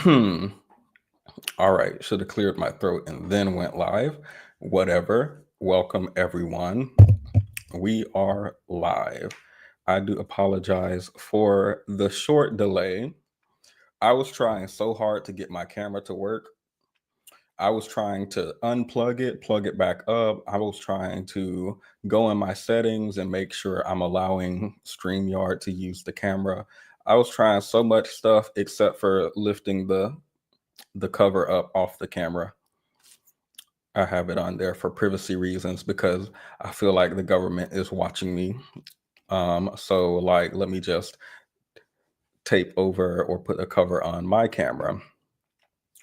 All right, should have cleared my throat and then went live. Whatever. Welcome, everyone. We are live. I do apologize for the short delay. I was trying so hard to get my camera to work. I was trying to unplug it, plug it back up. I was trying to go in my settings and make sure I'm allowing StreamYard to use the camera. I was trying so much stuff except for lifting the cover up off the camera. I have it on there for privacy reasons because I feel like the government is watching me. So like, let me just tape over or put a cover on my camera.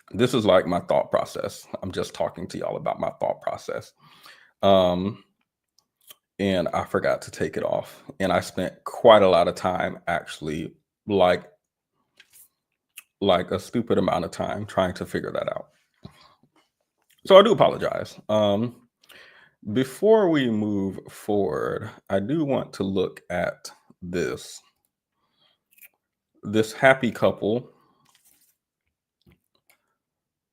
This is like my thought process. I'm just talking to y'all about my thought process. Um, and I forgot to take it off. And I spent quite a lot of time actually, like a stupid amount of time trying to figure that out. So I do apologize. Before we move forward, I do want to look at this happy couple.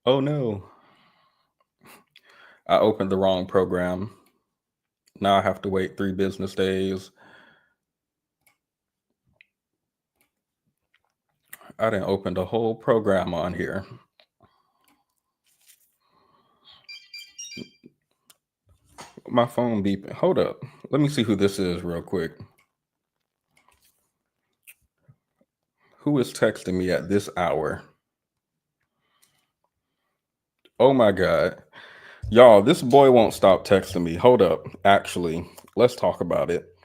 Oh no, I opened the wrong program. Now I have to wait 3 business days. I didn't open the whole program on here. My phone beeping. Hold up. Let me see who this is real quick. Who is texting me at this hour? Oh my God. Y'all, this boy won't stop texting me. Hold up. Actually, let's talk about it.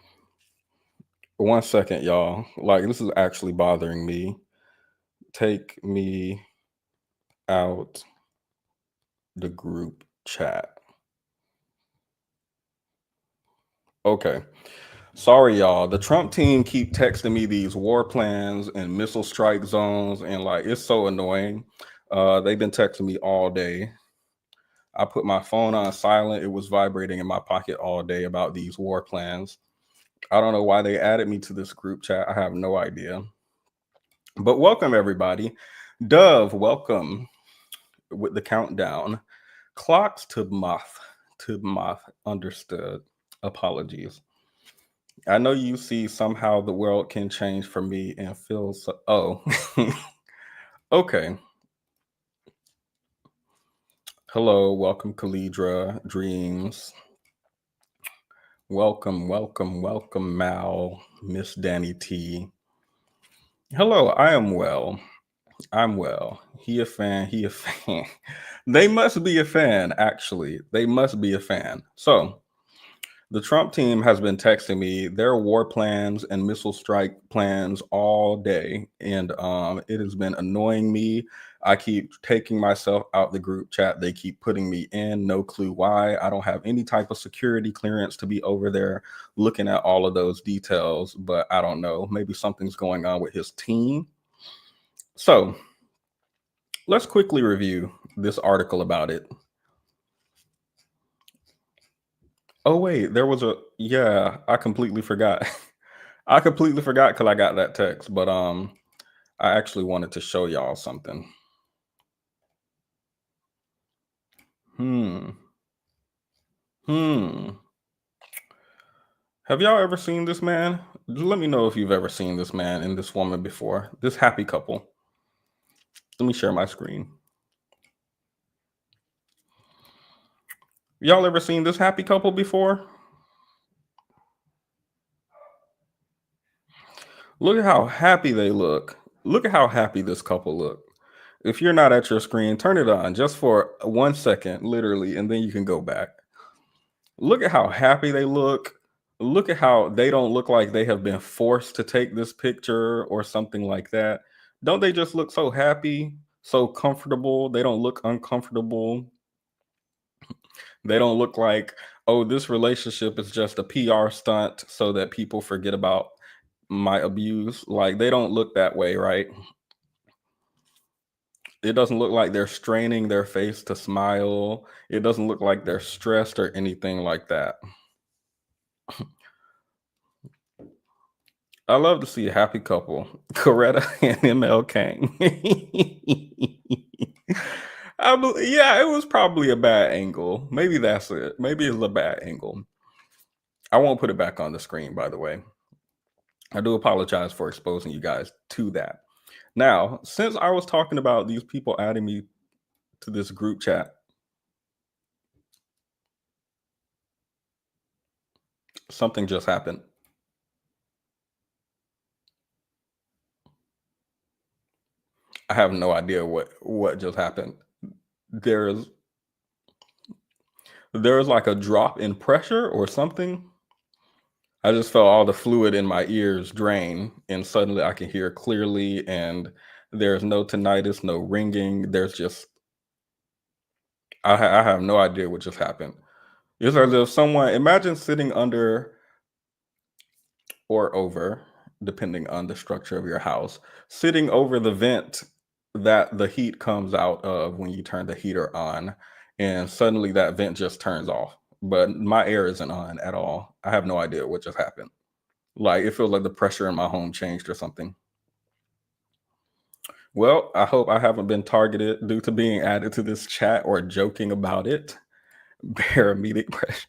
1 second, y'all. Like, this is actually bothering me. Take me out the group chat. Okay. Sorry, y'all. The Trump team keep texting me these war plans and missile strike zones, and like it's so annoying. They've been texting me all day. I put my phone on silent. It was vibrating in my pocket all day about these war plans. I don't know why they added me to this group chat. I have no idea. But welcome, everybody. Dove, welcome with the countdown. Clocks to moth. Understood. Apologies. I know you see somehow the world can change for me and feel so. Oh, okay. Hello, welcome, Kalidra Dreams. Welcome, Mal, Miss Danny T. Hello, I am well. I'm well. He a fan. He a fan. They must be a fan, actually. They must be a fan. So, the Trump team has been texting me their war plans and missile strike plans all day, and it has been annoying me. I keep taking myself out the group chat. They keep putting me in. No clue why. I don't have any type of security clearance to be over there looking at all of those details, but I don't know. Maybe something's going on with his team. So let's quickly review this article about it. Oh wait, there was I completely forgot. I completely forgot because I got that text, but I actually wanted to show y'all something. Hmm. Hmm. Have y'all ever seen this man? Let me know if you've ever seen this man and this woman before. This happy couple. Let me share my screen. Y'all ever seen this happy couple before? Look at how happy they look. Look at how happy this couple look. If you're not at your screen, turn it on just for 1 second, literally, and then you can go back. Look at how happy they look. Look at how they don't look like they have been forced to take this picture or something like that. Don't they just look so happy, so comfortable? They don't look uncomfortable. They don't look like, oh, this relationship is just a PR stunt so that people forget about my abuse. Like, they don't look that way, right? It doesn't look like they're straining their face to smile. It doesn't look like they're stressed or anything like that. I love to see a happy couple, Coretta and ML King. Yeah, it was probably a bad angle. Maybe that's it. Maybe it's a bad angle. I won't put it back on the screen, by the way. I do apologize for exposing you guys to that. Now, since I was talking about these people adding me to this group chat, something just happened. I have no idea what just happened. There's there's like a drop in pressure or something. I just felt all the fluid in my ears drain, and suddenly I can hear clearly, and there's no tinnitus, no ringing. There's just I have no idea what just happened. It's as if someone imagine sitting under or over, depending on the structure of your house, sitting over the vent that the heat comes out of when you turn the heater on, and suddenly that vent just turns off. But my air isn't on at all. I have no idea what just happened. Like it feels like the pressure in my home changed or something. Well, I hope I haven't been targeted due to being added to this chat or joking about it. Bear immediate pressure.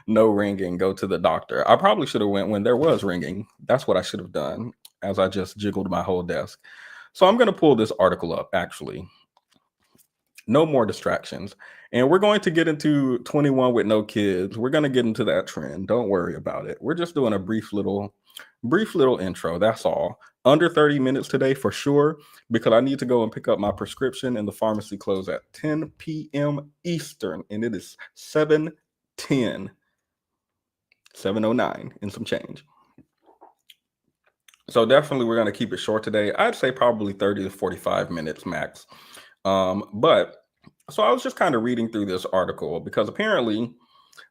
No ringing. Go to the doctor. I probably should have went when there was ringing. That's what I should have done, as I just jiggled my whole desk. So I'm going to pull this article up. Actually, no more distractions, and we're going to get into 21 with no kids. We're going to get into that trend. Don't worry about it. We're just doing a brief little intro. That's all. Under 30 minutes today for sure, because I need to go and pick up my prescription, and the pharmacy closed at 10 p.m. Eastern, and it is 7:10, 7:09 and some change. So definitely we're going to keep it short today. I'd say probably 30 to 45 minutes max. But so I was just kind of reading through this article because apparently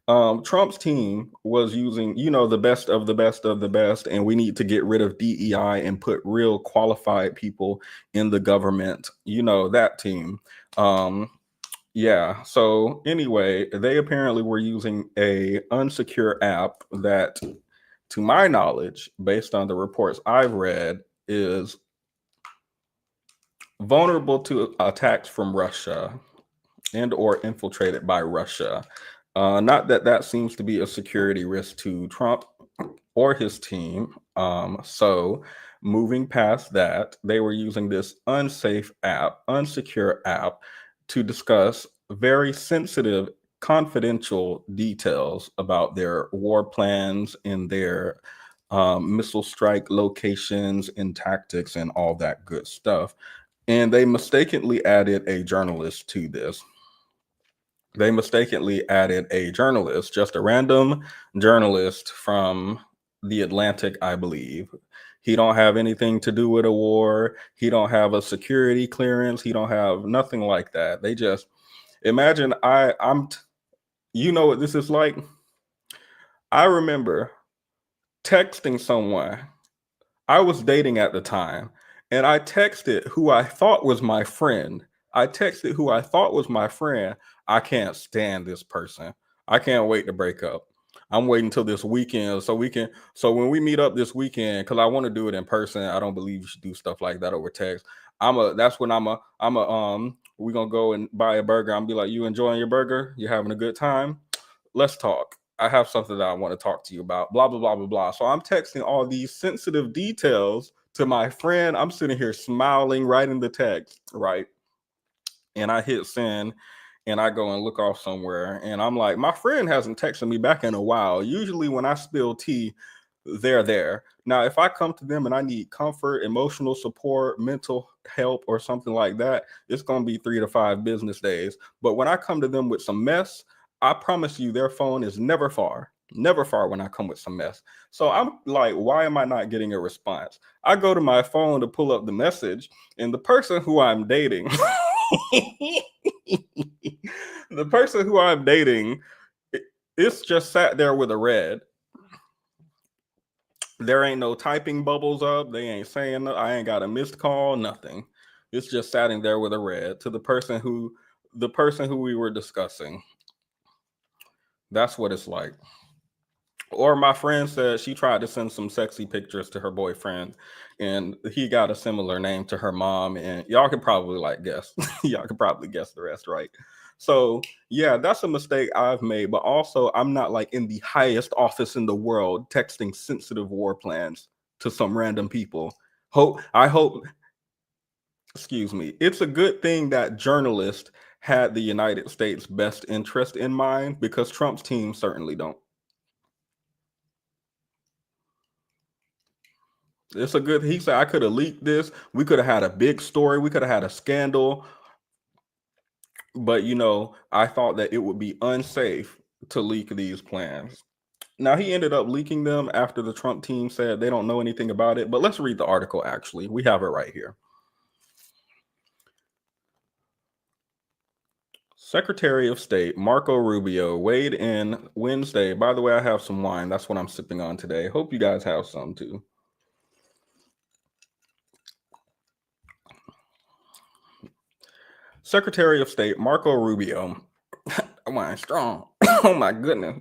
Trump's team was using, the best of the best of the best, and we need to get rid of DEI and put real qualified people in the government. That team. Yeah. So anyway, they apparently were using a unsecure app that, to my knowledge, based on the reports I've read, is vulnerable to attacks from Russia and or infiltrated by Russia. Not that that seems to be a security risk to Trump or his team. So moving past that, they were using this unsafe app, unsecure app, to discuss very sensitive, confidential details about their war plans and their missile strike locations and tactics and all that good stuff. And they mistakenly added a journalist to this. They mistakenly added a journalist, just a random journalist from the Atlantic, I believe. He don't have anything to do with a war. He don't have a security clearance. He don't have nothing like that. They just imagine you know what this is like? I remember texting someone. I was dating at the time, and I texted who I thought was my friend. I can't stand this person. I can't wait to break up. I'm waiting till this weekend so when we meet up this weekend, because I want to do it in person. I don't believe you should do stuff like that over text. That's when we're gonna go and buy a burger. I'm be like, you enjoying your burger? You having a good time? Let's talk. I have something that I want to talk to you about, blah, blah, blah, blah, blah. So I'm texting all these sensitive details to my friend. I'm sitting here smiling, writing the text, right? And I hit send and I go and look off somewhere. And I'm like, my friend hasn't texted me back in a while. Usually when I spill tea, they're there. Now, if I come to them and I need comfort, emotional support, mental help, or something like that, it's going to be 3 to 5 business days. But when I come to them with some mess, I promise you their phone is never far. Never far when I come with some mess. So I'm like, why am I not getting a response? I go to my phone to pull up the message, and the person who I'm dating, the person who I'm dating, it's just sat there with a red. There ain't no typing bubbles up. They ain't saying I ain't got a missed call, nothing. It's just sitting there with a red to the person who we were discussing. That's what it's like. Or my friend said she tried to send some sexy pictures to her boyfriend, and he got a similar name to her mom. And y'all could probably like guess. Y'all could probably guess the rest, right? So yeah, that's a mistake I've made. But also, I'm not like in the highest office in the world texting sensitive war plans to some random people. I hope. Excuse me. It's a good thing that journalists had the United States' best interest in mind, because Trump's team certainly don't. It's a good. He said I could have leaked this. We could have had a big story. We could have had a scandal. But I thought that it would be unsafe to leak these plans. Now he ended up leaking them after the Trump team said they don't know anything about it. But let's read the article. Actually, we have it right here. Secretary of State Marco Rubio weighed in Wednesday. By the way, I have some wine. That's what I'm sipping on today. Hope you guys have some too. Secretary of State Marco Rubio. Wine strong. Oh my goodness.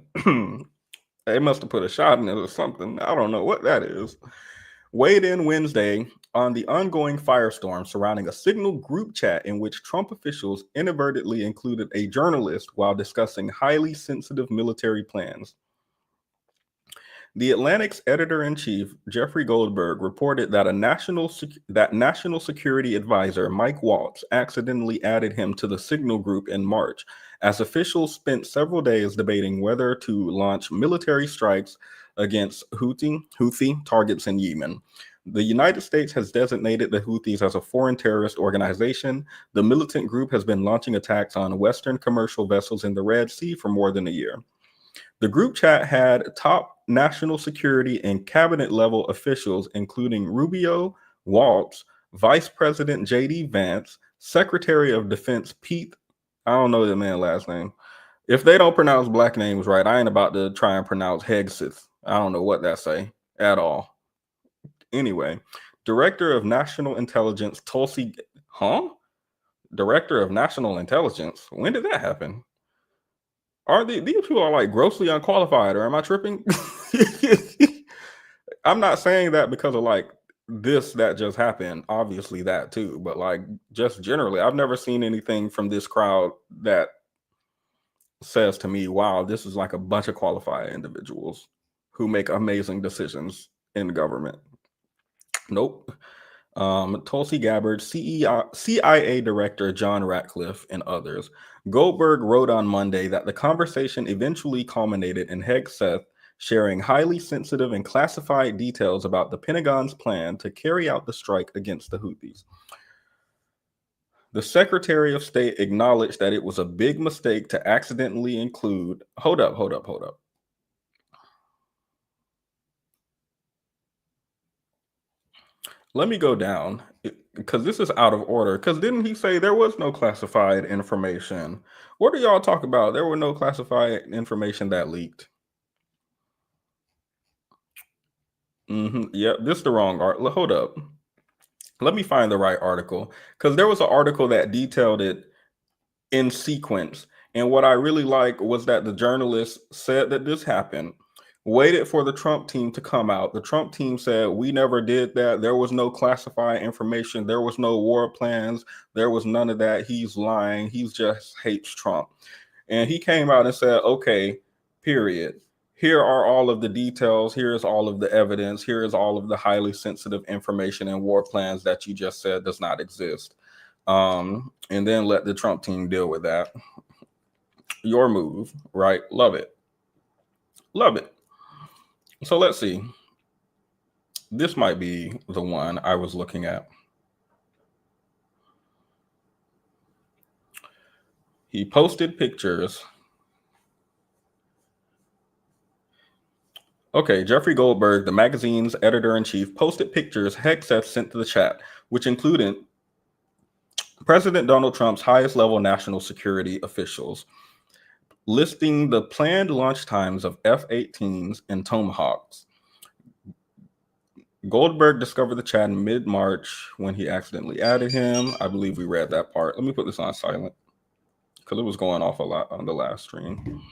They must have put a shot in it or something. I don't know what that is. Weighed in Wednesday on the ongoing firestorm surrounding a Signal group chat in which Trump officials inadvertently included a journalist while discussing highly sensitive military plans. The Atlantic's editor-in-chief, Jeffrey Goldberg, reported that national security advisor Mike Waltz accidentally added him to the Signal group in March, as officials spent several days debating whether to launch military strikes against Houthi targets in Yemen. The United States has designated the Houthis as a foreign terrorist organization. The militant group has been launching attacks on Western commercial vessels in the Red Sea for more than a year. The group chat had top national security and cabinet level officials, including Rubio, Waltz, Vice President J.D. Vance, Secretary of Defense Pete. I don't know the man's last name. If they don't pronounce black names right, I ain't about to try and pronounce Hegseth. I don't know what that say at all. Anyway, Director of National Intelligence Tulsi, Director of National Intelligence. When did that happen? Are these people are like grossly unqualified, or am I tripping? I'm not saying that because of like this that just happened. Obviously that too, but like just generally, I've never seen anything from this crowd that says to me, "Wow, this is like a bunch of qualified individuals who make amazing decisions in government." Nope. Tulsi Gabbard, CIA Director John Ratcliffe, and others. Goldberg wrote on Monday that the conversation eventually culminated in Hegseth sharing highly sensitive and classified details about the Pentagon's plan to carry out the strike against the Houthis. The Secretary of State acknowledged that it was a big mistake to accidentally include. Hold up. Let me go down because this is out of order. Because didn't he say there was no classified information? What are y'all talking about? There were no classified information that leaked. Yeah, this is the wrong article. Hold up. Let me find the right article, because there was an article that detailed it in sequence. And what I really like was that the journalist said that this happened, waited for the Trump team to come out. The Trump team said, "We never did that. There was no classified information. There was no war plans. There was none of that. He's lying. He just hates Trump." And he came out and said, "Okay, period. Here are all of the details. Here is all of the evidence. Here is all of the highly sensitive information and war plans that you just said does not exist." And then let the Trump team deal with that. Your move, right? Love it. Love it. So let's see. This might be the one I was looking at. He posted pictures. Okay, Jeffrey Goldberg, the magazine's editor-in-chief, posted pictures Hegseth sent to the chat, which included President Donald Trump's highest level national security officials, listing the planned launch times of F-18s and Tomahawks. Goldberg discovered the chat in mid-March when he accidentally added him. I believe we read that part. Let me put this on silent because it was going off a lot on the last stream.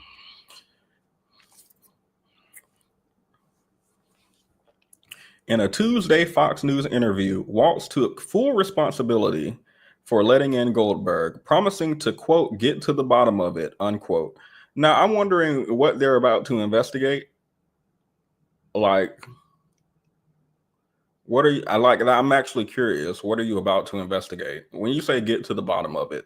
In a Tuesday Fox News interview, Waltz took full responsibility for letting in Goldberg, promising to, quote, get to the bottom of it, unquote. Now, I'm wondering what they're about to investigate. Like, what are you, I'm actually curious. What are you about to investigate? When you say get to the bottom of it.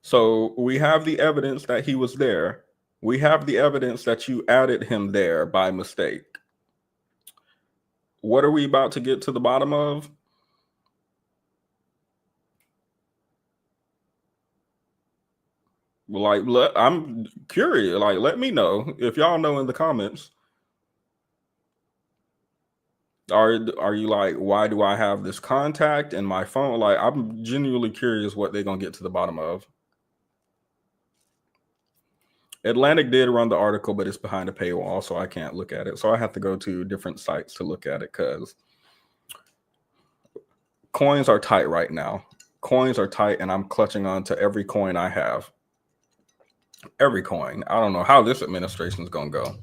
So we have the evidence that he was there. We have the evidence that you added him there by mistake. What are we about to get to the bottom of? Like, I'm curious. Like, let me know if y'all know in the comments. Are you like, why do I have this contact in my phone? Like, I'm genuinely curious what they're gonna get to the bottom of. Atlantic did run the article, but it's behind a paywall, so I can't look at it. So I have to go to different sites to look at it because coins are tight right now. Coins are tight, and I'm clutching on to every coin I have. Every coin. I don't know how this administration is gonna go.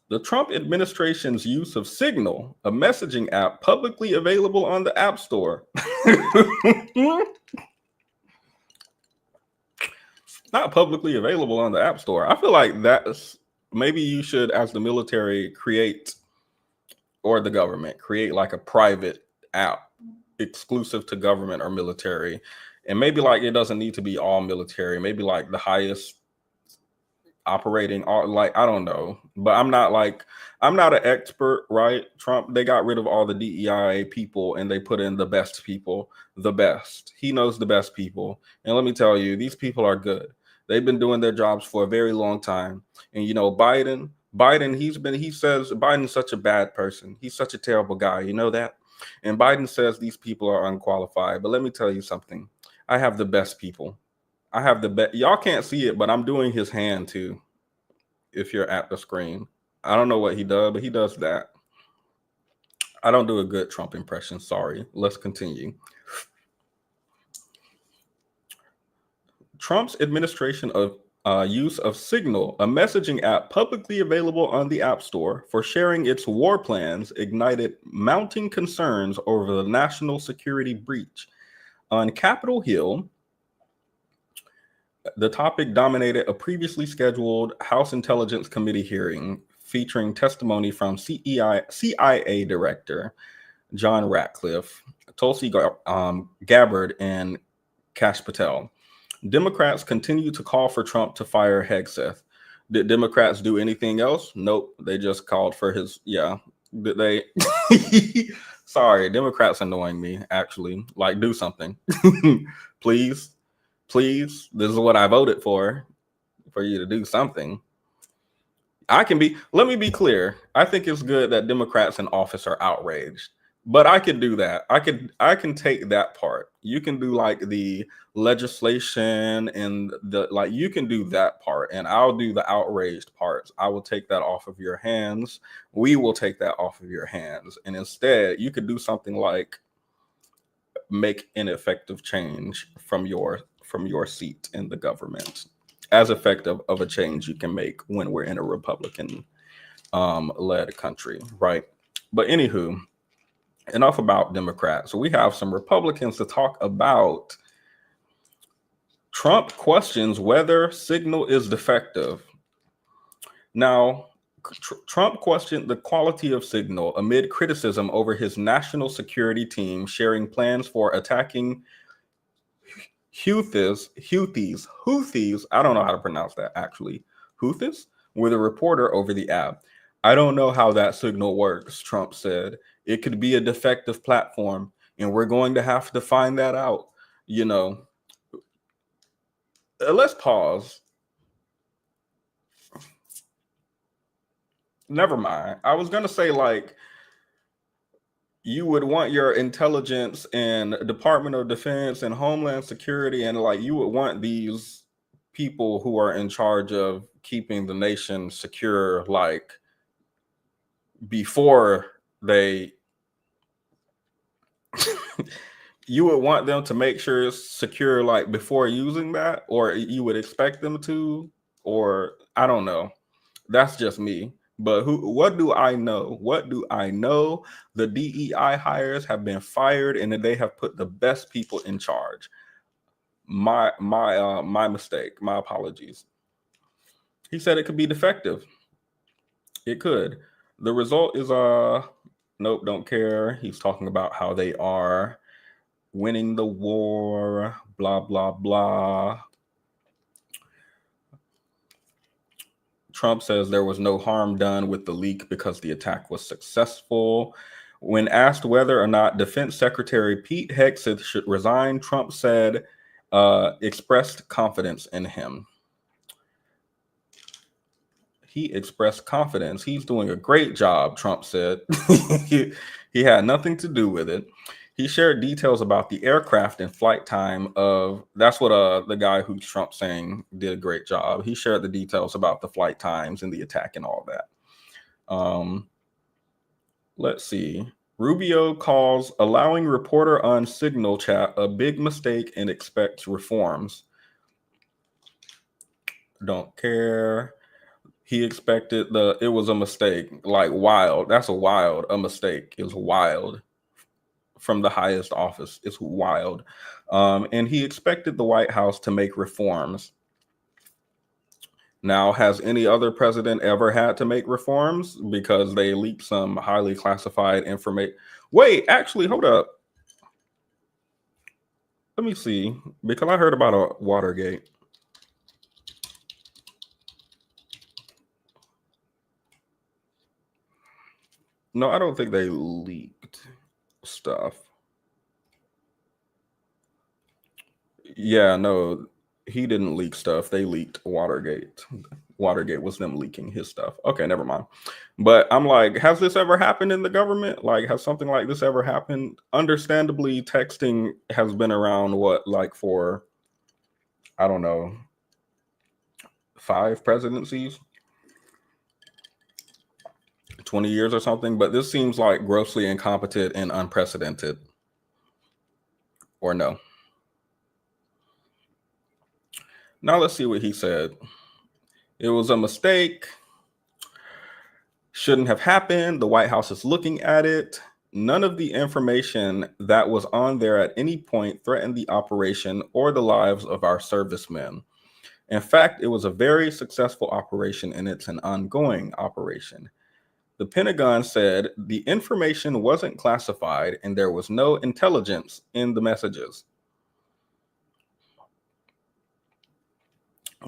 The Trump administration's use of Signal, a messaging app publicly available on the App Store. Not publicly available on the App Store. I feel like that's maybe you should, as the military, create, or the government, create like a private app exclusive to government or military. And maybe like it doesn't need to be all military, maybe like the highest operating, like I don't know, but I'm not an expert, right? Trump, they got rid of all the DEI people and they put in the best people. The best. He knows the best people, and let me tell you, these people are good. They've been doing their jobs for a very long time. And you know, Biden, he says Biden's such a bad person. He's such a terrible guy. You know that? And Biden says these people are unqualified. But let me tell you something. I have the best people. I have the best. Y'all can't see it, but I'm doing his hand too. If you're at the screen, I don't know what he does, but he does that. I don't do a good Trump impression. Sorry. Let's continue. Trump's administration of use of Signal, a messaging app publicly available on the App Store, for sharing its war plans ignited mounting concerns over the national security breach. On Capitol Hill, the topic dominated a previously scheduled House Intelligence Committee hearing featuring testimony from CIA Director John Ratcliffe, Tulsi Gabbard, and Kash Patel. Democrats continue to call for Trump to fire Hegseth. Did Democrats do anything else? Nope. They just called for his, yeah. Did they? Sorry, Democrats annoying me, actually. Like, do something. Please. Please. This is what I voted for you to do something. Let me be clear. I think it's good that Democrats in office are outraged. But I could do that. I can take that part. You can do like the legislation and you can do that part, and I'll do the outraged parts. I will take that off of your hands. We will take that off of your hands. And instead, you could do something like make an effective change from your seat in the government. As effective of a change you can make when we're in a Republican led country, right? But anywho, enough about Democrats. So we have some Republicans to talk about. Trump questions whether Signal is defective. Now, Trump questioned the quality of Signal amid criticism over his national security team sharing plans for attacking Houthis, I don't know how to pronounce that actually, Houthis, with a reporter over the app. I don't know how that signal works, Trump said. It could be a defective platform, and we're going to have to find that out. You know, let's pause. Never mind. I was going to say, like, you would want your intelligence and Department of Defense and Homeland Security, and like you would want these people who are in charge of keeping the nation secure, like before they you would want them to make sure it's secure like before using that, or you would expect them to, or I don't know. That's just me. But what do I know? What do I know? The DEI hires have been fired and they have put the best people in charge. My mistake. My apologies. He said it could be defective. It could. The result is nope, don't care. He's talking about how they are winning the war, blah blah blah. Trump says there was no harm done with the leak because the attack was successful. When asked whether or not Defense Secretary Pete Hegseth should resign, Trump said expressed confidence in him. He expressed confidence. He's doing a great job, Trump said. he had nothing to do with it. He shared details about the aircraft and flight time of, that's what the guy who Trump saying did a great job. He shared the details about the flight times and the attack and all that. Let's see. Rubio calls allowing reporter on Signal chat a big mistake and expects reforms. Don't care. He expected it was a mistake, like wild. That's a mistake is wild from the highest office. It's wild. And he expected the White House to make reforms. Now, has any other president ever had to make reforms because they leaked some highly classified information? Wait, actually, hold up. Let me see, because I heard about a Watergate. No, I don't think they leaked stuff. Yeah, no, he didn't leak stuff. They leaked Watergate. Watergate was them leaking his stuff. Okay, never mind. But I'm like, has this ever happened in the government? Like, has something like this ever happened? Understandably, texting has been around, like for, I don't know, 5 presidencies? 20 years or something, but this seems like grossly incompetent and unprecedented. Or no? Now let's see what he said. It was a mistake. Shouldn't have happened. The White House is looking at it. None of the information that was on there at any point threatened the operation or the lives of our servicemen. In fact, it was a very successful operation and it's an ongoing operation. The Pentagon said the information wasn't classified and there was no intelligence in the messages.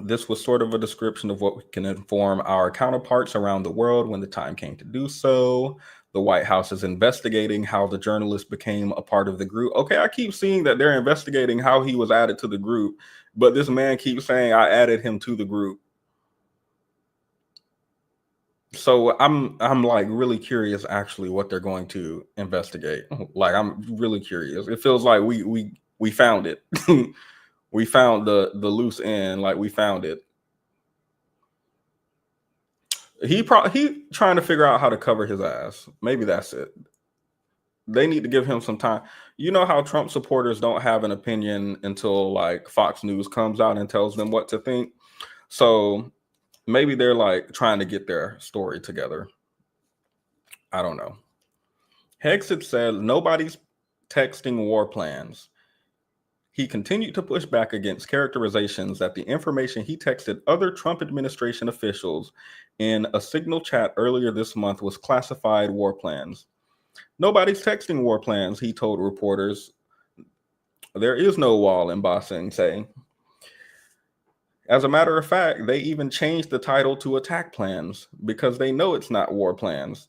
This was sort of a description of what we can inform our counterparts around the world when the time came to do so. The White House is investigating how the journalist became a part of the group. Okay, I keep seeing that they're investigating how he was added to the group, but this man keeps saying I added him to the group. So I'm like really curious actually what they're going to investigate. Like I'm really curious. It feels like we found it. We found the loose end, like we found it. He trying to figure out how to cover his ass. Maybe that's it. They need to give him some time. You know how Trump supporters don't have an opinion until like Fox News comes out and tells them what to think. So maybe they're like trying to get their story together. I don't know. Hegseth said nobody's texting war plans. He continued to push back against characterizations that the information he texted other Trump administration officials in a Signal chat earlier this month was classified war plans. Nobody's texting war plans, he told reporters. There is no wall in Ba Sing Se. As a matter of fact, they even changed the title to attack plans because they know it's not war plans.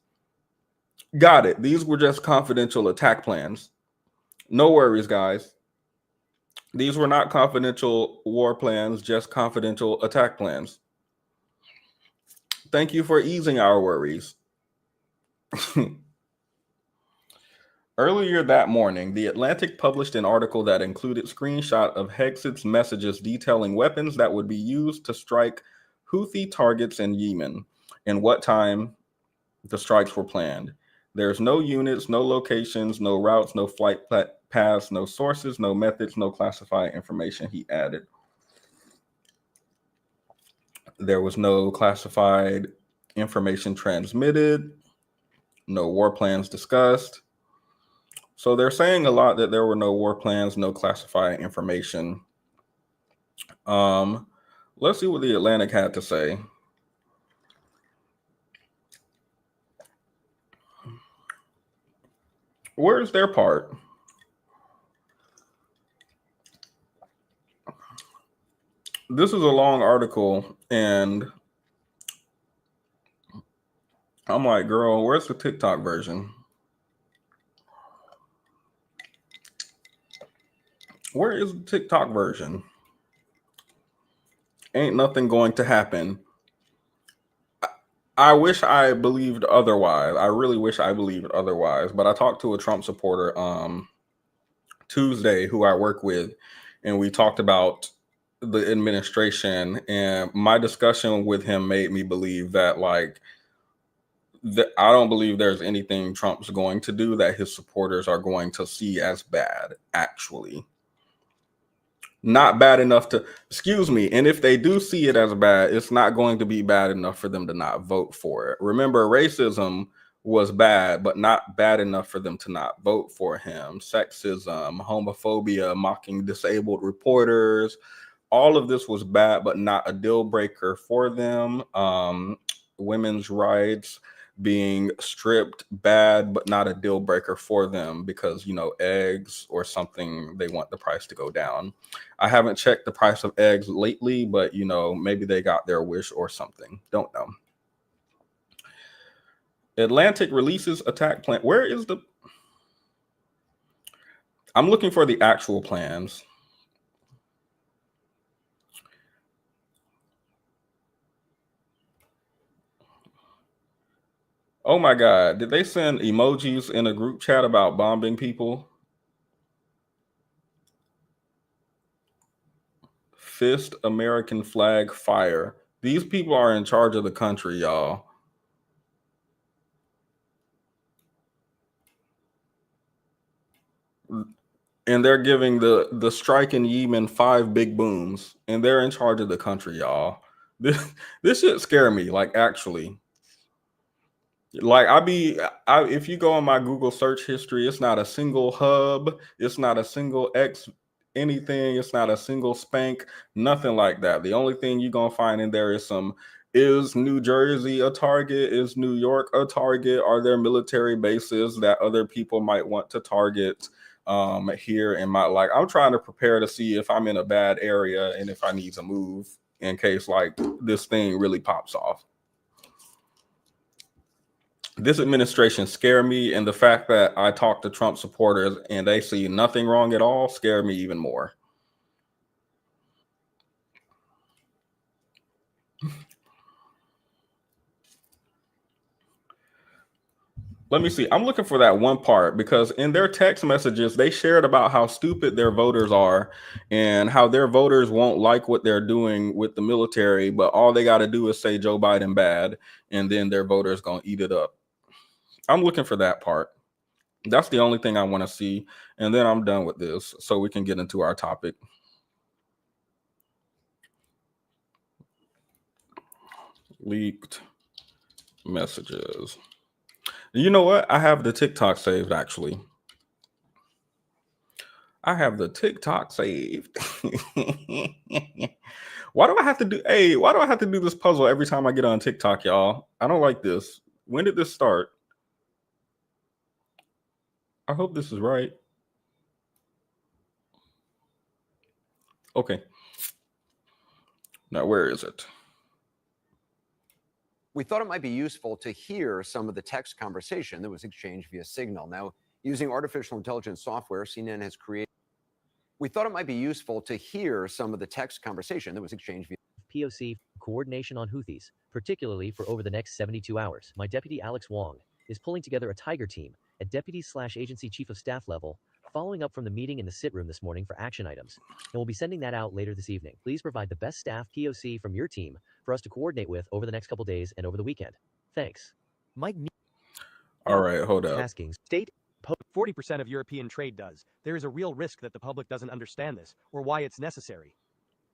Got it. These were just confidential attack plans. No worries, guys. These were not confidential war plans, just confidential attack plans. Thank you for easing our worries. Earlier that morning, The Atlantic published an article that included screenshot of Hegseth's messages detailing weapons that would be used to strike Houthi targets in Yemen and what time the strikes were planned. There's no units, no locations, no routes, no flight paths, no sources, no methods, no classified information, he added. There was no classified information transmitted, no war plans discussed. So they're saying a lot that there were no war plans, no classified information. Let's see what the Atlantic had to say. Where's their part? This is a long article, and I'm like, girl, where's the TikTok version? Where is the TikTok version? Ain't nothing going to happen. I wish I believed otherwise. I really wish I believed otherwise. But I talked to a Trump supporter Tuesday who I work with, and we talked about the administration, and my discussion with him made me believe that I don't believe there's anything Trump's going to do that his supporters are going to see as bad, actually. Not bad enough to, excuse me, and if they do see it as bad, it's not going to be bad enough for them to not vote for it. Remember, racism was bad, but not bad enough for them to not vote for him. Sexism, homophobia, mocking disabled reporters, all of this was bad, but not a deal breaker for them. Women's rights being stripped, bad, but not a deal breaker for them because, eggs or something, they want the price to go down. I haven't checked the price of eggs lately, but, maybe they got their wish or something. Don't know. Atlantic releases attack plan. Where is the... I'm looking for the actual plans. Oh my God, did they send emojis in a group chat about bombing people? Fist American flag fire. These people are in charge of the country, y'all. And they're giving the strike in Yemen 5 big booms, and they're in charge of the country, y'all. This shit scare me, actually. If you go on my Google search history, it's not a single hub, it's not a single X anything, it's not a single spank, nothing like that. The only thing you're gonna find in there is New Jersey a target? Is New York a target? Are there military bases that other people might want to target here in my I'm trying to prepare to see if I'm in a bad area and if I need to move in case this thing really pops off. This administration scare me, and the fact that I talk to Trump supporters and they see nothing wrong at all scare me even more. Let me see. I'm looking for that one part because in their text messages, they shared about how stupid their voters are and how their voters won't like what they're doing with the military, but all they got to do is say Joe Biden bad, and then their voters going to eat it up. I'm looking for that part. That's the only thing I want to see. And then I'm done with this so we can get into our topic. Leaked messages. You know what? I have the TikTok saved, actually. I have the TikTok saved. Why do I have to do this puzzle every time I get on TikTok, y'all? I don't like this. When did this start? I hope this is right. Okay. Now, where is it? We thought it might be useful to hear some of the text conversation that was exchanged via Signal. Now, using artificial intelligence software, CNN has created... We thought it might be useful to hear some of the text conversation that was exchanged via... POC coordination on Houthis, particularly for over the next 72 hours. My deputy Alex Wong is pulling together a tiger team at deputy/agency chief of staff level, following up from the meeting in the sit room this morning for action items, and we'll be sending that out later this evening. Please provide the best staff POC from your team for us to coordinate with over the next couple days and over the weekend. Thanks. Mike. All right, hold up. Tasking state 40% of European trade does. There is a real risk that the public doesn't understand this or why it's necessary.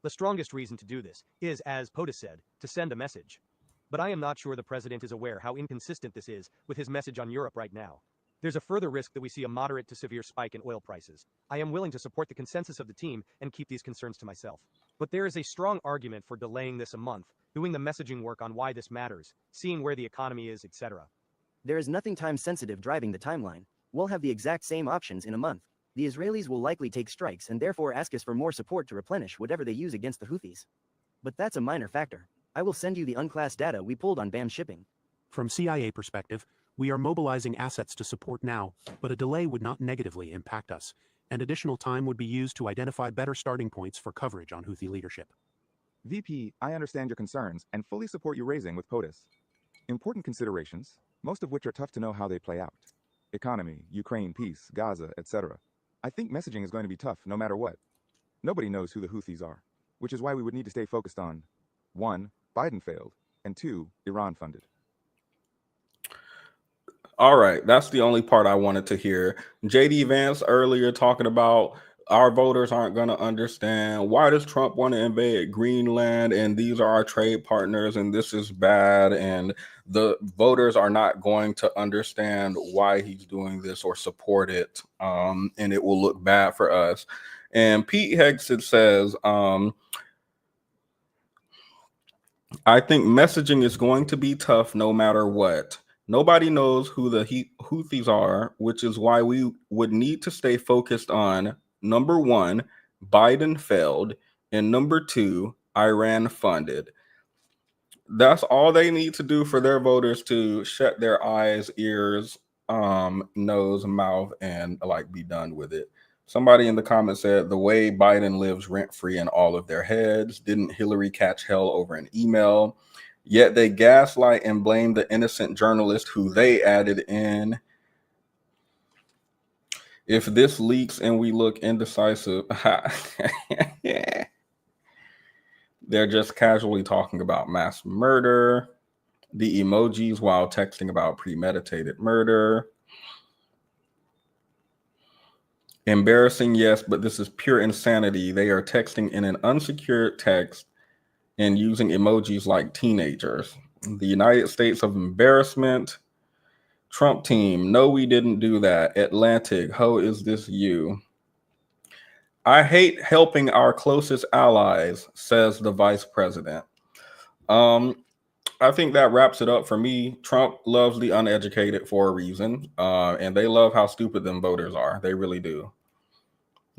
The strongest reason to do this is, as POTUS said, to send a message. But I am not sure the president is aware how inconsistent this is with his message on Europe right now. There's a further risk that we see a moderate to severe spike in oil prices. I am willing to support the consensus of the team and keep these concerns to myself. But there is a strong argument for delaying this a month, doing the messaging work on why this matters, seeing where the economy is, etc. There is nothing time-sensitive driving the timeline. We'll have the exact same options in a month. The Israelis will likely take strikes and therefore ask us for more support to replenish whatever they use against the Houthis. But that's a minor factor. I will send you the unclassed data we pulled on BAM shipping. From CIA perspective, we are mobilizing assets to support now, but a delay would not negatively impact us, and additional time would be used to identify better starting points for coverage on Houthi leadership. VP, I understand your concerns and fully support you raising with POTUS. Important considerations, most of which are tough to know how they play out. Economy, Ukraine peace, Gaza, etc. I think messaging is going to be tough no matter what. Nobody knows who the Houthis are, which is why we would need to stay focused on 1. Biden failed, and 2. Iran funded. All right, that's the only part I wanted to hear. JD Vance earlier talking about our voters aren't going to understand. Why does Trump want to invade Greenland? And these are our trade partners, and this is bad. And the voters are not going to understand why he's doing this or support it. And it will look bad for us. And Pete Hexted says, I think messaging is going to be tough no matter what. Nobody knows who the Houthis are, which is why we would need to stay focused on, number 1, Biden failed, and number 2, Iran funded. That's all they need to do for their voters to shut their eyes, ears, nose, mouth, and like be done with it. Somebody in the comments said the way Biden lives rent-free in all of their heads. Didn't Hillary catch hell over an email? Yet they gaslight and blame the innocent journalist who they added in. If this leaks and we look indecisive, they're just casually talking about mass murder, the emojis while texting about premeditated murder. Embarrassing, yes, but this is pure insanity. They are texting in an unsecured text and using emojis like teenagers. The United States of embarrassment. Trump team, no, we didn't do that. Atlantic, ho, is this you? I hate helping our closest allies, says the vice president. I think that wraps it up for me. Trump loves the uneducated for a reason, and they love how stupid them voters are. They really do.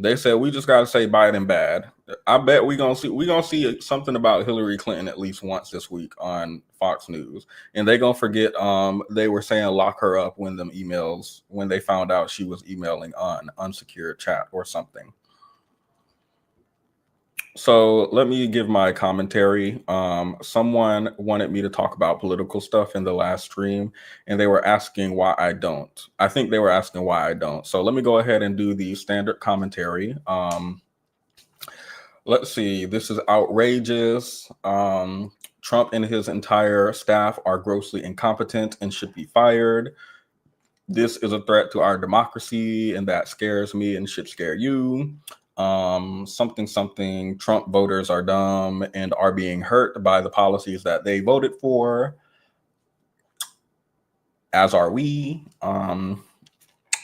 They said we just got to say Biden bad. I bet we're gonna see something about Hillary Clinton at least once this week on Fox News, and they're gonna forget they were saying lock her up when they found out she was emailing on unsecured chat or something. So let me give my commentary. Someone wanted me to talk about political stuff in the last stream, and they were asking why I don't. I think they were asking why I don't. So let me go ahead and do the standard commentary. Let's see. This is outrageous. Trump and his entire staff are grossly incompetent and should be fired. This is a threat to our democracy, and that scares me and should scare you. Something, Trump voters are dumb and are being hurt by the policies that they voted for, as are we.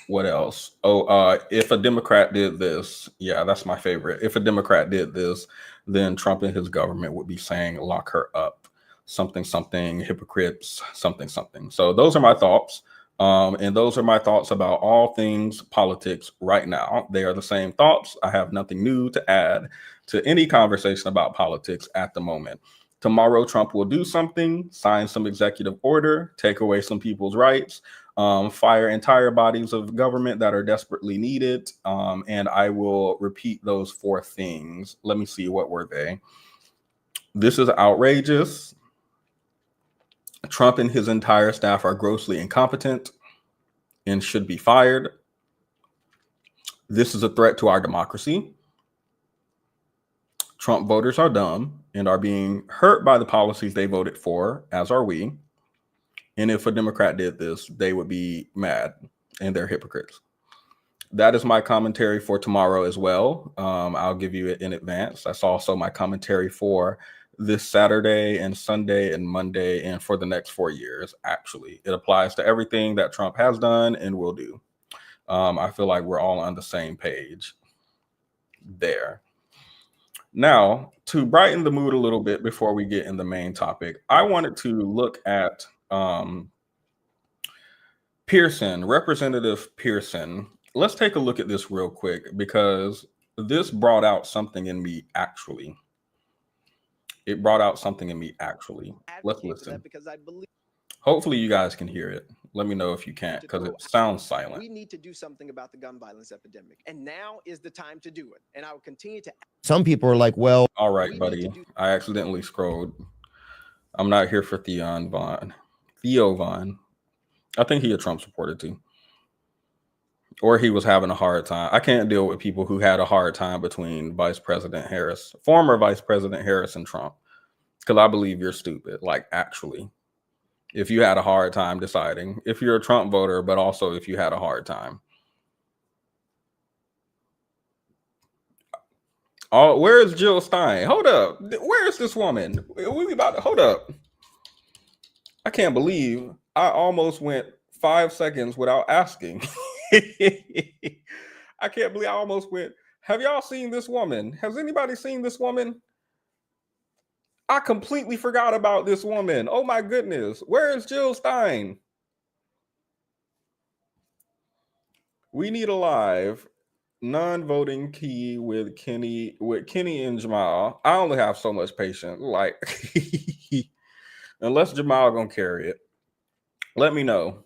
What else? If a Democrat did this, yeah, that's my favorite. If a Democrat did this, then Trump and his government would be saying, lock her up. Something, hypocrites, something. So those are my thoughts. And those are my thoughts about all things politics right now. They are the same thoughts. I have nothing new to add to any conversation about politics at the moment. Tomorrow, Trump will do something, sign some executive order, take away some people's rights, fire entire bodies of government that are desperately needed. And I will repeat those 4 things. Let me see, what were they? This is outrageous. Trump and his entire staff are grossly incompetent and should be fired. This is a threat to our democracy. Trump voters are dumb and are being hurt by the policies they voted for, as are we. And if a Democrat did this, they would be mad, and they're hypocrites. That is my commentary for tomorrow as well. I'll give you it in advance. That's also my commentary for this Saturday and Sunday and Monday and for the next 4 years. Actually, it applies to everything that Trump has done and will do. I feel like we're all on the same page there. Now, to brighten the mood a little bit before we get in the main topic, I wanted to look at Pearson, Representative Pearson. Let's take a look at this real quick because this brought out something in me actually. It brought out something in me actually. Let's listen. Because I believe Hopefully you guys can hear it. Let me know if you can't because it sounds silent. we need to do something about the gun violence epidemic. And now is the time to do it. And I will continue to. Some people are like, well, all right, buddy. I accidentally scrolled. I'm not here for Theo Vaughn. I think he a Trump supporter too. Or he was having a hard time. I can't deal with people who had a hard time between former Vice President Harris and Trump. Because I believe you're stupid. Like, actually. If you had a hard time deciding. If you're a Trump voter, but also if you had a hard time. Oh, where is Jill Stein? Hold up. Where is this woman? Hold up. I can't believe I almost went 5 seconds without asking. I can't believe I almost went. Have y'all seen this woman? Has anybody seen this woman? I completely forgot about this woman. Oh my goodness. Where is Jill Stein? We need a live non-voting key with Kenny and Jamal. I only have so much patience. Like, unless Jamal gonna carry it. Let me know.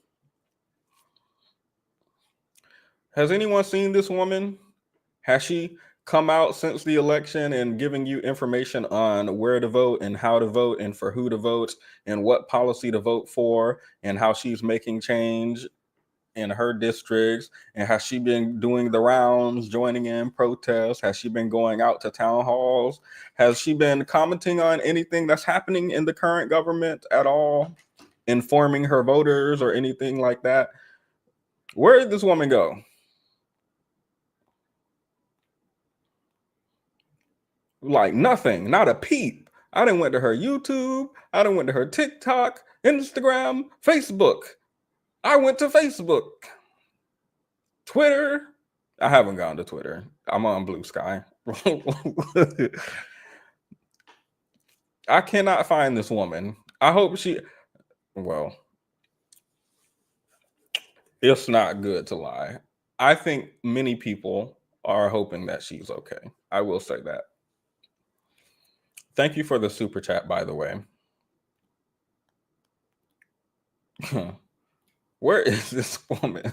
Has anyone seen this woman? Has she come out since the election and giving you information on where to vote and how to vote and for who to vote and what policy to vote for and how she's making change in her districts? And has she been doing the rounds, joining in protests? Has she been going out to town halls? Has she been commenting on anything that's happening in the current government at all? Informing her voters or anything like that? Where did this woman go? Like nothing, not a peep. I done went to her YouTube. I done went to her TikTok, Instagram, Facebook. I went to Facebook. Twitter. I haven't gone to Twitter. I'm on Bluesky. I cannot find this woman. I hope well, it's not good to lie. I think many people are hoping that she's okay. I will say that. Thank you for the super chat, by the way. Where is this woman?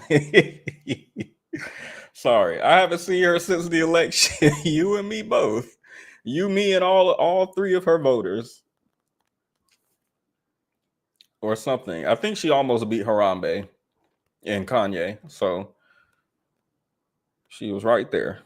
Sorry, I haven't seen her since the election. You and me both. You, me, and all three of her voters. Or something. I think she almost beat Harambe and Kanye. So she was right there.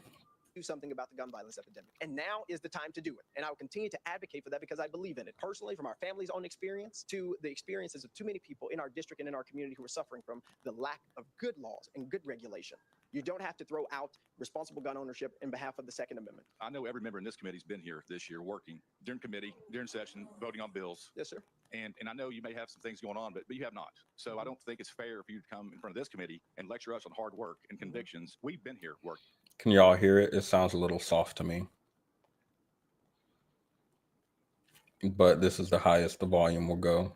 Do something about the gun violence epidemic. And now is the time to do it. And I will continue to advocate for that because I believe in it. Personally, from our family's own experience to the experiences of too many people in our district and in our community who are suffering from the lack of good laws and good regulation. You don't have to throw out responsible gun ownership in behalf of the Second Amendment. I know every member in this committee's been here this year working during committee, during session, voting on bills. Yes, sir. And I know you may have some things going on, but you have not. So I don't think it's fair for you to come in front of this committee and lecture us on hard work and convictions. We've been here working. Can y'all hear it? It sounds a little soft to me. But this is the highest the volume will go.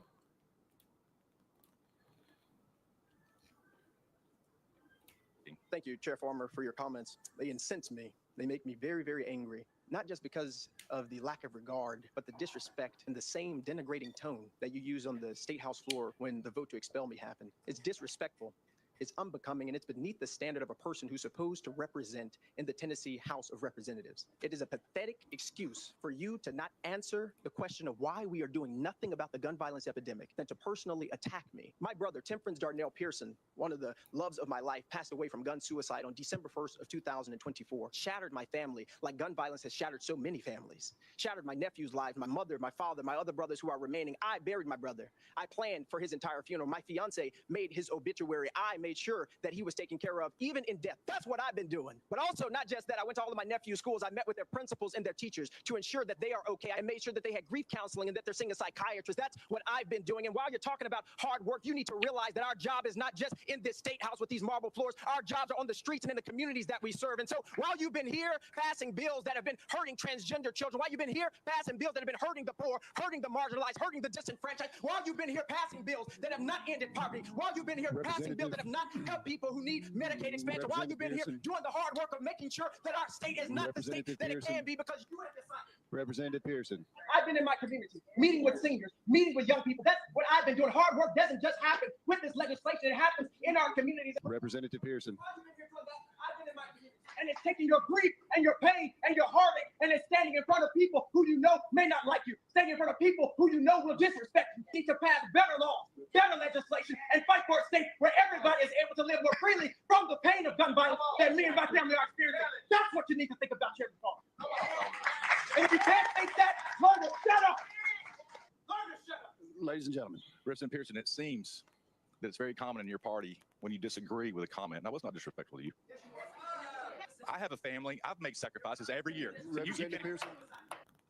Thank you, Chair Farmer, for your comments. They incense me. They make me very, very angry. Not just because of the lack of regard, but the disrespect and the same denigrating tone that you use on the State House floor when the vote to expel me happened. It's disrespectful. It's unbecoming, and it's beneath the standard of a person who's supposed to represent in the Tennessee House of Representatives. It is a pathetic excuse for you to not answer the question of why we are doing nothing about the gun violence epidemic than to personally attack me. My brother, Temperance Darnell Pearson, one of the loves of my life, passed away from gun suicide on December 1st of 2024. Shattered my family like gun violence has shattered so many families. Shattered my nephew's life, my mother, my father, my other brothers who are remaining. I buried my brother. I planned for his entire funeral. My fiance made his obituary. I made sure that he was taken care of, even in death. That's what I've been doing. But also, not just that, I went to all of my nephew's schools. I met with their principals and their teachers to ensure that they are okay. I made sure that they had grief counseling and that they're seeing a psychiatrist. That's what I've been doing. And while you're talking about hard work, you need to realize that our job is not just in this state house with these marble floors. Our jobs are on the streets and in the communities that we serve. And so while you've been here passing bills that have been hurting transgender children, while you've been here passing bills that have been hurting the poor, hurting the marginalized, hurting the disenfranchised, while you've been here passing bills that have not ended poverty, while you've been here passing bills that have not helped people who need Medicaid expansion, while you've been here doing the hard work of making sure that our state is not the state that it can be, because you have decided. Representative Pearson. I've been in my community, meeting with seniors, meeting with young people. That's what I've been doing. Hard work doesn't just happen with this legislation. It happens in our communities. Representative Pearson. I've been in my community. And it's taking your grief and your pain and your heartache, and it's standing in front of people who you know may not like you, standing in front of people who you know will disrespect you. You need to pass better laws, better legislation, and fight for a state where everybody is able to live more freely from the pain of gun violence that me and my family are experiencing. That's what you need to think about, Chairman Paul. And if you can't think that, learn to shut up. Learn to shut up. Ladies and gentlemen. Representative Pearson, it seems that it's very common in your party when you disagree with a comment. Now, it's not disrespectful to you. I have a family. I've made sacrifices every year. So Representative Pearson,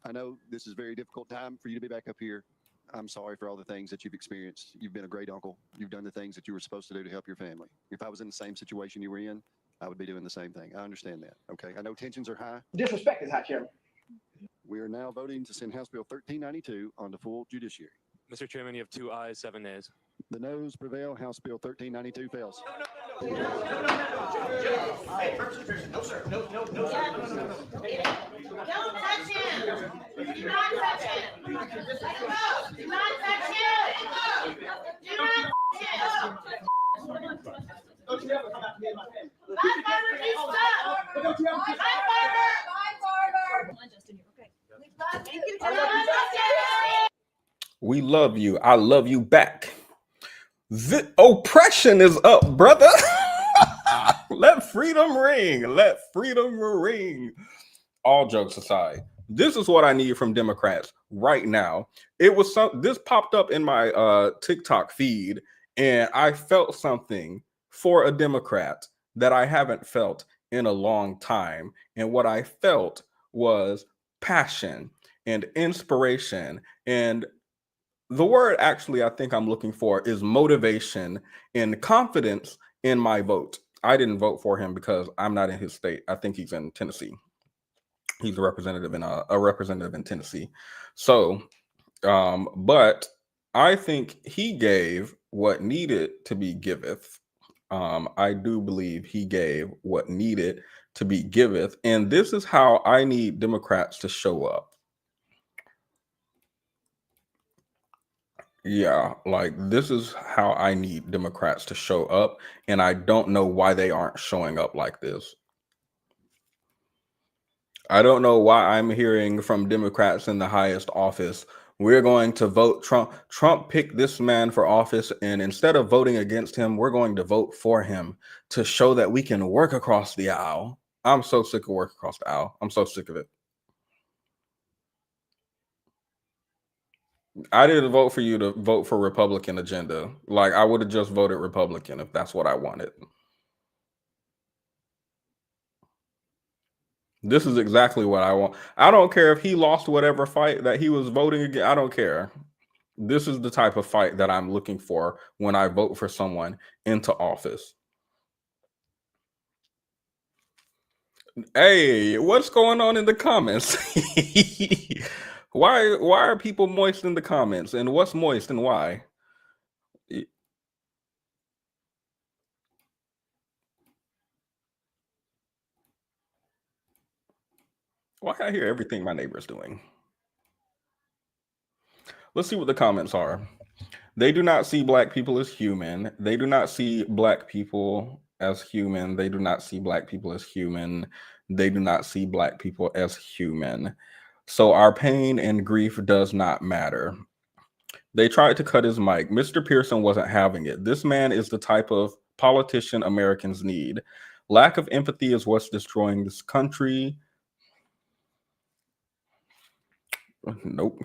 I know this is a very difficult time for you to be back up here. I'm sorry for all the things that you've experienced. You've been a great uncle. You've done the things that you were supposed to do to help your family. If I was in the same situation you were in, I would be doing the same thing. I understand that. Okay. I know tensions are high. Disrespect is high, Chairman. We are now voting to send House Bill 1392 on to full judiciary. Mr. Chairman, you have 2 ayes, 7 nays. The noes prevail. House Bill 1392 fails. Hey, Representative Pearson, no, sir. No, sir. Don't touch him. Do not touch him. Let him go. Do not touch him. Do not touch him. Don't you ever come out to me and my family. Bye, Farmer. He's stuck. Don't you ever Bye, Farmer. Bye, Farmer. Thank you, John. We love you. I love you back. The oppression is up, brother. Let freedom ring. Let freedom ring. All jokes aside, this is what I need from Democrats right now. This popped up in my TikTok feed, and I felt something for a Democrat that I haven't felt in a long time. And what I felt was passion and inspiration, and the word actually I think I'm looking for is motivation and confidence in my vote. I didn't vote for him because I'm not in his state. I think he's in Tennessee. He's a representative in Tennessee. So, but I think he gave what needed to be giveth. I do believe he gave what needed to be giveth. And this is how I need Democrats to show up. Yeah, like this is how I need Democrats to show up. And I don't know why they aren't showing up like this. I don't know why I'm hearing from Democrats in the highest office, we're going to vote Trump. Trump picked this man for office, and instead of voting against him, we're going to vote for him to show that we can work across the aisle. I'm so sick of work across the aisle. I'm so sick of it. I didn't vote for you to vote for Republican agenda. Like, I would have just voted Republican if that's what I wanted. This is exactly what I want. I don't care if he lost whatever fight that he was voting against. I don't care. This is the type of fight that I'm looking for when I vote for someone into office. Hey, what's going on in the comments? Why are people moist in the comments? And what's moist and why? Why can't I hear everything my neighbor's doing? Let's see what the comments are. They do not see black people as human. They do not see black people as human. They do not see black people as human. They do not see black people as human. So our pain and grief does not matter. They tried to cut his mic. Mr. Pearson wasn't having it. This man is the type of politician Americans need. Lack of empathy is what's destroying this country. Nope.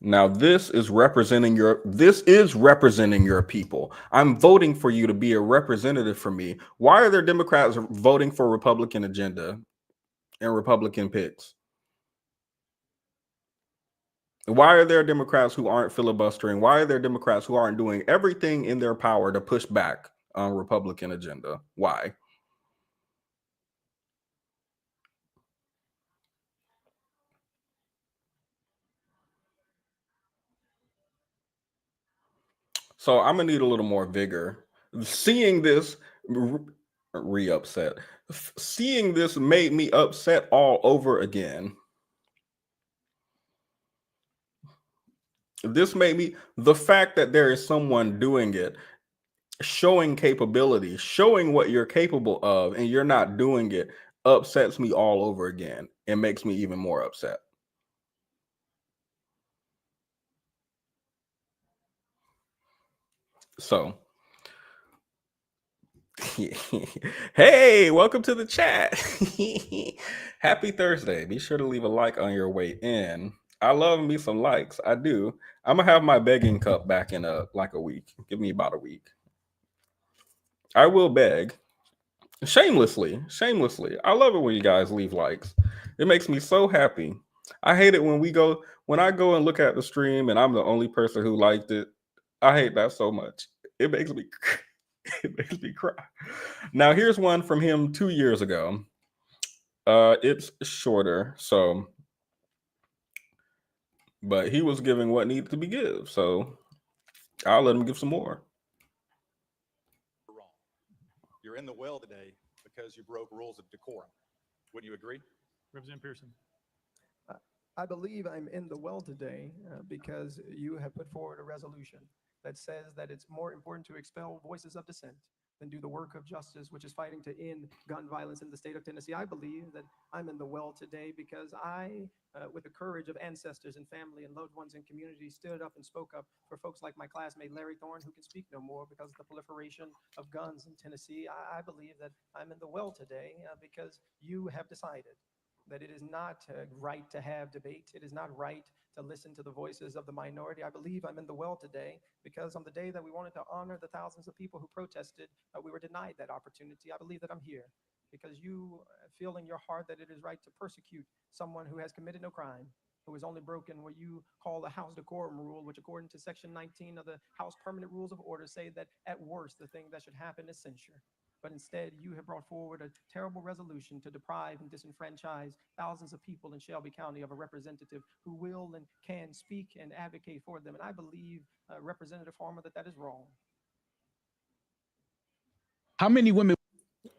Now this is representing your people. I'm voting for you to be a representative for me. Why are there Democrats voting for Republican agenda and Republican picks? Why are there Democrats who aren't filibustering? Why are there Democrats who aren't doing everything in their power to push back on Republican agenda? Why? So I'm gonna need a little more vigor. Seeing this re-upset. Seeing this made me upset all over again. This made me, the fact that there is someone doing it, showing capability, showing what you're capable of, and you're not doing it, upsets me all over again. It makes me even more upset. So, hey, welcome to the chat. Happy Thursday. Be sure to leave a like on your way in. I love me some likes. I do. I'm gonna have my begging cup back in a week. Give me about a week. I will beg. Shamelessly. I love it when you guys leave likes. It makes me so happy. I hate it when I go and look at the stream and I'm the only person who liked it. I hate that so much. It makes me cry. Now here's one from him 2 years ago. It's shorter, but he was giving what needed to be given, so I'll let him give some more. Wrong. You're in the well today because you broke rules of decorum. Wouldn't you agree? Representative Pearson. I believe I'm in the well today because you have put forward a resolution that says that it's more important to expel voices of dissent than do the work of justice, which is fighting to end gun violence in the state of Tennessee. I believe that I'm in the well today because I, with the courage of ancestors and family and loved ones and communities, stood up and spoke up for folks like my classmate Larry Thorne, who can speak no more because of the proliferation of guns in Tennessee. I believe that I'm in the well today because you have decided that it is not right to have debate. It is not right to listen to the voices of the minority. I believe I'm in the well today because on the day that we wanted to honor the thousands of people who protested, we were denied that opportunity. I believe that I'm here because you feel in your heart that it is right to persecute someone who has committed no crime, who has only broken what you call the House decorum rule, which according to Section 19 of the House Permanent Rules of Order say that at worst the thing that should happen is censure. But instead, you have brought forward a terrible resolution to deprive and disenfranchise thousands of people in Shelby County of a representative who will and can speak and advocate for them. And I believe, Representative Farmer, that is wrong. How many women?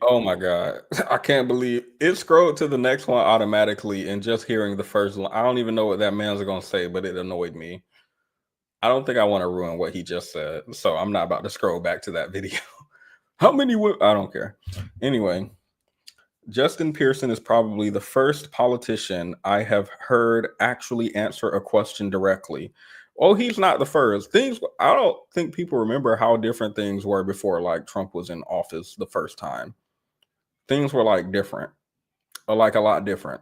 Oh my God. I can't believe it scrolled to the next one automatically, and just hearing the first line, I don't even know what that man's going to say, but it annoyed me. I don't think I want to ruin what he just said, so I'm not about to scroll back to that video. How many women? I don't care. Anyway, Justin Pearson is probably the first politician I have heard actually answer a question directly. Oh, he's not the first. I don't think people remember how different things were before, like Trump was in office the first time. Things were like different, or like a lot different.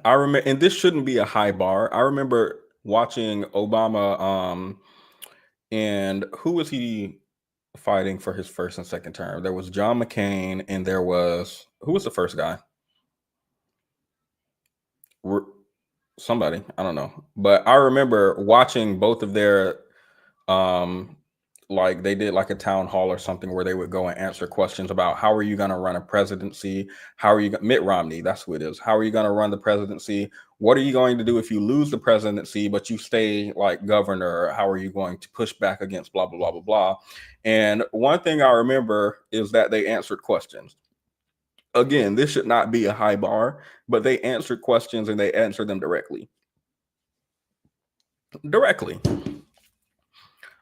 I remember, and this shouldn't be a high bar. I remember watching Obama, and who was he fighting for his first and second term? There was John McCain, and there was, who was the first guy? Somebody, I don't know. But I remember watching both of their, like they did like a town hall or something where they would go and answer questions about how are you going to run a presidency? How are you, Mitt Romney, that's who it is. How are you going to run the presidency? What are you going to do if you lose the presidency, but you stay like governor? How are you going to push back against blah, blah, blah, blah, blah. And one thing I remember is that they answered questions. Again, this should not be a high bar, but they answered questions and they answered them directly.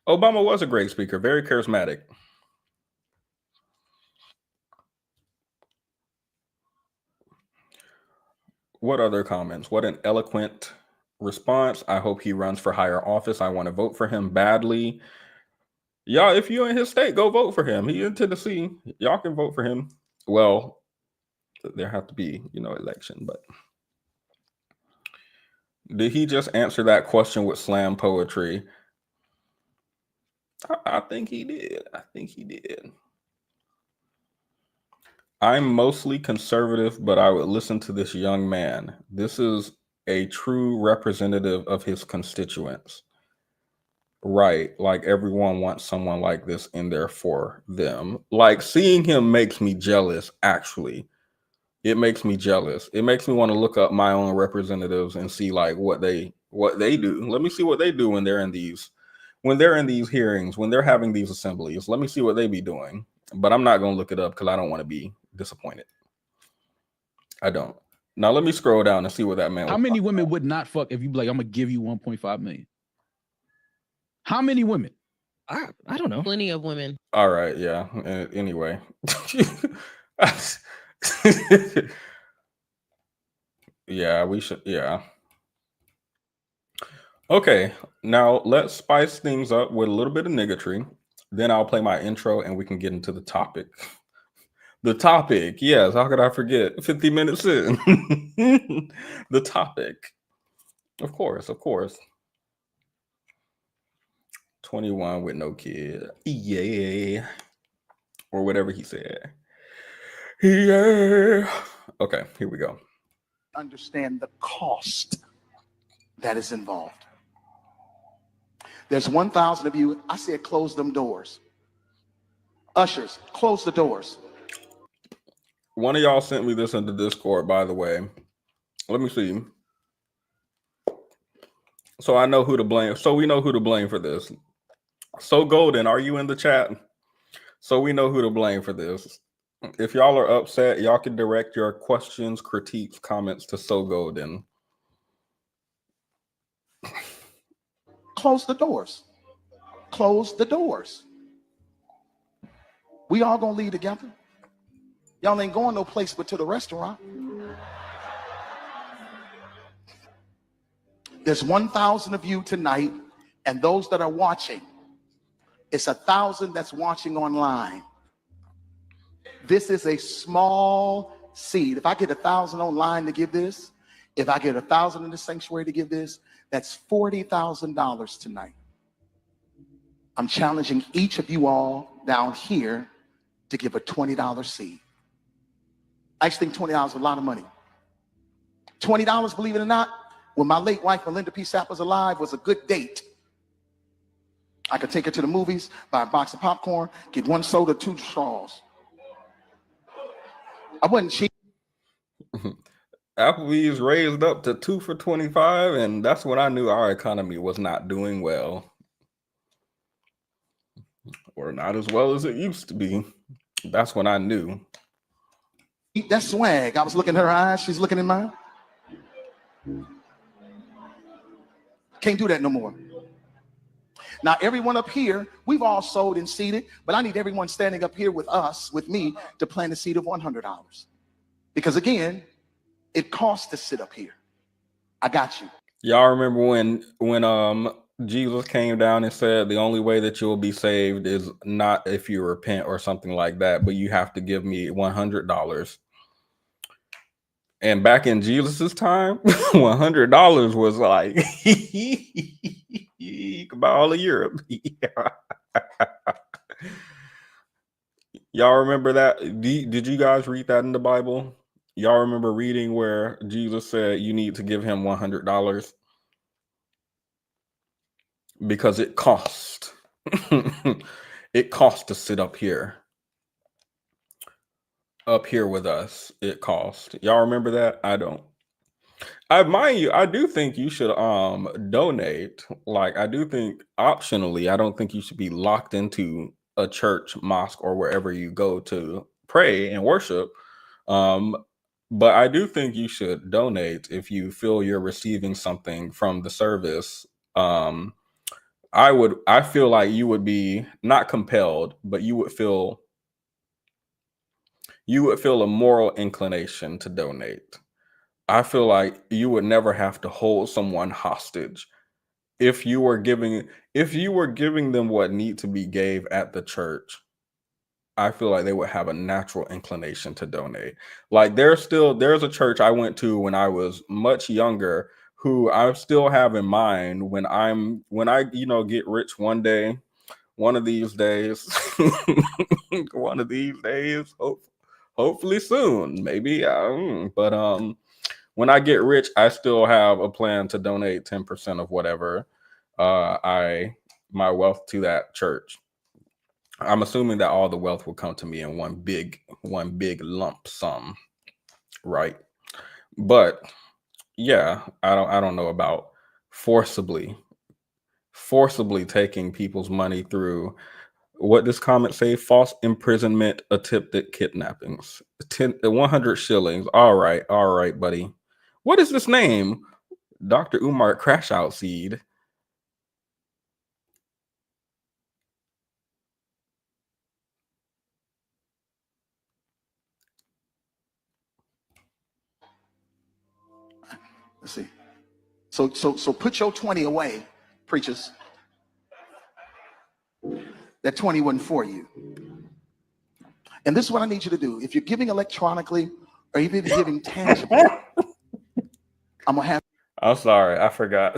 Obama was a great speaker, very charismatic. What other comments? What an eloquent response. I hope he runs for higher office. I want to vote for him badly. Y'all, if you're in his state, go vote for him. He in Tennessee. Y'all can vote for him. Well, there have to be, election, but Did he just answer that question with slam poetry? I think he did. I think he did. I'm mostly conservative, but I would listen to this young man. This is a true representative of his constituents. Right. Like everyone wants someone like this in there for them. Like seeing him makes me jealous, actually. It makes me jealous. It makes me want to look up my own representatives and see like what they do. Let me see what they do when they're in these hearings, when they're having these assemblies. Let me see what they be doing. But I'm not going to look it up because I don't want to be disappointed. I don't. Now let me scroll down and see what that man. How many women would not fuck if you be like, I'm gonna give you 1.5 million? How many women? I don't know. Plenty of women. All right, yeah. Anyway. Yeah, we should. Yeah. Okay, now let's spice things up with a little bit of niggatry. Then I'll play my intro and we can get into the topic. The topic, yes. How could I forget? 50 minutes in. The topic. Of course, of course. 21 with no kid. Yeah. Or whatever he said. Yeah. Okay, here we go. Understand the cost that is involved. There's 1,000 of you. I said close them doors. Ushers, close the doors. One of y'all sent me this into Discord, by the way. Let me see. So I know who to blame. So we know who to blame for this. So Golden, are you in the chat? So we know who to blame for this. If y'all are upset, y'all can direct your questions, critiques, comments to So Golden. Close the doors. Close the doors. We all gonna leave together. Y'all ain't going no place but to the restaurant. There's 1,000 of you tonight, and those that are watching, it's 1,000 that's watching online. This is a small seed. If I get 1,000 online to give this, if I get 1,000 in the sanctuary to give this, that's $40,000 tonight. I'm challenging each of you all down here to give a $20 seed. I just think $20 is a lot of money. $20, believe it or not, when my late wife, Melinda P. Sapp, was alive, was a good date. I could take her to the movies, buy a box of popcorn, get 1 soda, 2 straws. I wasn't cheap. Applebee's raised up to 2 for $25, and that's when I knew our economy was not doing well. Or not as well as it used to be. That's when I knew. That swag. I was looking in her eyes. She's looking in mine. Can't do that no more. Now, everyone up here, we've all sold and seeded, but I need everyone standing up here with us, with me, to plant a seed of $100. Because again, it costs to sit up here. I got you. Y'all remember when Jesus came down and said the only way that you'll be saved is not if you repent or something like that, but you have to give me $100. And back in Jesus's time, $100 was like you could buy all of Europe. Y'all remember that? Did you guys read that in the Bible? Y'all remember reading where Jesus said you need to give him $100 because it cost. It cost to sit up here. Up here with us, it cost. Y'all remember that? I don't. Mind you, I do think you should donate. Like, I do think optionally, I don't think you should be locked into a church, mosque, or wherever you go to pray and worship. But I do think you should donate if you feel you're receiving something from the service. I feel like you would be not compelled, but you would feel a moral inclination to donate. I feel like you would never have to hold someone hostage if you were giving them what need to be gave at the church. I feel like they would have a natural inclination to donate. Like there's a church I went to when I was much younger who I still have in mind when I get rich one day, one of these days, one of these days, hopefully soon, maybe. But when I get rich, I still have a plan to donate 10% of whatever my wealth to that church. I'm assuming that all the wealth will come to me in one big lump sum, right? But yeah, I don't know about forcibly taking people's money through what this comment say, false imprisonment, attempted kidnappings. 100 shillings. All right, buddy. What is this name? Dr. Umar Crash Out Seed. Let's see. So put your 20 away, preachers. That 20 wasn't for you. And this is what I need you to do. If you're giving electronically or even giving tangibly, I'm gonna have. I'm sorry, I forgot.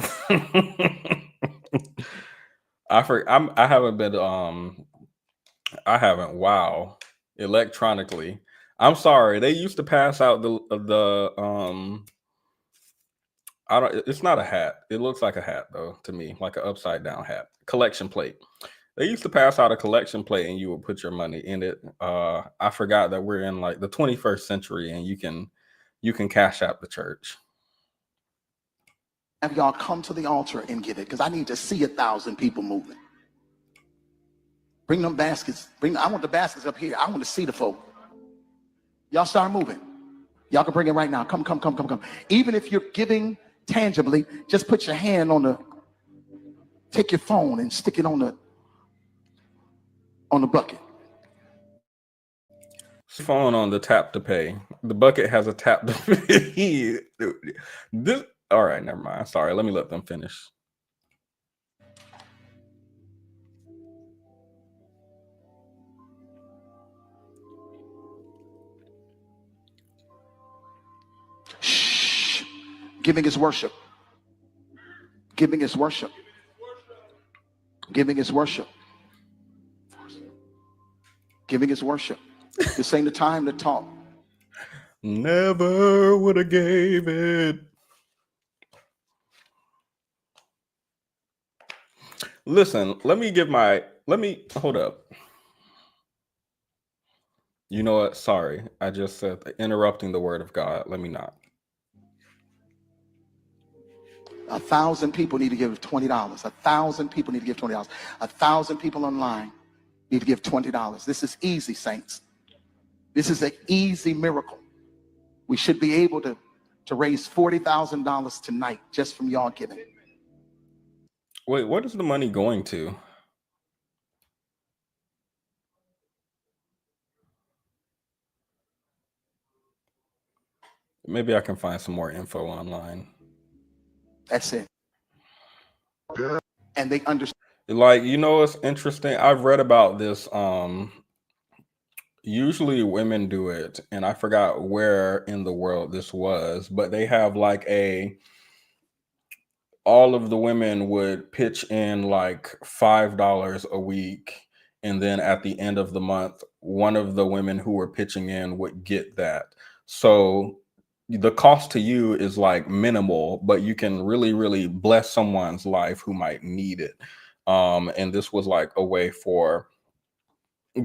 I haven't been wow, electronically. I'm sorry. They used to pass out the I don't it's not a hat. It looks like a hat though to me, like an upside down hat. Collection plate. They used to pass out a collection plate and you would put your money in it. I forgot that we're in like the 21st century and you can cash out the church. Have y'all come to the altar and give it, because I need to see 1,000 people moving. Bring them baskets. I want the baskets up here. I want to see the folk. Y'all start moving. Y'all can bring it right now. Come. Even if you're giving tangibly, just put your hand on take your phone and stick it on the bucket. Phone on the tap to pay. The bucket has a tap to pay. All right, never mind. Sorry, let me let them finish. Shh. Giving is worship. Giving is worship. Giving is worship. Giving is worship. This ain't the time to talk. Never would have gave it. Listen, let me hold up. You know what? Sorry. I just said interrupting the word of God. Let me not. 1,000 people need to give $20. 1,000 people need to give $20. 1,000 people online need to give $20. This is easy, saints. This is an easy miracle. We should be able to raise $40,000 tonight just from y'all giving. Wait, what is the money going to? Maybe I can find some more info online. That's it. And they understand. Like, it's interesting. I've read about this. Usually women do it, and I forgot where in the world this was, but they have like all of the women would pitch in like $5 a week, and then at the end of the month, one of the women who were pitching in would get that. So the cost to you is like minimal, but you can really, really bless someone's life who might need it. And this was like a way for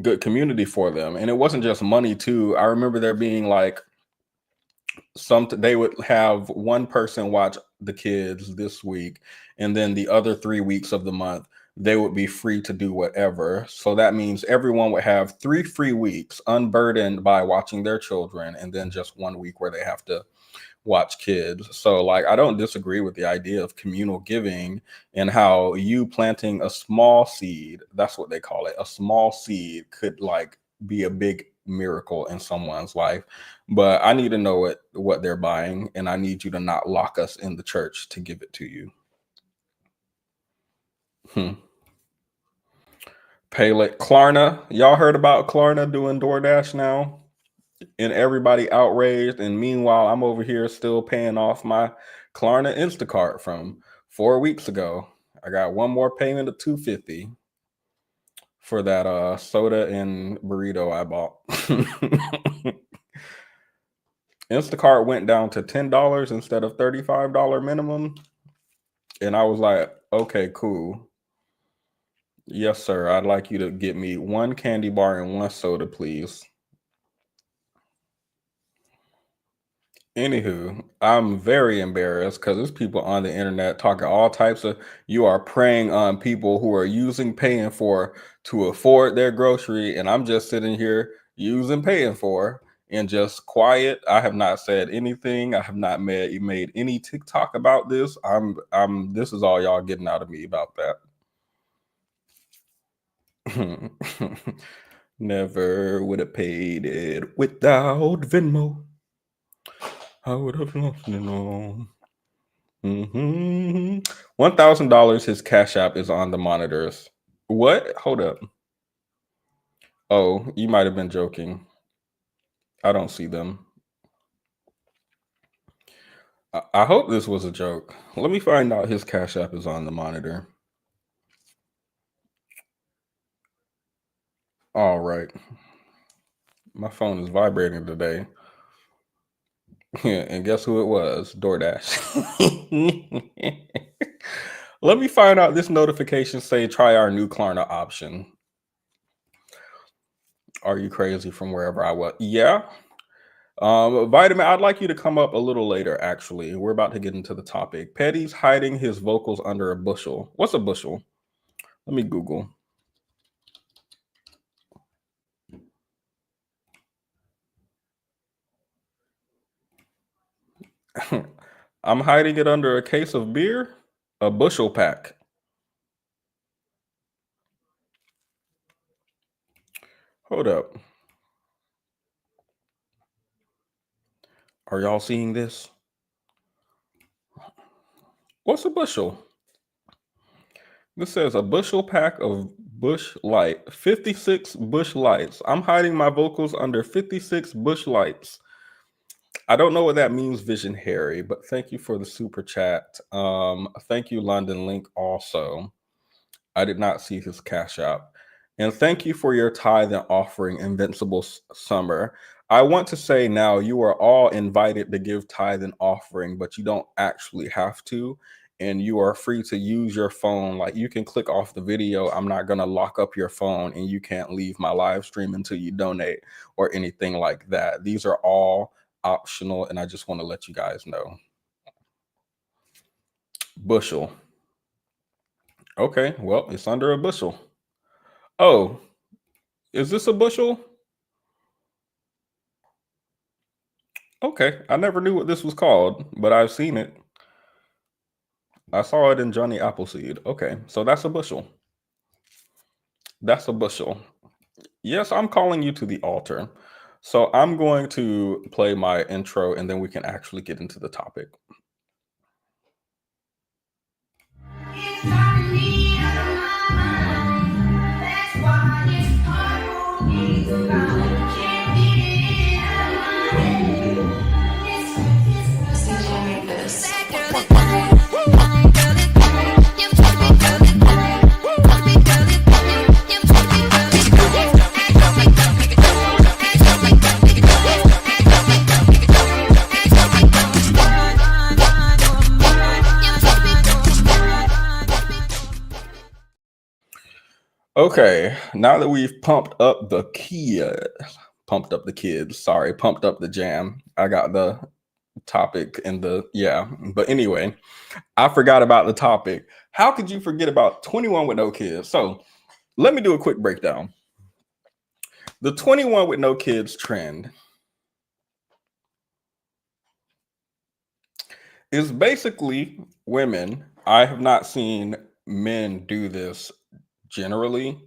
good community for them. And it wasn't just money too. I remember there being like they would have one person watch the kids this week, and then the other 3 weeks of the month they would be free to do whatever. So that means everyone would have 3 free weeks unburdened by watching their children, and then just 1 week where they have to watch kids. So like, I don't disagree with the idea of communal giving and how you planting a small seed, that's what they call it, a small seed, could like be a big miracle in someone's life. But I need to know what they're buying, and I need you to not lock us in the church to give it to you. Payless. Klarna. Y'all heard about Klarna doing DoorDash now? And everybody outraged. And meanwhile, I'm over here still paying off my Klarna Instacart from 4 weeks ago. I got one more payment of $2.50 for that soda and burrito I bought. Instacart went down to $10 instead of $35 minimum. And I was like, okay, cool. Yes, sir. I'd like you to get me one candy bar and one soda, please. Anywho, I'm very embarrassed because there's people on the internet talking all types of, you are preying on people who are using paying for to afford their grocery. And I'm just sitting here using paying for and just quiet. I have not said anything. I have not made any TikTok about this. This is all y'all getting out of me about that. Never would have paid it without Venmo. I would have lost it all. $1,000. His Cash App is on the monitors. What? Hold up. Oh, you might have been joking. I don't see them. I hope this was a joke. Let me find out his Cash App is on the monitor. All right. My phone is vibrating today. And guess who it was? DoorDash. Let me find out this notification say try our new Klarna option. Are you crazy from wherever I was? Yeah. Vitamin, I'd like you to come up a little later, actually. We're about to get into the topic. Petty's hiding his vocals under a bushel. What's a bushel? Let me Google. I'm hiding it under a case of beer? A bushel pack. Hold up. Are y'all seeing this? What's a bushel? This says a bushel pack of Bush Light, 56 Bush Lights. I'm hiding my vocals under 56 Bush Lights. I don't know what that means, Vision Harry, but thank you for the super chat. Thank you, London Link, also. I did not see his Cash App. And thank you for your tithe and offering, Invincible Summer. I want to say now you are all invited to give tithe and offering, but you don't actually have to. And you are free to use your phone. Like, you can click off the video. I'm not going to lock up your phone and you can't leave my live stream until you donate or anything like that. These are all optional, and I just want to let you guys know. Bushel. Okay, well, it's under a bushel. Oh, is this a bushel? Okay, I never knew what this was called, but I've seen it. I saw it in Johnny Appleseed. Okay, so that's a bushel. That's a bushel. Yes, I'm calling you to the altar. So I'm going to play my intro, and then we can actually get into the topic. Okay, now that we've pumped up the pumped up the jam. I got the topic and but anyway, I forgot about the topic. How could you forget about 21 with no kids? So let me do a quick breakdown. The 21 with no kids trend is basically women. I have not seen men do this generally,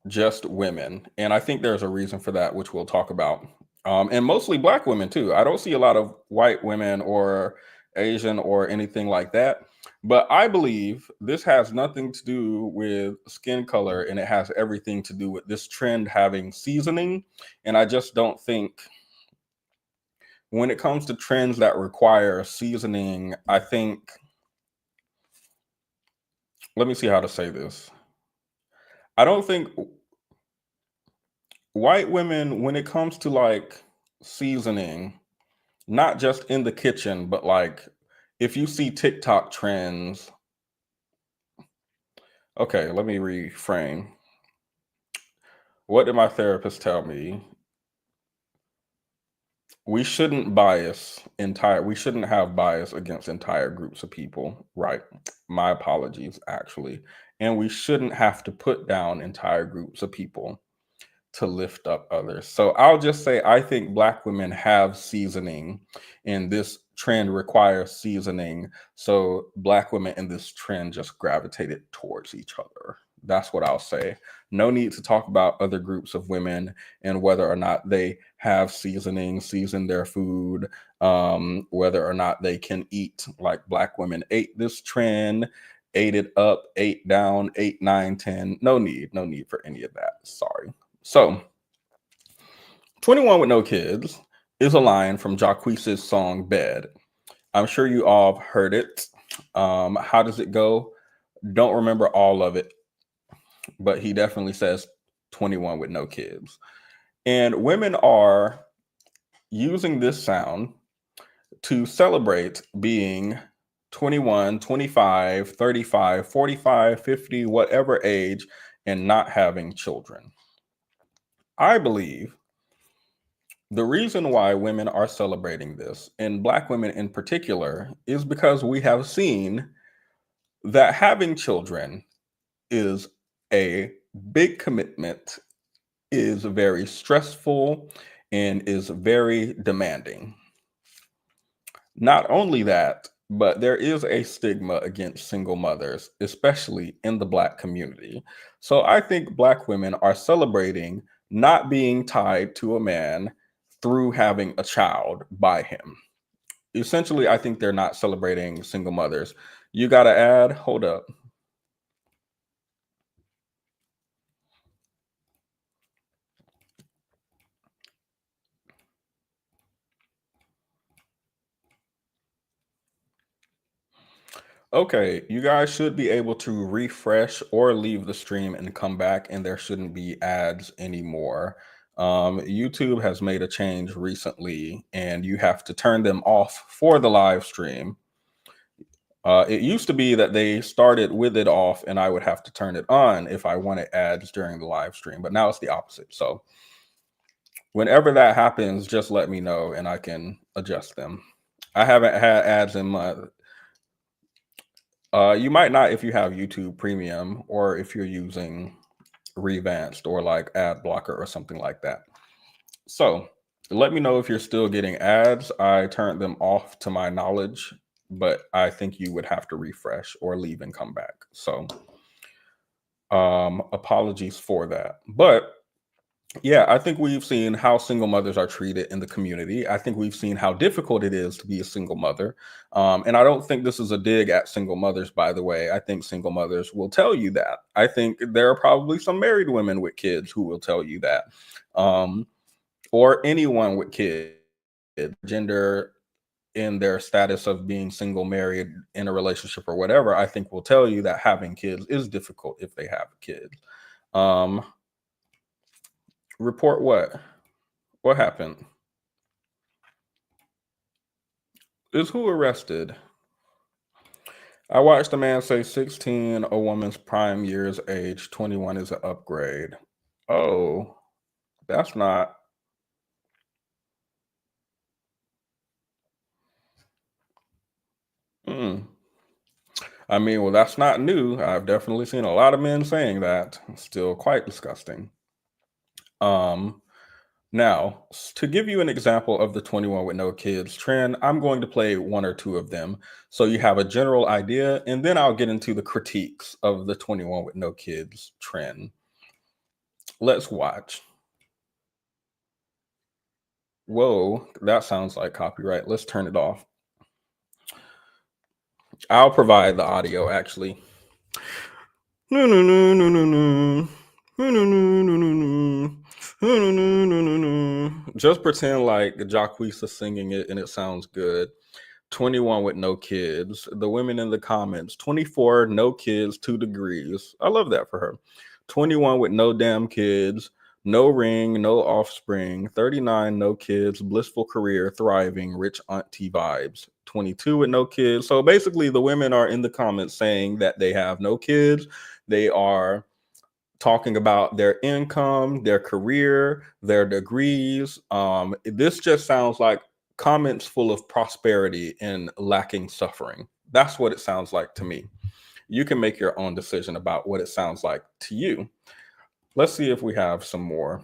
just women. And I think there's a reason for that, which we'll talk about. And mostly Black women too. I don't see a lot of white women or Asian or anything like that. But I believe this has nothing to do with skin color, and it has everything to do with this trend having seasoning. And I just don't think when it comes to trends that require seasoning, I think, let me see how to say this. I don't think white women, when it comes to like seasoning, not just in the kitchen, but like if you see TikTok trends, okay, let me reframe. What did my therapist tell me? We shouldn't we shouldn't have bias against entire groups of people, right? My apologies, actually. And we shouldn't have to put down entire groups of people to lift up others. So I'll just say I think Black women have seasoning, and this trend requires seasoning. So Black women in this trend just gravitated towards each other. That's what I'll say. No need to talk about other groups of women and whether or not they have seasoning, season their food, whether or not they can eat like Black women ate this trend, ate it up, ate down, 8, 9, 10. No need for any of that. Sorry. So, 21 with No Kids is a line from Jacquees's song Bed. I'm sure you all have heard it. How does it go? Don't remember all of it, but he definitely says 21 with no kids. And women are using this sound to celebrate being 21, 25, 35, 45, 50, whatever age, and not having children. I believe the reason why women are celebrating this, and Black women in particular, is because we have seen that having children is a big commitment, is very stressful, and is very demanding. Not only that, but there is a stigma against single mothers, especially in the Black community. So I think Black women are celebrating not being tied to a man through having a child by him. Essentially, I think they're not celebrating single mothers. You got to add, hold up. Okay, you guys should be able to refresh or leave the stream and come back, and there shouldn't be ads anymore. YouTube has made a change recently, and you have to turn them off for the live stream. It used to be that they started with it off, and I would have to turn it on if I wanted ads during the live stream, but now it's the opposite. So whenever that happens, just let me know, and I can adjust them. I haven't had ads in my... you might not if you have YouTube Premium or if you're using Revanced or like Ad Blocker or something like that. So let me know if you're still getting ads. I turned them off to my knowledge, but I think you would have to refresh or leave and come back. So apologies for that. But yeah, I think we've seen how single mothers are treated in the community. I think we've seen how difficult it is to be a single mother. And I don't think this is a dig at single mothers, by the way. I think single mothers will tell you that. I think there are probably some married women with kids who will tell you that. Or anyone with kids, gender in their status of being single, married, in a relationship or whatever, I think will tell you that having kids is difficult if they have kids. Report what? What happened? Is who arrested? I watched a man say 16, a woman's prime years age, 21 is an upgrade. Oh, that's not... I mean, well, that's not new. I've definitely seen a lot of men saying that. Still quite disgusting. Now, to give you an example of the 21 with no kids trend, I'm going to play one or two of them so you have a general idea, and then I'll get into the critiques of the 21 with no kids trend. Let's watch. Whoa, that sounds like copyright. Let's turn it off. I'll provide the audio, actually. No, no, no, no, no, no. No, no, no, no, no, no. No, no, no, no, no, no. Just pretend like Jacquees is singing it and it sounds good. 21 with no kids. The women in the comments, 24, no kids, 2 degrees. I love that for her. 21 with no damn kids, no ring, no offspring. 39, no kids, blissful career, thriving, rich auntie vibes. 22 with no kids. So basically, the women are in the comments saying that they have no kids. They are talking about their income, their career, their degrees. This just sounds like comments full of prosperity and lacking suffering. That's what it sounds like to me. You can make your own decision about what it sounds like to you. Let's see if we have some more.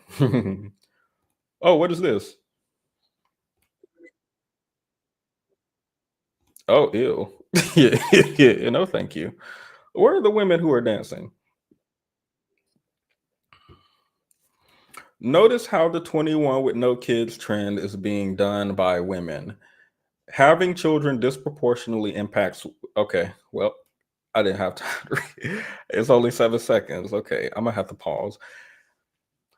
Oh, what is this? Oh, ew. Yeah, yeah, no, thank you. Where are the women who are dancing? Notice how the 21 with no kids trend is being done by women. Having children disproportionately impacts. Okay, well, I didn't have time to read. It's only 7 seconds. Okay, I'm gonna have to pause.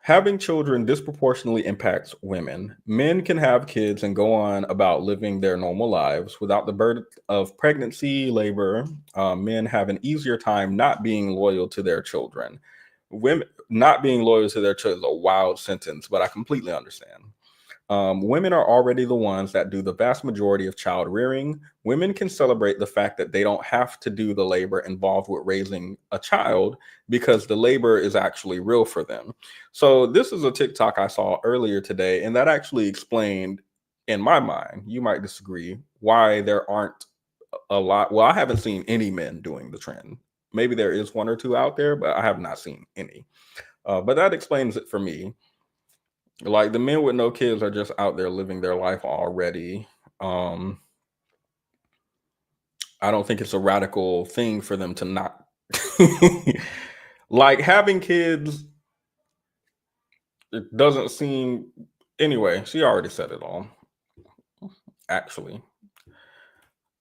Having children disproportionately impacts women. Men can have kids and go on about living their normal lives without the burden of pregnancy, labor. Men have an easier time not being loyal to their children. Women not being loyal to their children is a wild sentence, but I completely understand. Women are already the ones that do the vast majority of child rearing. Women can celebrate the fact that they don't have to do the labor involved with raising a child because the labor is actually real for them. So, this is a TikTok I saw earlier today, and that actually explained, in my mind, you might disagree, why there aren't a lot. Well, I haven't seen any men doing the trend. Maybe there is one or two out there, but I have not seen any. But that explains it for me. Like the men with no kids are just out there living their life already. I don't think it's a radical thing for them to not like having kids. It doesn't seem anyway. She already said it all. Actually,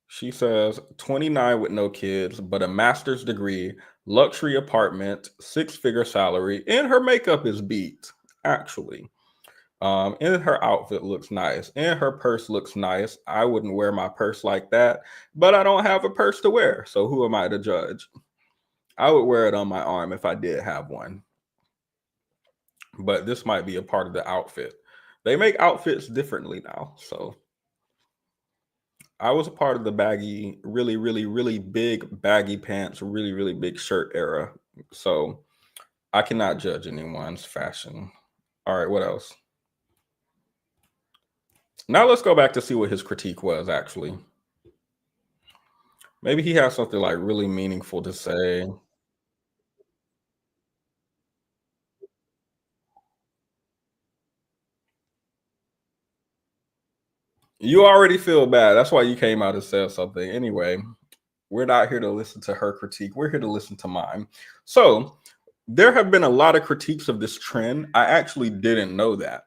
she says 29 with no kids, but a master's degree, luxury apartment, 6-figure salary, and her makeup is beat. Actually. And her outfit looks nice, and her purse looks nice. I wouldn't wear my purse like that, but I don't have a purse to wear. So who am I to judge? I would wear it on my arm if I did have one. But this might be a part of the outfit. They make outfits differently now. So I was a part of the baggy, really, really, really big baggy pants, really, really big shirt era. So I cannot judge anyone's fashion. All right, what else? Now let's go back to see what his critique was actually. Maybe he has something like really meaningful to say. You already feel bad. That's why you came out and said something. Anyway, we're not here to listen to her critique. We're here to listen to mine. So there have been a lot of critiques of this trend. I actually didn't know that.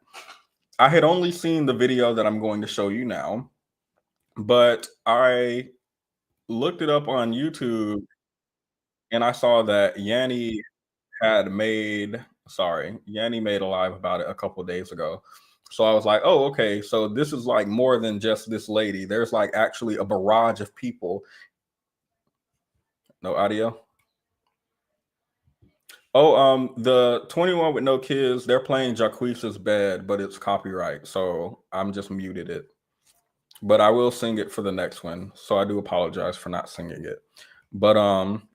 I had only seen the video that I'm going to show you now, but I looked it up on YouTube and I saw that Yanni made a live about it a couple of days ago. So I was like, oh, okay. So this is like more than just this lady. There's like actually a barrage of people. No audio. Oh, the 21 with no kids, they're playing Jacquees' Bed, but it's copyright. So I'm just muted it. But I will sing it for the next one. So I do apologize for not singing it. But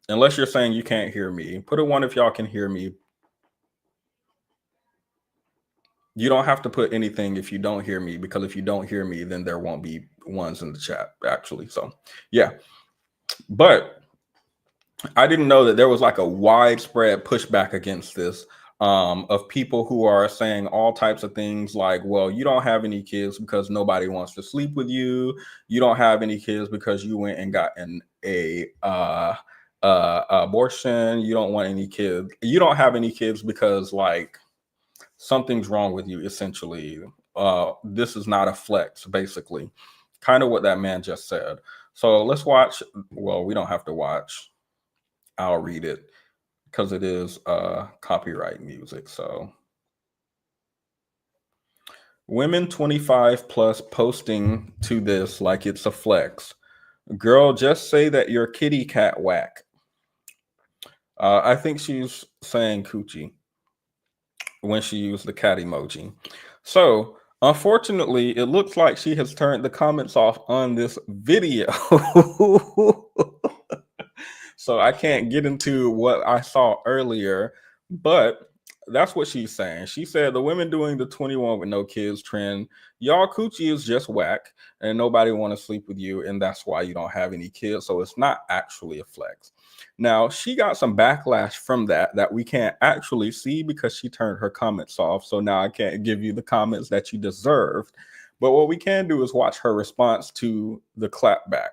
unless you're saying you can't hear me, put a 1 if y'all can hear me. You don't have to put anything if you don't hear me, because if you don't hear me, then there won't be ones in the chat, actually. So, yeah. But I didn't know that there was like a widespread pushback against this of people who are saying all types of things like, well, you don't have any kids because nobody wants to sleep with you. You don't have any kids because you went and got a abortion. You don't want any kids. You don't have any kids because like something's wrong with you, essentially. This is not a flex, basically. Kind of what that man just said. So let's watch. Well, we don't have to watch. I'll read it because it is copyright music. So Women 25 plus posting to this like it's a flex. Girl, just say that your kitty cat whack. I think she's saying coochie when she used the cat emoji. So, unfortunately, it looks like she has turned the comments off on this video. So I can't get into what I saw earlier, but that's what she's saying. She said the women doing the 21 with no kids trend, y'all coochie is just whack and nobody want to sleep with you, and that's why you don't have any kids. So it's not actually a flex. Now, she got some backlash from that we can't actually see because she turned her comments off. So now I can't give you the comments that you deserved. But what we can do is watch her response to the clapback.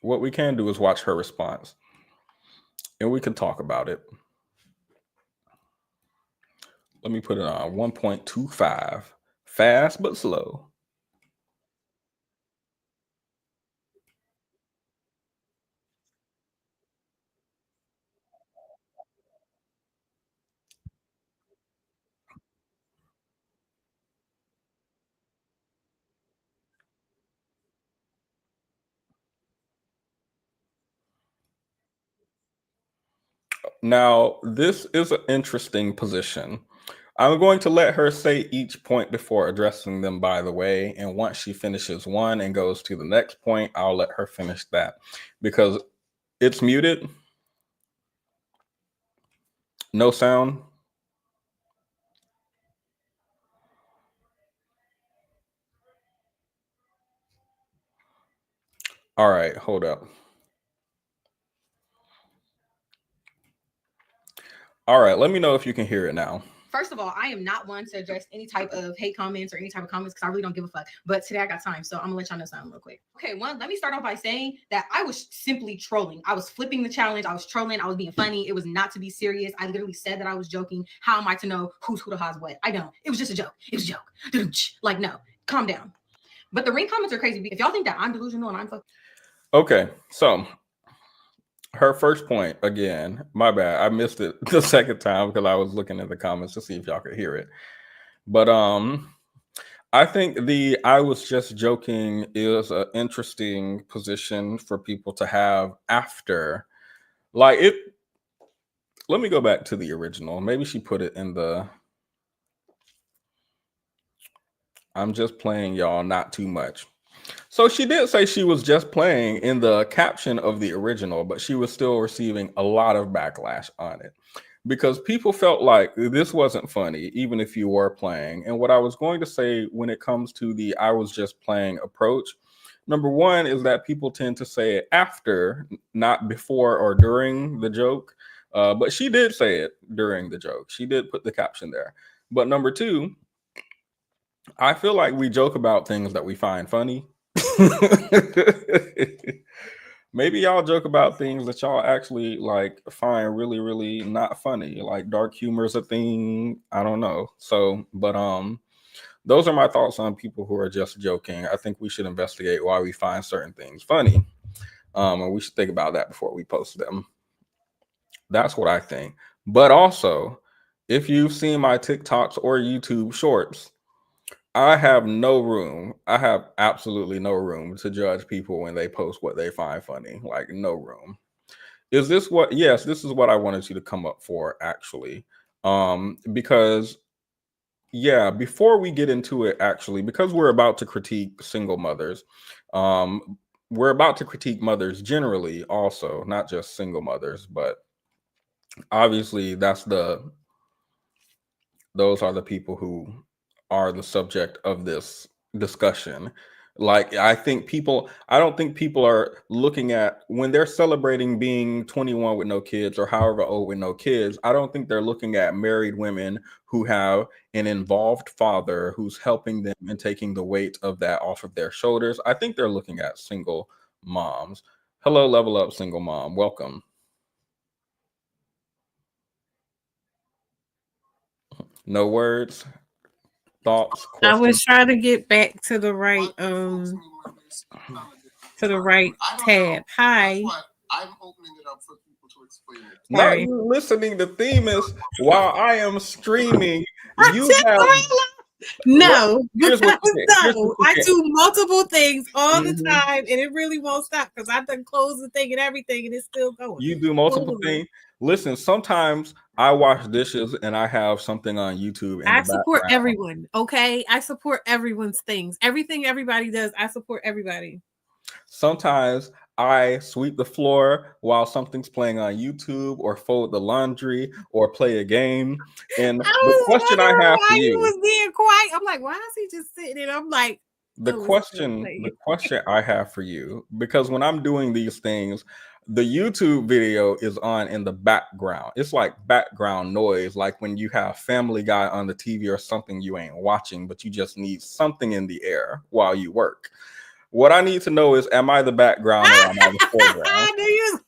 What we can do is watch her response and we can talk about it. Let me put it on 1.25, fast but slow. Now, this is an interesting position. I'm going to let her say each point before addressing them, by the way. And once she finishes one and goes to the next point, I'll let her finish that because it's muted. No sound. All right, hold up. All right, let me know if you can hear it now. First of all, I am not one to address any type of hate comments or any type of comments because I really don't give a fuck. But today I got time, so I'm gonna let y'all know something real quick. Okay, let me start off by saying that I was simply trolling. I was flipping the challenge. I was trolling. I was being funny. It was not to be serious. I literally said that I was joking. How am I to know who's who to how's what? I don't. It was just a joke. It was a joke. Like, no, calm down. But the ring comments are crazy. If y'all think that I'm delusional and I'm fucking. Okay, so her first point, again, my bad. I missed it the second time because I was looking at the comments to see if y'all could hear it. But I think the I was just joking is an interesting position for people to have after. Like it. Let me go back to the original. Maybe she put it in the I'm just playing, y'all, not too much. So she did say she was just playing in the caption of the original, but she was still receiving a lot of backlash on it because people felt like this wasn't funny, even if you were playing. And what I was going to say when it comes to the I was just playing approach, number one is that people tend to say it after, not before or during the joke. But she did say it during the joke. She did put the caption there. But number two, I feel like we joke about things that we find funny. Maybe y'all joke about things that y'all actually like find really, really not funny. Like dark humor is a thing. I don't know. So, but those are my thoughts on people who are just joking. I think we should investigate why we find certain things funny. And we should think about that before we post them. That's what I think. But also, if you've seen my TikToks or YouTube shorts, I have no room. I have absolutely no room to judge people when they post what they find funny. Like, no room. Is this what? Yes, this is what I wanted you to come up for, actually. Because, yeah, before we get into it, actually, because we're about to critique single mothers, we're about to critique mothers generally, also, not just single mothers, but obviously those are the people who are the subject of this discussion. Like, I don't think people are looking at when they're celebrating being 21 with no kids or however old with no kids. I don't think they're looking at married women who have an involved father who's helping them and taking the weight of that off of their shoulders. I think they're looking at single moms. Hello, Level Up Single Mom. Welcome. No words, thoughts, questions? I was trying to get back to the right tab. Hi. I'm opening it up for people to explain it. Not you listening. The theme is while I am streaming You have No, here's what because you get. Here's what no, you I get. do multiple things all the Mhm. time, and it really won't stop because I done closed the thing and everything, and it's still going. You do multiple Totally. things. Listen, sometimes I wash dishes and I have something on YouTube in I the support background. everyone. Okay, I support everyone's things. Everything everybody does, I support everybody. Sometimes I sweep the floor while something's playing on YouTube, or fold the laundry, or play a game. And I the was question I wondering have for why you you, was being quiet. I'm like, why is he just sitting? And I'm like, the oh, it's still question, the playing. question I have for you, because when I'm doing these things, the YouTube video is on in the background. It's like background noise, like when you have Family Guy on the TV or something you ain't watching, but you just need something in the air while you work. What I need to know is, am I the background or am I the foreground? Do you?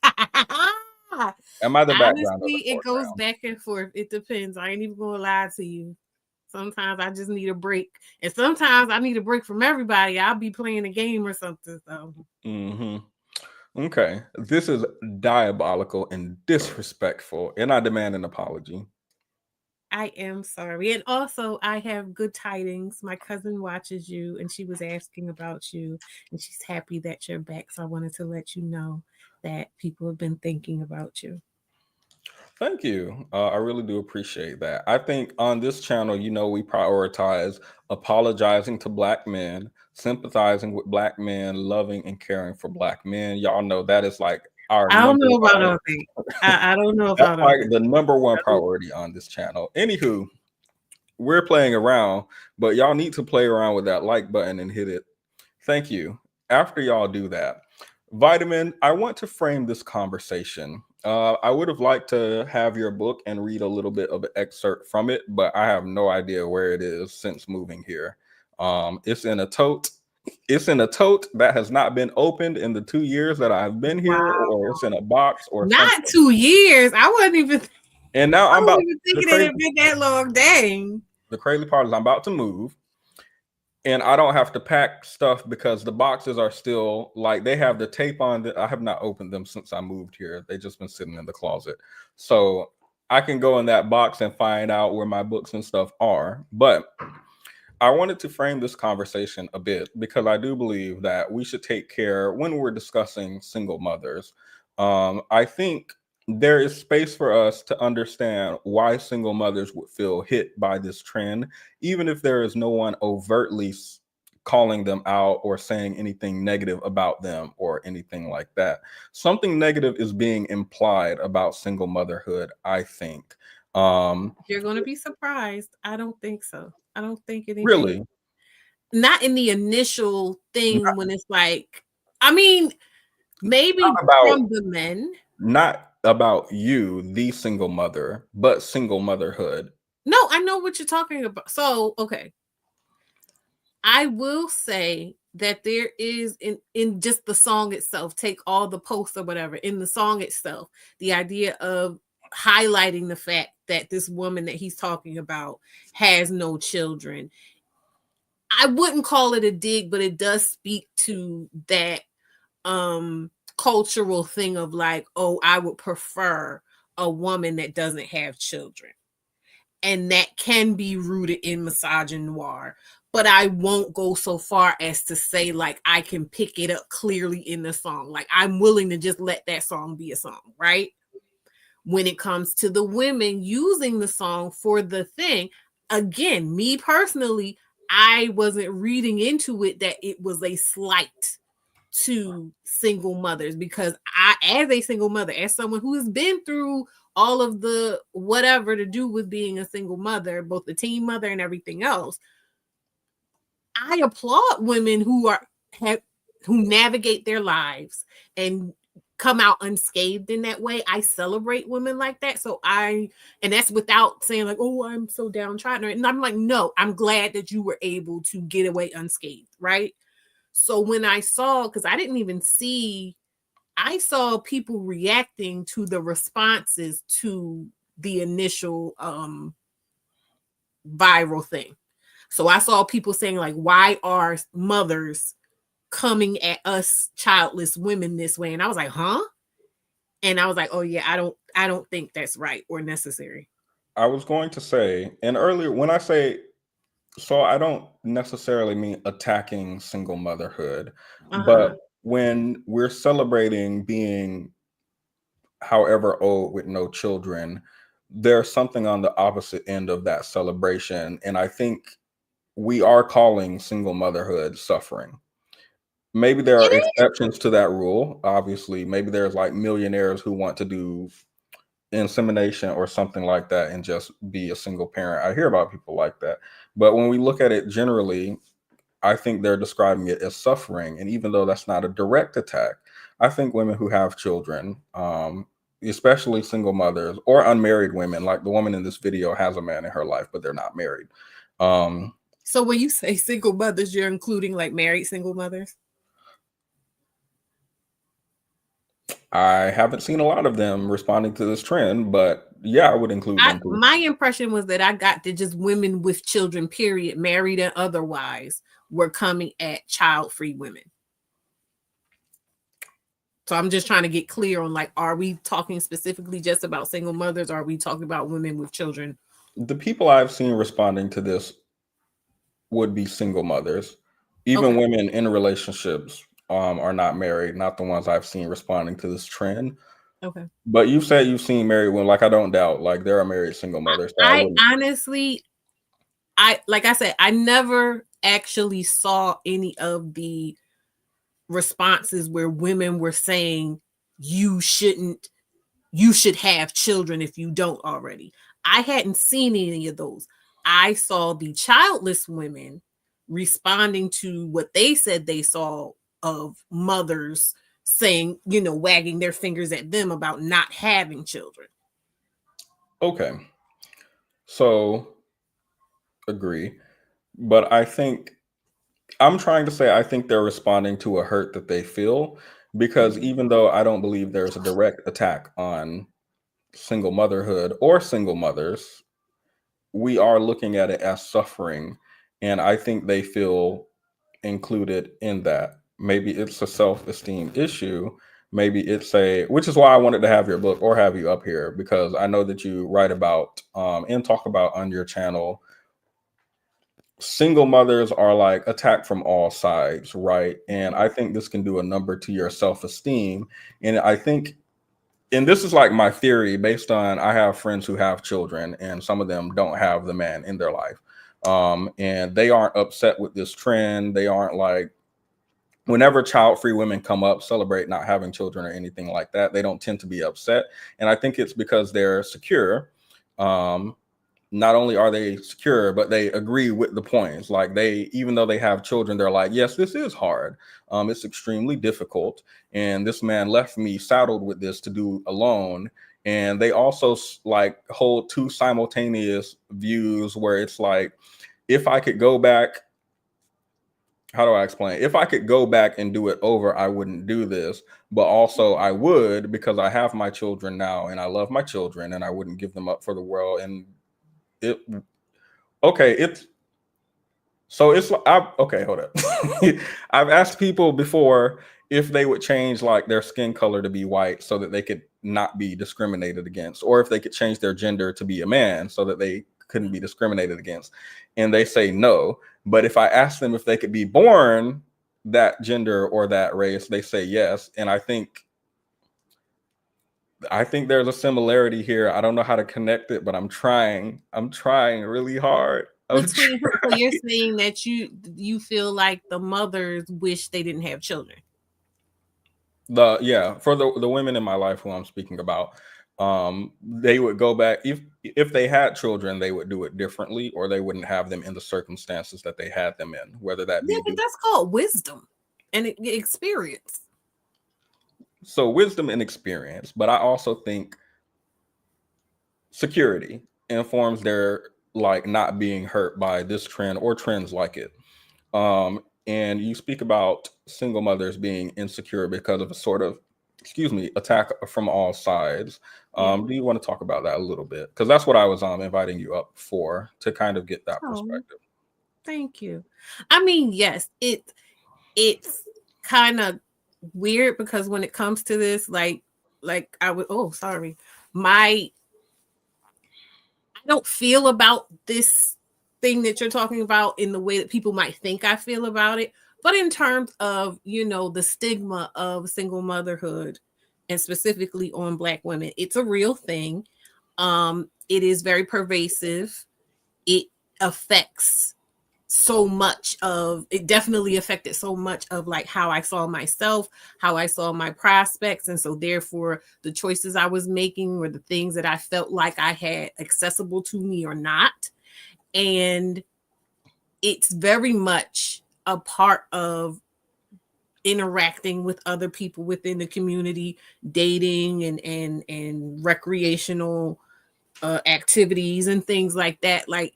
Am I the background or Honestly, the it goes foreground? back and forth. It depends. I ain't even gonna lie to you. Sometimes I just need a break, and sometimes I need a break from everybody. I'll be playing a game or something. So Okay. This is diabolical and disrespectful, and I demand an apology. I am sorry. And also, I have good tidings. My cousin watches you, and she was asking about you, and she's happy that you're back. So I wanted to let you know that people have been thinking about you. Thank you. I really do appreciate that. I think on this channel, we prioritize apologizing to Black men, sympathizing with Black men, loving and caring for Black men. Y'all know that is like our I don't number know about one. all that. I don't know That's about all like that. the number one priority on this channel. Anywho, we're playing around, but y'all need to play around with that like button and hit it. Thank you. After y'all do that, Vitamin, I want to frame this conversation. I would have liked to have your book and read a little bit of an excerpt from it, but I have no idea where it is since moving here. It's in a tote. It's in a tote that has not been opened in the 2 years that I've been here, or it's in a box or Not something. 2 years. I wasn't even. And now I I'm wasn't about even the thinking crazy, it had been that long. Dang. the crazy part is I'm about to move, and I don't have to pack stuff because the boxes are still like, they have the tape on. I have not opened them since I moved here. They've just been sitting in the closet. So I can go in that box and find out where my books and stuff are. But I wanted to frame this conversation a bit because I do believe that we should take care when we're discussing single mothers. I think there is space for us to understand why single mothers would feel hit by this trend, even if there is no one overtly calling them out or saying anything negative about them or anything like that. Something negative is being implied about single motherhood, I think. You're going to be surprised. I don't think so. I don't think anything. Really? Not in the initial thing when it's like, I mean, maybe from the men. Not about you, the single mother, but single motherhood. No, I know what you're talking about. So, okay. I will say that there is in just the song itself, take all the posts or whatever, in the song itself, the idea of highlighting the fact that this woman that he's talking about has no children. I wouldn't call it a dig, but it does speak to that cultural thing of like, oh, I would prefer a woman that doesn't have children. And that can be rooted in misogynoir. But I won't go so far as to say like I can pick it up clearly in the song. Like I'm willing to just let that song be a song, right? When it comes to the women using the song for the thing, again, me personally, I wasn't reading into it that it was a slight to single mothers, because I, as a single mother, as someone who has been through all of the whatever to do with being a single mother, both the teen mother and everything else, I applaud women who navigate their lives and come out unscathed in that way. I celebrate women like that. And that's without saying like, oh, I'm so downtrodden. And I'm like, no, I'm glad that you were able to get away unscathed, right? So when I saw, because I saw people reacting to the responses to the initial viral thing. So I saw people saying like, why are mothers coming at us childless women this way? And I was like, huh? And I was like, oh yeah, I don't think that's right or necessary. I was going to say, and earlier when I say, so I don't necessarily mean attacking single motherhood, but when we're celebrating being however old with no children, there's something on the opposite end of that celebration. And I think we are calling single motherhood suffering. Maybe there are exceptions to that rule. Obviously, maybe there's like millionaires who want to do insemination or something like that and just be a single parent. I hear about people like that. But when we look at it generally, I think they're describing it as suffering. And even though that's not a direct attack, I think women who have children, especially single mothers or unmarried women, like the woman in this video has a man in her life, but they're not married. So when you say single mothers, you're including like married single mothers? I haven't seen a lot of them responding to this trend, but yeah, I would include them too. My impression was that I got to just women with children, period, married and otherwise, were coming at child-free women. So I'm just trying to get clear on, like, are we talking specifically just about single mothers? Or are we talking about women with children? The people I've seen responding to this would be single mothers. Even women in relationships are not married, not the ones I've seen responding to this trend. Okay. But you said you've seen married women. Like, I don't doubt, like, there are married single mothers. So I honestly, like I said, I never actually saw any of the responses where women were saying you should have children if you don't already. I hadn't seen any of those. I saw the childless women responding to what they said they saw of mothers saying, you know, wagging their fingers at them about not having children. Okay. So agree. But I think I'm trying to say I think they're responding to a hurt that they feel, because even though I don't believe there's a direct attack on single motherhood or single mothers, we are looking at it as suffering. And I think they feel included in that. Maybe it's a self-esteem issue. Maybe it's which is why I wanted to have your book or have you up here, because I know that you write about and talk about on your channel, single mothers are like attacked from all sides, right? And I think this can do a number to your self-esteem. And I think, and this is like my theory based on, I have friends who have children and some of them don't have the man in their life. And they aren't upset with this trend. They aren't like, whenever child-free women come up, celebrate not having children or anything like that, they don't tend to be upset. And I think it's because they're secure. Not only are they secure, but they agree with the points. Like, they, even though they have children, they're like, yes, this is hard. It's extremely difficult. And this man left me saddled with this to do alone. And they also like hold two simultaneous views where it's like, if I could go back, how do I explain? If I could go back and do it over, I wouldn't do this, but also I would, because I have my children now and I love my children and I wouldn't give them up for the world. And okay, hold up. I've asked people before if they would change like their skin color to be white so that they could not be discriminated against, or if they could change their gender to be a man so that they couldn't be discriminated against. And they say no. But if I ask them if they could be born that gender or that race, they say yes. And I think there's a similarity here. I don't know how to connect it, but I'm trying really hard. So you're saying that you feel like the mothers wish they didn't have children? For the women in my life who I'm speaking about, they would go back, if they had children, they would do it differently, or they wouldn't have them in the circumstances that they had them in, whether that be but that's called wisdom and experience. So wisdom and experience, but I also think security informs their like not being hurt by this trend or trends like it. And you speak about single mothers being insecure because of a sort of, attack from all sides. Do you want to talk about that a little bit? Because that's what I was inviting you up for, to kind of get that perspective. Thank you. I mean, yes, it's kind of weird because when it comes to this, like I would, I don't feel about this thing that you're talking about in the way that people might think I feel about it. But in terms of, you know, the stigma of single motherhood and specifically on Black women, it's a real thing. It is very pervasive. It affects so much of it, definitely affected so much of like how I saw myself, how I saw my prospects. And so therefore the choices I was making were the things that I felt like I had accessible to me or not. And it's very much a part of interacting with other people within the community, dating and recreational activities and things like that. Like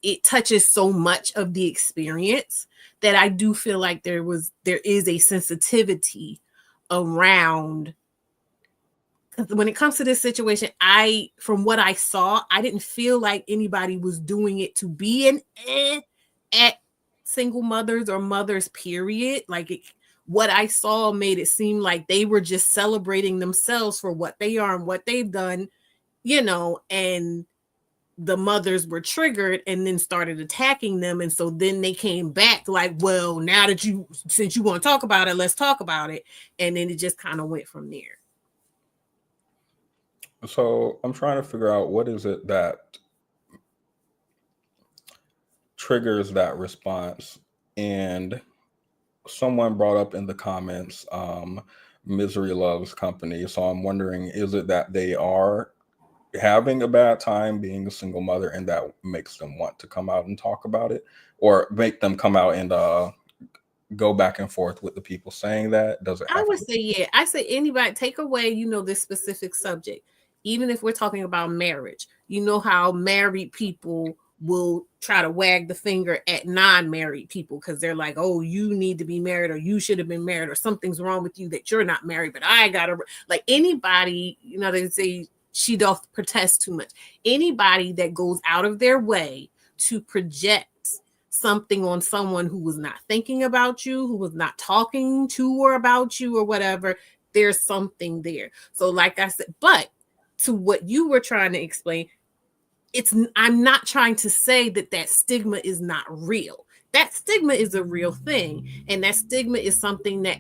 it touches so much of the experience that I do feel like there is a sensitivity around. When it comes to this situation, from what I saw, I didn't feel like anybody was doing it to be an at single mothers or mothers, period. What I saw made it seem like they were just celebrating themselves for what they are and what they've done, you know, and the mothers were triggered and then started attacking them. And so then they came back like, well, now that since you want to talk about it, let's talk about it. And then it just kind of went from there. So I'm trying to figure out what is it that triggers that response. And someone brought up in the comments, misery loves company. So I'm wondering, is it that they are having a bad time being a single mother and that makes them want to come out and talk about it, or make them come out and go back and forth with the people saying that? Does it have I would say, yeah. I say anybody take away, you know, this specific subject. Even if we're talking about marriage, you know how married people will try to wag the finger at non-married people because they're like, oh, you need to be married, or you should have been married, or something's wrong with you that you're not married, but I gotta, like, anybody, you know, they say she doth protest too much. Anybody that goes out of their way to project something on someone who was not thinking about you, who was not talking to or about you or whatever, there's something there. So like I said, but to what you were trying to explain, I'm not trying to say that stigma is not real. That stigma is a real thing. And that stigma is something that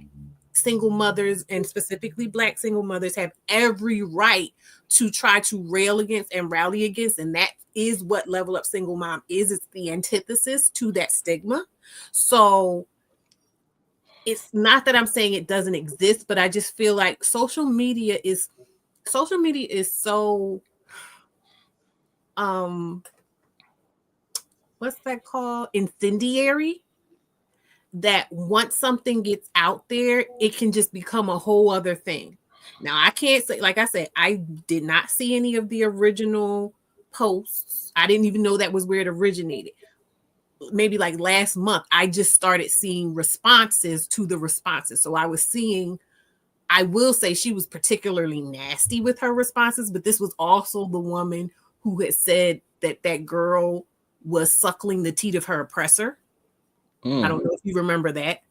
single mothers, and specifically Black single mothers, have every right to try to rail against and rally against. And that is what Level Up Single Mom is. It's the antithesis to that stigma. So it's not that I'm saying it doesn't exist, but I just feel like social media is so what's that called? Incendiary. That once something gets out there, it can just become a whole other thing. Now, I can't say, like I said, I did not see any of the original posts. I didn't even know that was where it originated. Maybe like last month, I just started seeing responses to the responses. So I will say she was particularly nasty with her responses, but this was also the woman who had said that girl was suckling the teat of her oppressor. I don't know if you remember that.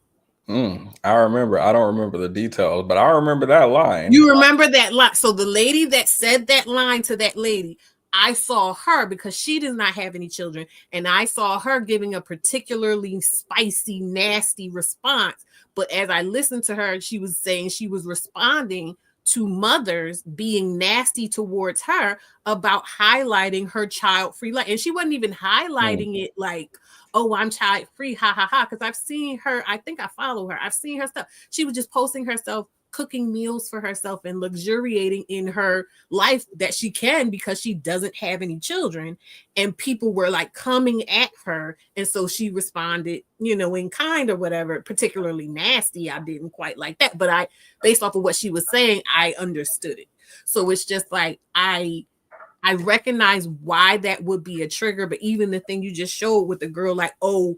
I remember. I don't remember the details, but I remember that line. You remember that line. So the lady that said that line to that lady, I saw her, because she does not have any children, and I saw her giving a particularly spicy, nasty response. But as I listened to her, she was saying she was responding to mothers being nasty towards her about highlighting her child-free life. And she wasn't even highlighting it like, oh, I'm child-free, ha, ha, ha. Because I've seen her, I think I follow her. I've seen her stuff. She was just posting herself cooking meals for herself and luxuriating in her life that she can because she doesn't have any children. And people were like coming at her. And so she responded, you know, in kind or whatever, particularly nasty. I didn't quite like that. But based off of what she was saying, I understood it. So it's just like, I recognize why that would be a trigger, but even the thing you just showed with the girl, like, oh,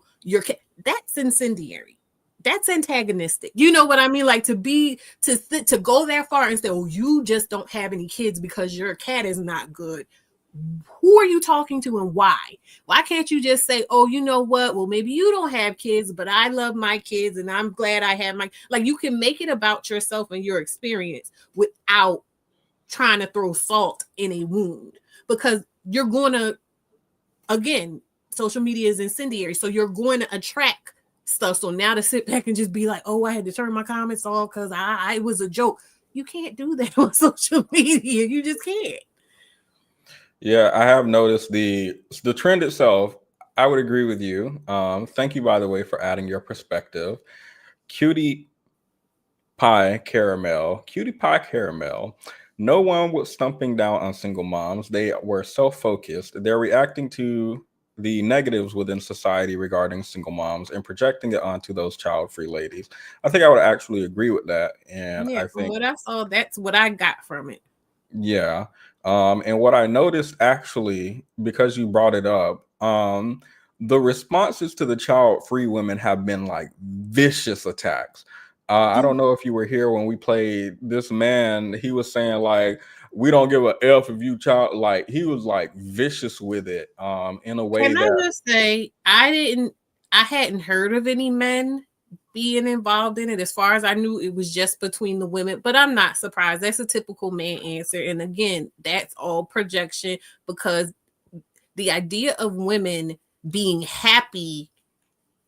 that's incendiary. That's antagonistic. You know what I mean? Like to go that far and say, oh, you just don't have any kids because your cat is not good. Who are you talking to and why? Why can't you just say, oh, you know what? Well, maybe you don't have kids, but I love my kids and I'm glad I have like you can make it about yourself and your experience without trying to throw salt in a wound, because you're going to, again, social media is incendiary, so you're going to attract stuff. So now to sit back and just be like, oh, I had to turn my comments off because I was a joke. You can't do that on social media. You just can't. Yeah, I have noticed the trend itself. I would agree with you. Thank you, by the way, for adding your perspective. Cutie Pie Caramel. No one was stumping down on single moms. They were self-focused. They're reacting to the negatives within society regarding single moms and projecting it onto those child-free ladies. I think I would actually agree with that. And Yeah, I from think, what I saw, that's what I got from it. yeah. And what I noticed actually, because you brought it up, the responses to the child-free women have been like vicious attacks. I don't know if you were here when we played this man. He was saying like, we don't give a F if you child, like he was like vicious with it, in a way Can I that, just say, I hadn't heard of any men being involved in it. As far as I knew, it was just between the women, but I'm not surprised. That's a typical man answer. And again, that's all projection, because the idea of women being happy,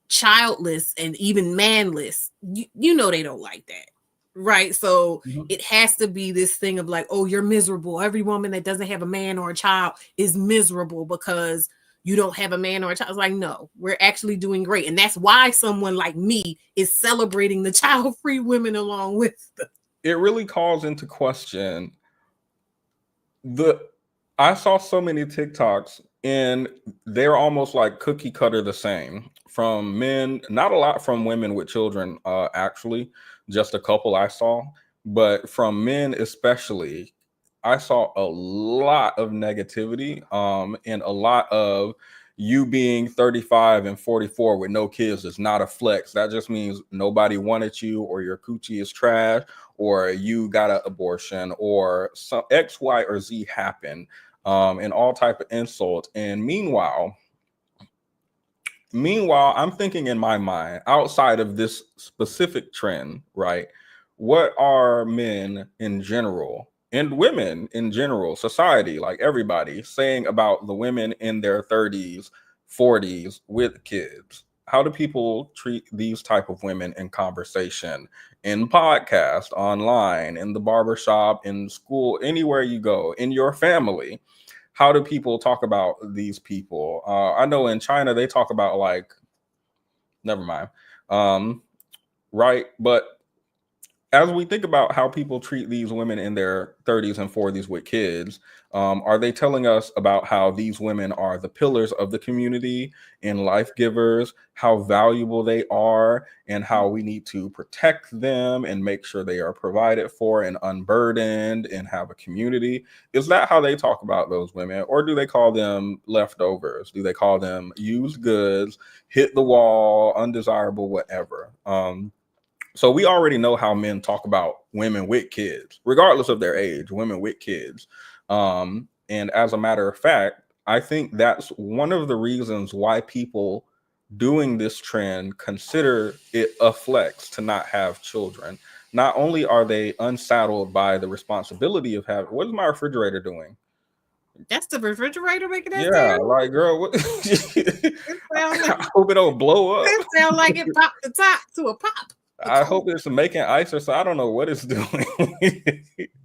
childless, and even manless, you know, they don't like that. Right. So it has to be this thing of like, oh, you're miserable. Every woman that doesn't have a man or a child is miserable because you don't have a man or a child. It's like, no, we're actually doing great. And that's why someone like me is celebrating the child-free women along with them. it really calls into question I saw so many TikToks and they're almost like cookie cutter the same from men, not a lot from women with children, actually, just a couple I saw, but from men especially, I saw a lot of negativity, and a lot of you being 35 and 44 with no kids is not a flex. That just means nobody wanted you, or your coochie is trash, or you got an abortion, or some X, Y, or Z happened, and all type of insults. And meanwhile, I'm thinking in my mind, outside of this specific trend, right? What are men in general and women in general, society, like everybody, saying about the women in their 30s, 40s with kids? How do people treat these type of women in conversation, in podcast, online, in the barbershop, in school, anywhere you go, in your family? How do people talk about these people? I know in China they talk about like, never mind. Right, but as we think about how people treat these women in their 30s and 40s with kids, are they telling us about how these women are the pillars of the community and life givers, how valuable they are, and how we need to protect them and make sure they are provided for and unburdened and have a community? Is that how they talk about those women? Or do they call them leftovers? Do they call them used goods, hit the wall, undesirable, whatever? So we already know how men talk about women with kids, regardless of their age, women with kids. And as a matter of fact, I think that's one of the reasons why people doing this trend consider it a flex to not have children. Not only are they unsaddled by the responsibility of having, what is my refrigerator doing? That's the refrigerator making that Yeah, sound? like, girl, what? I hope it don't blow up. It sound like it popped the top to a pop. I hope it's making ice or so. I don't know what it's doing.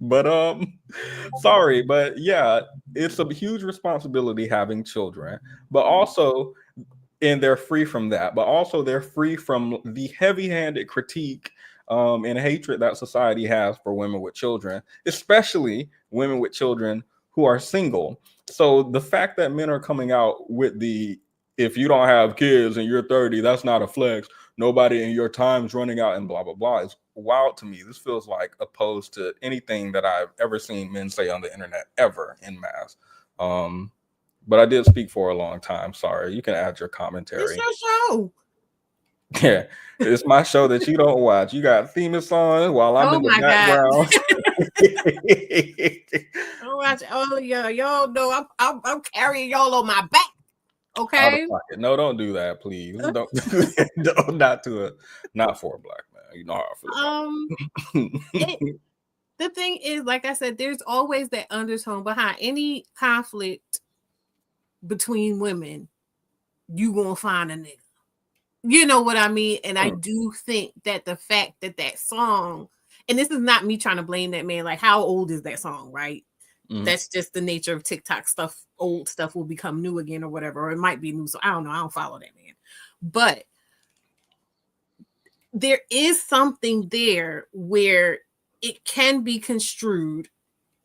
But sorry, but yeah, it's a huge responsibility having children, but also, and they're free from that, but also they're free from the heavy-handed critique and hatred that society has for women with children, especially women with children who are single. So the fact that men are coming out with the, if you don't have kids and you're 30, that's not a flex, nobody in your time's running out, and blah blah blah, is wild to me. This feels like opposed to anything that I've ever seen men say on the internet ever in mass. But I did speak for a long time. Sorry, you can add your commentary. It's your show. Yeah, it's my show that you don't watch. You got theme song while I'm in the background. Oh yeah, y'all know I'm carrying y'all on my back. Okay. No, don't do that, please. Don't not for a black man. You know how I feel. The thing is, like I said, there's always that undertone behind any conflict between women, you gonna find a nigga. You know what I mean? And I do think that the fact that that song, and this is not me trying to blame that man, like how old is that song, right? That's just the nature of TikTok stuff. Old stuff will become new again or whatever, or it might be new. So I don't know. I don't follow that man. But there is something there where it can be construed,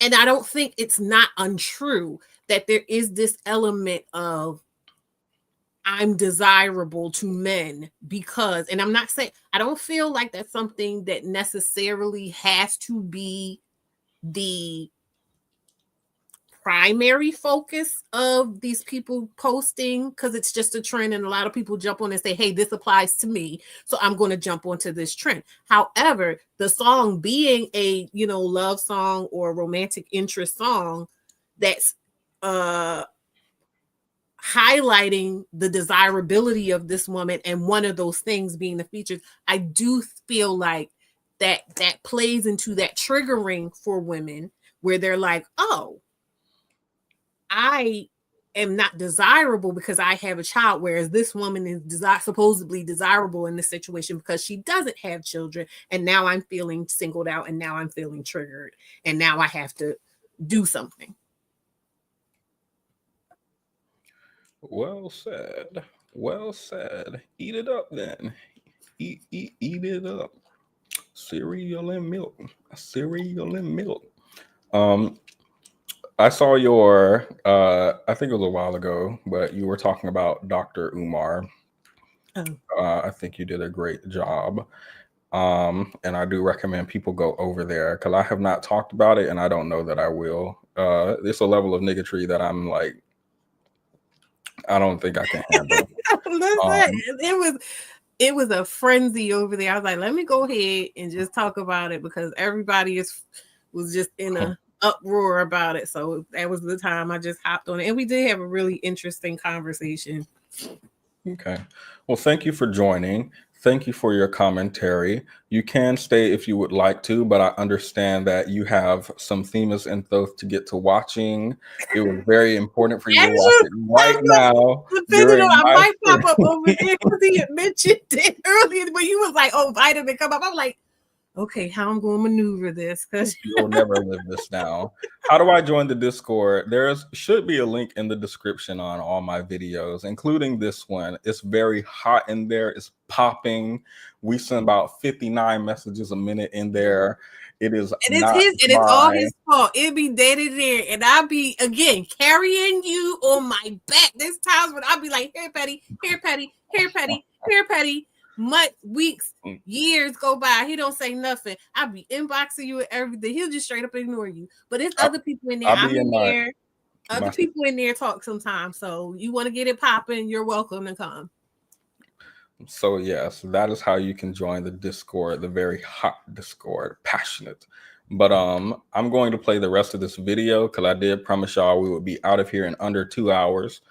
and I don't think it's not untrue that there is this element of I'm desirable to men because, and I'm not saying, I don't feel like that's something that necessarily has to be the primary focus of these people posting, because it's just a trend and a lot of people jump on and say, hey, this applies to me, so I'm going to jump onto this trend. However, the song being a, you know, love song or romantic interest song that's highlighting the desirability of this woman, and one of those things being the features, I do feel like that plays into that triggering for women where they're like, oh, I am not desirable because I have a child, whereas this woman is supposedly desirable in this situation because she doesn't have children, and now I'm feeling singled out, and now I'm feeling triggered, and now I have to do something. Well said. Well said. Eat it up then. Eat it up. Cereal and milk. Cereal and milk. I saw your I think it was a while ago, but you were talking about Dr. Umar. I think you did a great job. And I do recommend people go over there because I have not talked about it, and I don't know that I will. It's a level of niggatry that I'm like, I don't think I can handle. Listen, it was a frenzy over there. I was like, let me go ahead and just talk about it because everybody was just in a uproar about it. So that was the time I just hopped on it, and we did have a really interesting conversation. Okay. Well, thank you for joining. Thank you for your commentary. You can stay if you would like to, but I understand that you have some Themis and Thoth to get to watching. It was very important for you to watch it right now. I might pop up over there because he had mentioned it earlier when you was like, oh, vitamin come up. I'm like, okay, how I'm going to maneuver this? Because you'll never live this down. How do I join the Discord? There should be a link in the description on all my videos, including this one. It's very hot in there. It's popping. We send about 59 messages a minute in there. It is it's all his fault. It be dead in there, and I'll be again carrying you on my back. There's times when I'll be like, here, Petty, here, Petty, here, Petty, here, Petty. Months, weeks, years go by. He don't say nothing. I'll be inboxing you and everything. He'll just straight up ignore you. But there's other people in there. I'm in there. Other people in there talk sometimes. So you want to get it popping, you're welcome to come. So yes, that is how you can join the Discord, the very hot Discord, passionate. But I'm going to play the rest of this video because I did promise y'all we would be out of here in under 2 hours.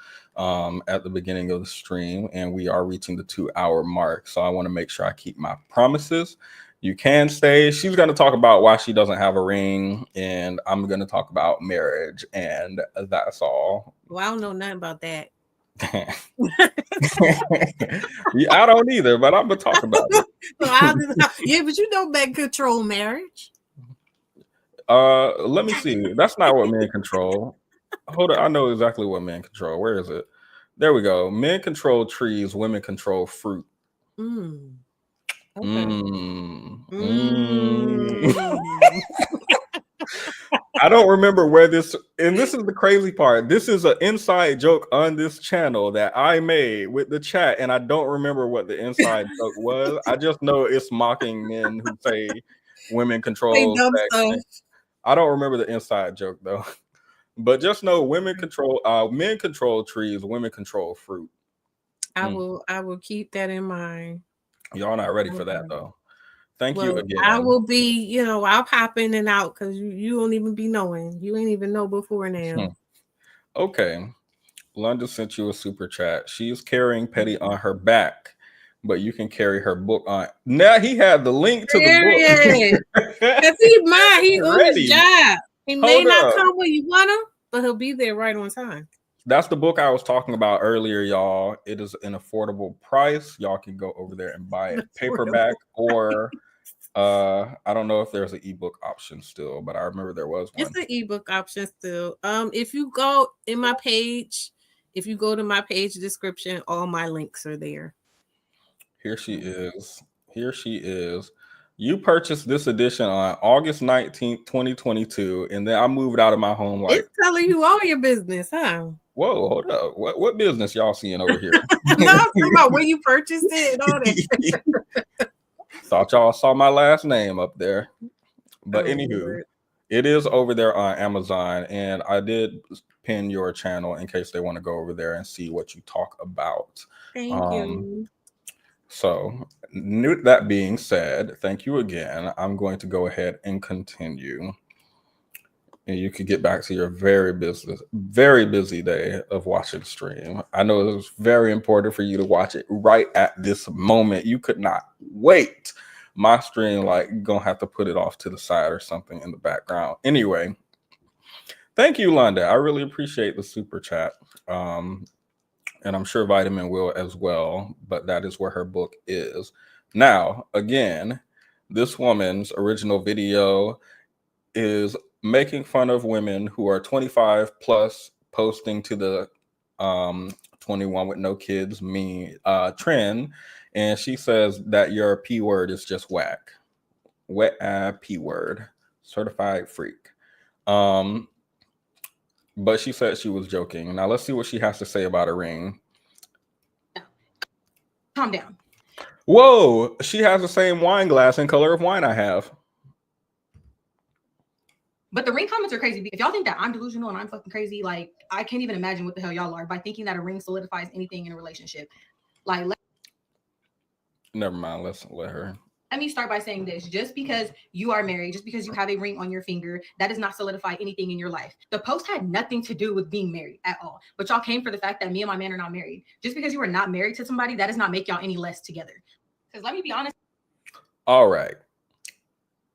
At the beginning of the stream, and we are reaching the 2-hour mark. So I want to make sure I keep my promises. You can stay. She's going to talk about why she doesn't have a ring, and I'm going to talk about marriage, and that's all. Well, I don't know nothing about that. Yeah, I don't either, but I'm going to talk about it. Yeah, but you know men control marriage. Let me see. That's not what men control. Hold on, I know exactly what men control. Where is it? There we go. Men control trees, women control fruit. Okay. I don't remember where this, and this is the crazy part. This is an inside joke on this channel that I made with the chat, and I don't remember what the inside joke was. I just know it's mocking men who say women control sex. I don't remember the inside joke though. But just know women control, men control trees, women control fruit. I will keep that in mind. Y'all not ready for that though. Thank you again. I will be, I'll pop in and out because you don't even be knowing. You ain't even know before now. Okay. London sent you a super chat. She's carrying Petty on her back, but you can carry her book on. Now he had the link to the book. Because he on his job. He may not come when you want him, but he'll be there right on time. That's the book I was talking about earlier, y'all. It is an affordable price. Y'all can go over there and buy it paperback or I don't know if there's an ebook option still, but I remember there was one. It's an ebook option still. If you go in my page, if you go to my page description, all my links are there. Here she is. Here she is. You purchased this edition on August 19th, 2022, and then I moved out of my home like, It's telling you all your business, huh? whoa, hold up. What business y'all seeing over here? No, I'm talking about where you purchased it and all that. Thought y'all saw my last name up there. But Oh, anywho, Lord. it is over there on Amazon, and I did pin your channel in case they want to go over there and see what you talk about. Thank you. So, that being said, thank you again. I'm going to go ahead and continue. And you could get back to your very busy day of watching stream. I know it was very important for you to watch it right at this moment. You could not wait. My stream, like, gonna have to put it off to the side or something in the background. Anyway, thank you, Londa. I really appreciate the super chat. And I'm sure Vitamin will as well, but that is where her book is. Now, again, this woman's original video is making fun of women who are 25 plus posting to the 21 with no kids trend, and she says that your P word is just whack. Wet P word, certified freak. But she said she was joking. Now let's see what she has to say about a ring. Calm down. Whoa, she has the same wine glass and color of wine I have. But the ring comments are crazy. If y'all think that I'm delusional and I'm fucking crazy, like, I can't even imagine what the hell y'all are by thinking that a ring solidifies anything in a relationship. Like, Never mind. Let's let her. let me start by saying this. Just because you are married, just because you have a ring on your finger, that does not solidify anything in your life. The post had nothing to do with being married at all. But y'all came for the fact that me and my man are not married. Just because you are not married to somebody, that does not make y'all any less together. Because let me be honest. All right.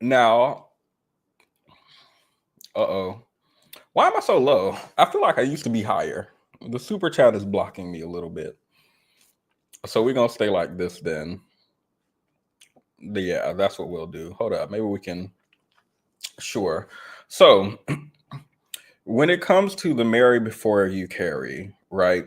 Now, why am I so low? I feel like I used to be higher. The super chat is blocking me a little bit. So we're going to stay like this then. Yeah, that's what we'll do. Hold up. Maybe we can. Sure. So when it comes to the marry before you carry, right?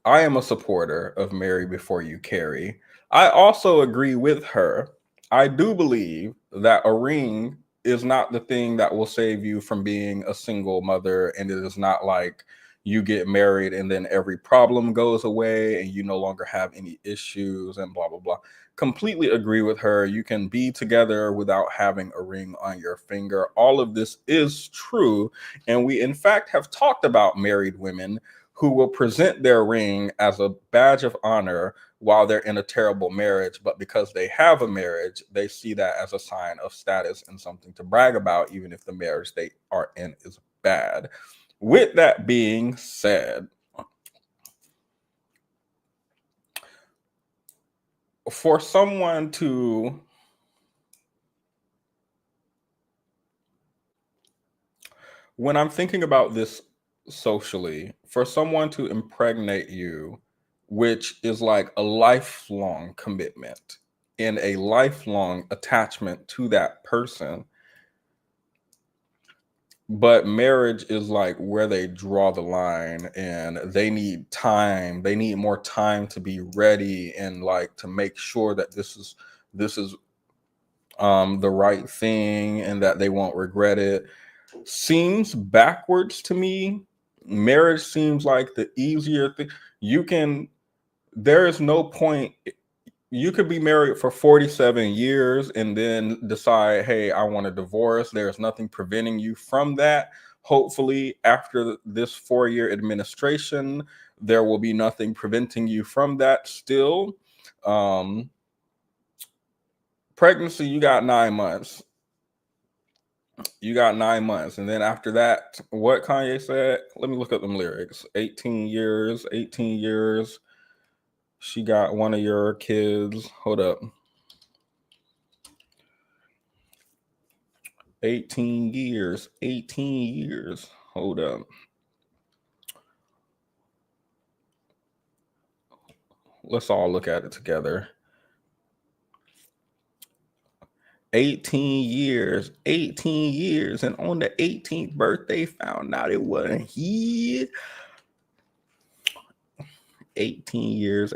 I am a supporter of marry before you carry. I also agree with her. I do believe that a ring is not the thing that will save you from being a single mother, and it is not like you get married and then every problem goes away and you no longer have any issues and blah blah blah. Completely agree with her. You can be together without having a ring on your finger. All of this is true, and we in fact have talked about married women who will present their ring as a badge of honor while they're in a terrible marriage, but because they have a marriage, they see that as a sign of status and something to brag about, even if the marriage they are in is bad. With that being said, for someone to when I'm thinking about this socially, for someone to impregnate you, which is like a lifelong commitment and a lifelong attachment to that person, but marriage is like where they draw the line and they need time. They need more time to be ready and like to make sure that this is the right thing and that they won't regret it. Seems backwards to me. Marriage seems like the easier thing. There is no point. You could be married for 47 years and then decide, hey, I want a divorce. There's nothing preventing you from that. Hopefully, after this 4-year administration, there will be nothing preventing you from that still. Pregnancy, you got 9 months. You got 9 months. And then after that, what Kanye said, let me look up them lyrics. 18 years. She got one of your kids. Hold up. 18 years. Hold up. let's all look at it together. 18 years, and on the 18th birthday found out it wasn't he. 18 years.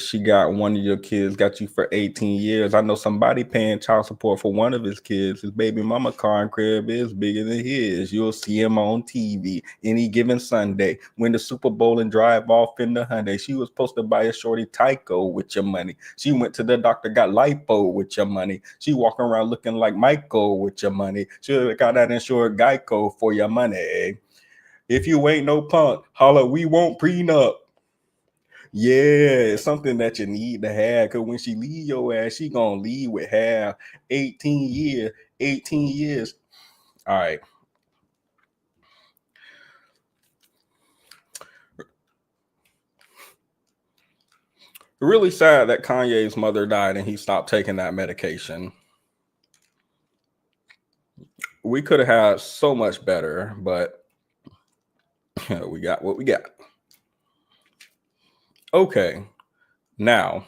She got one of your kids, got you for 18 years. I know somebody paying child support for one of his kids. His baby mama car and crib is bigger than his. You'll see him on TV any given Sunday. Win the Super Bowl and drive off in the Hyundai. She was supposed to buy a shorty Tyco with your money. She went to the doctor, got lipo with your money. She walking around looking like Michael with your money. She got that insured Geico for your money. If you ain't no punk, holla, we won't prenup. Yeah, it's something that you need to have, because when she leave your ass, she gonna leave with half. 18 years. All right. Really sad that Kanye's mother died and he stopped taking that medication. We could have had so much better, but we got what we got. Okay, now.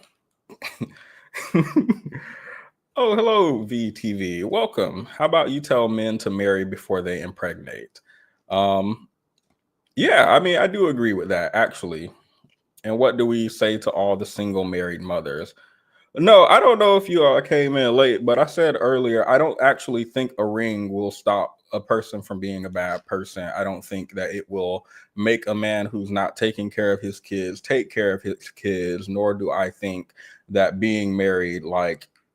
Oh, hello, VTV. Welcome. How about you tell men to marry before they impregnate? Yeah, I mean, I do agree with that, actually. And what do we say to all the single married mothers? No, I don't know if you all came in late, but I said earlier, I don't actually think a ring will stop a person from being a bad person. I don't think that it will make a man who's not taking care of his kids take care of his kids, nor do I think that being married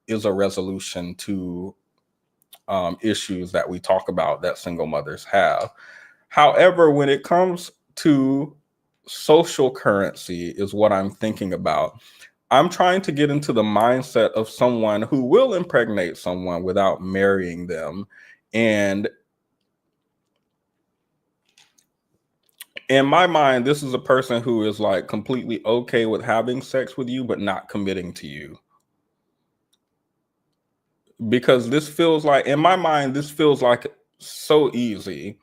is a resolution to issues that we talk about that single mothers have. However, when it comes to social currency is what I'm thinking about. I'm trying to get into the mindset of someone who will impregnate someone without marrying them. And in my mind, this is a person who is like completely okay with having sex with you, but not committing to you. Because this feels like, in my mind, this feels like so easy.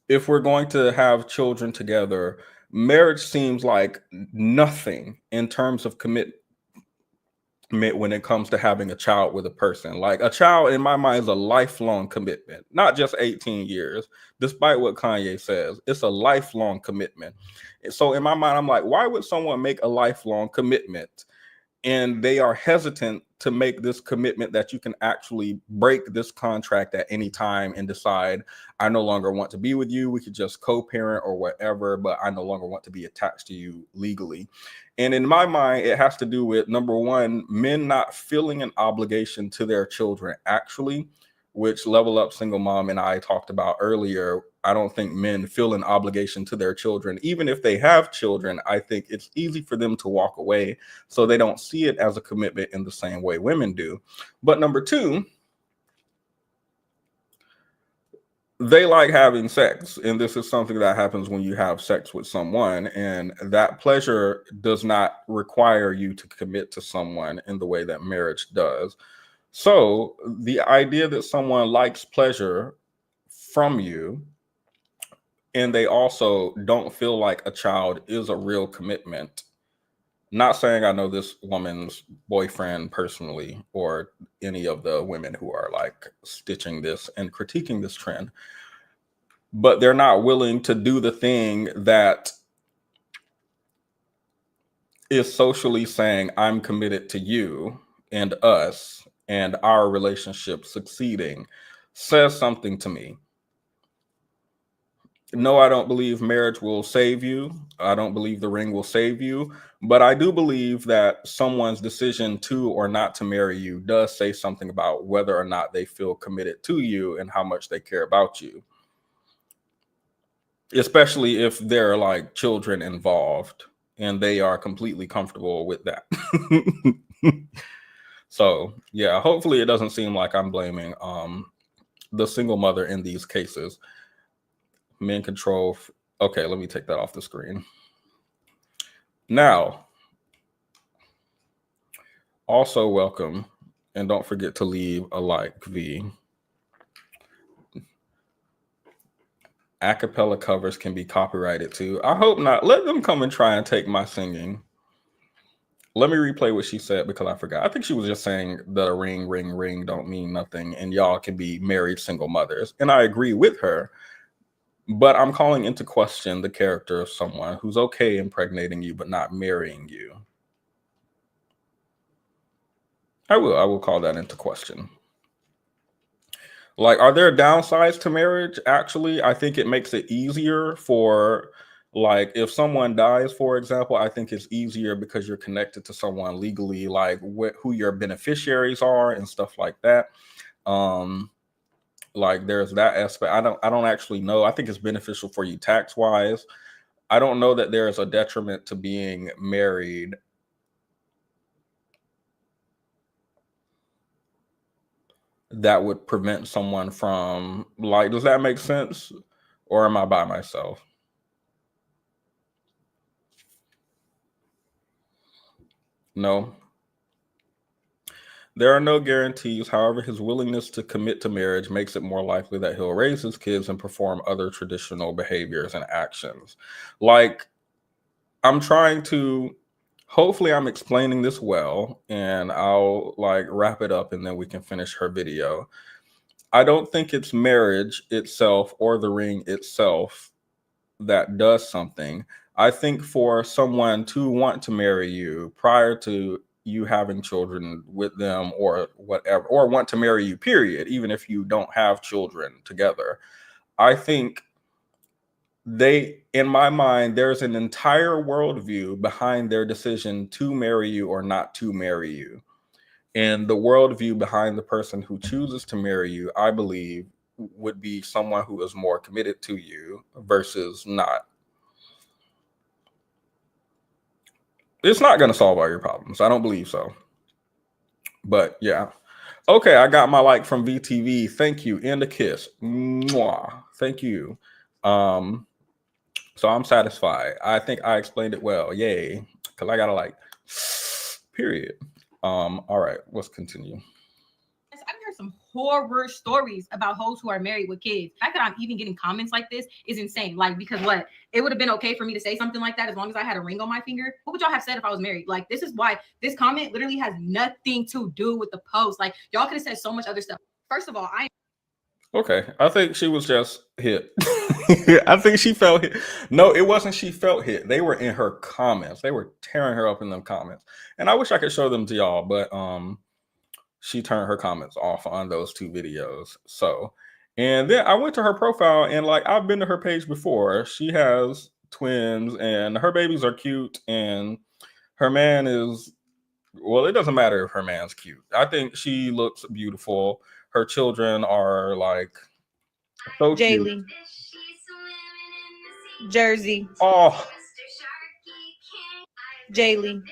If we're going to have children together, marriage seems like nothing in terms of commitment when it comes to having a child with a person. Like a child, in my mind, is a lifelong commitment, not just 18 years, despite what Kanye says. It's a lifelong commitment. So in my mind, I'm like, why would someone make a lifelong commitment? And they are hesitant to make this commitment that you can actually break this contract at any time and decide, I no longer want to be with you. We could just co-parent or whatever, but I no longer want to be attached to you legally. And in my mind, it has to do with, number one, men not feeling an obligation to their children, actually, which Level Up Single Mom and I talked about earlier. I don't think men feel an obligation to their children. Even if they have children, I think it's easy for them to walk away, so they don't see it as a commitment in the same way women do. But number two, they like having sex, and this is something that happens when you have sex with someone, and that pleasure does not require you to commit to someone in the way that marriage does. So the idea that someone likes pleasure from you, and they also don't feel like a child is a real commitment. Not saying I know this woman's boyfriend personally, or any of the women who are like stitching this and critiquing this trend, but they're not willing to do the thing that is socially saying, I'm committed to you and us and our relationship succeeding, says something to me. No, I don't believe marriage will save you. I don't believe the ring will save you. But I do believe that someone's decision to or not to marry you does say something about whether or not they feel committed to you and how much they care about you. Especially if there are like children involved and they are completely comfortable with that. So yeah, hopefully it doesn't seem like I'm blaming the single mother in these cases. Men control. Okay, let me take that off the screen. Now, also welcome, and don't forget to leave a like, V. Acapella covers can be copyrighted too. I hope not. Let them come and try and take my singing. Let me replay what she said because I forgot. I think she was just saying that a ring don't mean nothing and y'all can be married single mothers. And I agree with her. But I'm calling into question the character of someone who's okay impregnating you but not marrying you. I will call that into question. Like, are there downsides to marriage? Actually, I think it makes it easier for, like, if someone dies, for example, I think it's easier because you're connected to someone legally, like who your beneficiaries are and stuff like that. Like there's that aspect. I don't actually know. I think it's beneficial for you tax wise. I don't know that there is a detriment to being married that would prevent someone from, like, does that make sense? Or am I by myself? No. There are no guarantees. However, his willingness to commit to marriage makes it more likely that he'll raise his kids and perform other traditional behaviors and actions. Like, I'm trying to, hopefully I'm explaining this well, and I'll like wrap it up and then we can finish her video. I don't think it's marriage itself or the ring itself that does something. I think for someone to want to marry you prior to you having children with them or whatever, or want to marry you, period, even if you don't have children together, I think in my mind, there's an entire worldview behind their decision to marry you or not to marry you. And the worldview behind the person who chooses to marry you, I believe, would be someone who is more committed to you versus not. It's not going to solve all your problems. I don't believe so. But yeah. Okay, I got my like from VTV. Thank you. And a kiss. Mwah. Thank you. So I'm satisfied. I think I explained it well. Yay. Because I got to like, period. All right, let's continue. I've heard some horror stories about hoes who are married with kids. The fact that I'm even getting comments like this is insane. Like, because what? It would have been okay for me to say something like that as long as I had a ring on my finger. What would y'all have said if I was married? Like, this is why this comment literally has nothing to do with the post. Like, y'all could have said so much other stuff. First of all, Okay, I think she was just hit. I think she felt hit. No, it wasn't she felt hit. They were in her comments. They were tearing her up in them comments. And I wish I could show them to y'all, but she turned her comments off on those two videos. So, and then I went to her profile and like I've been to her page before. She has twins and her babies are cute and her man is, well, it doesn't matter if her man's cute. I think she looks beautiful. Her children are like so cute. Jaylee, Jersey. Oh, Jaylee.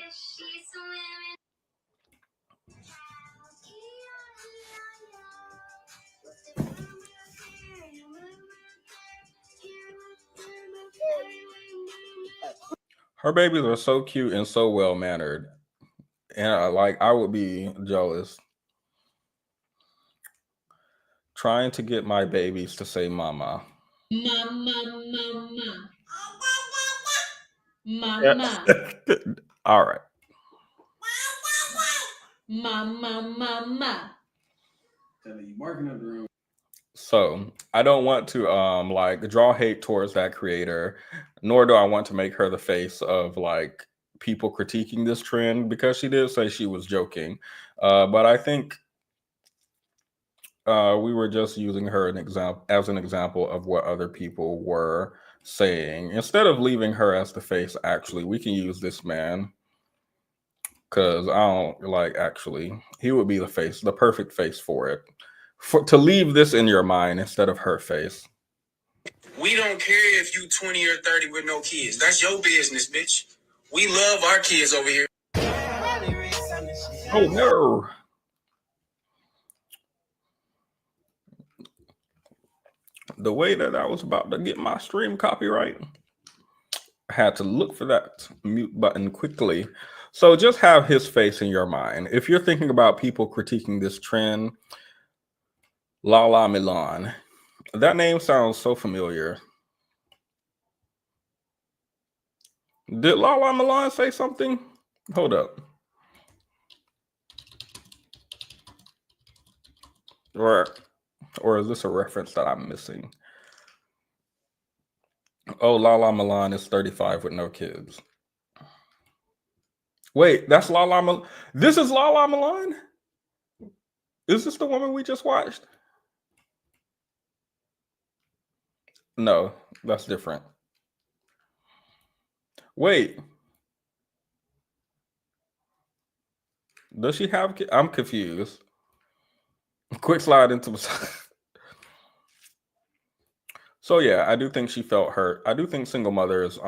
her babies are so cute and so well mannered. And I would be jealous. Trying to get my babies to say mama. Mama. Mama. All right. Mama. So I don't want to like draw hate towards that creator, nor do I want to make her the face of like people critiquing this trend because she did say she was joking. But I think we were just using her as an example of what other people were saying. Instead of leaving her as the face, actually, we can use this man. Because I don't like, actually, he would be the face, the perfect face for it. To leave this in your mind instead of her face. We don't care if you 20 or 30 with no kids. That's your business, bitch. We love our kids over here. Oh, no. The way that I was about to get my stream copyright, I had to look for that mute button quickly. So just have his face in your mind. If you're thinking about people critiquing this trend, Lala Milan. That name sounds so familiar. Did Lala Milan say something? Hold up. Or is this a reference that I'm missing? Oh, Lala Milan is 35 with no kids. Wait, that's Lala Milan. This is Lala Milan? Is this the woman we just watched? No, that's different. Wait. Does she have kids? I'm confused. Quick slide into So yeah, I do think she felt hurt. I do think single mothers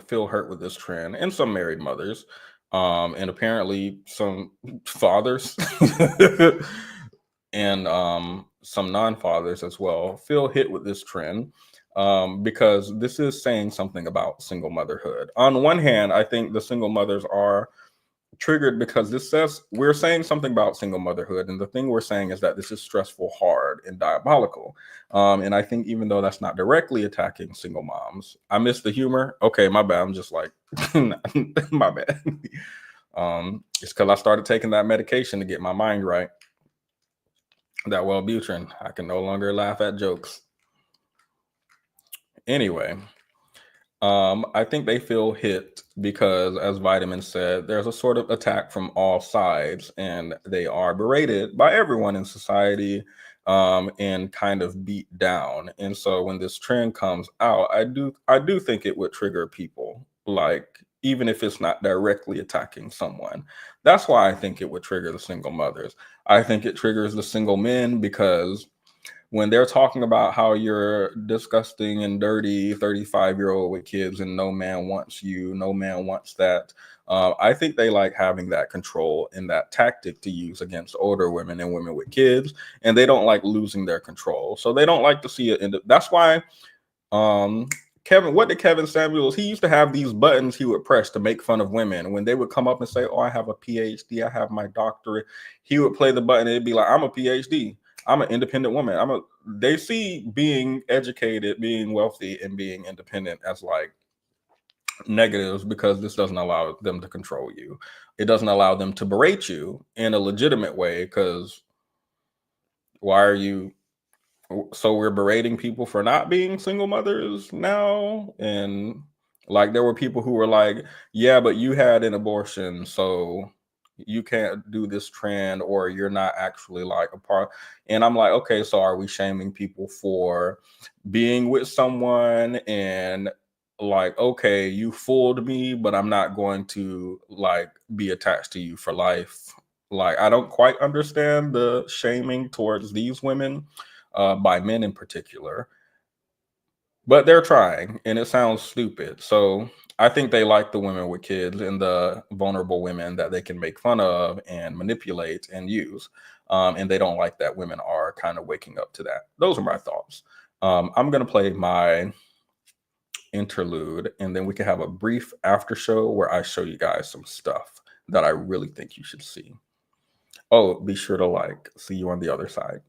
feel hurt with this trend, and some married mothers, and apparently some fathers and some non-fathers as well feel hit with this trend because this is saying something about single motherhood. On one hand, I think the single mothers are triggered because this says we're saying something about single motherhood, and the thing we're saying is that this is stressful, hard, and diabolical. And I think even though that's not directly attacking single moms, I miss the humor. Okay, my bad. I'm just like my bad. It's because I started taking that medication to get my mind right. That Wellbutrin. I can no longer laugh at jokes. Anyway. I think they feel hit because, as Vitamin said, there's a sort of attack from all sides, and they are berated by everyone in society and kind of beat down. And so, when this trend comes out, I do think it would trigger people, like even if it's not directly attacking someone. That's why I think it would trigger the single mothers. I think it triggers the single men because when they're talking about how you're disgusting and dirty 35-year-old with kids and no man wants you, no man wants that. I think they like having that control and that tactic to use against older women and women with kids, and they don't like losing their control. So they don't like to see it. That's why Kevin Samuels, he used to have these buttons he would press to make fun of women. When they would come up and say, oh, I have a PhD, I have my doctorate, he would play the button and it'd be like, I'm a PhD. I'm an independent woman. They see being educated, being wealthy, and being independent as like negatives because this doesn't allow them to control you. It doesn't allow them to berate you in a legitimate way because why are you? So we're berating people for not being single mothers now? And like there were people who were like, yeah, but you had an abortion, so you can't do this trend, or you're not actually like a part. And I'm like, okay, so are we shaming people for being with someone and like, okay, you fooled me, but I'm not going to like be attached to you for life? Like, I don't quite understand the shaming towards these women by men in particular, but they're trying, and it sounds stupid. So I think they like the women with kids and the vulnerable women that they can make fun of and manipulate and use. And they don't like that women are kind of waking up to that. Those are my thoughts. I'm going to play my interlude, and then we can have a brief after show where I show you guys some stuff that I really think you should see. Oh, be sure to like. See you on the other side.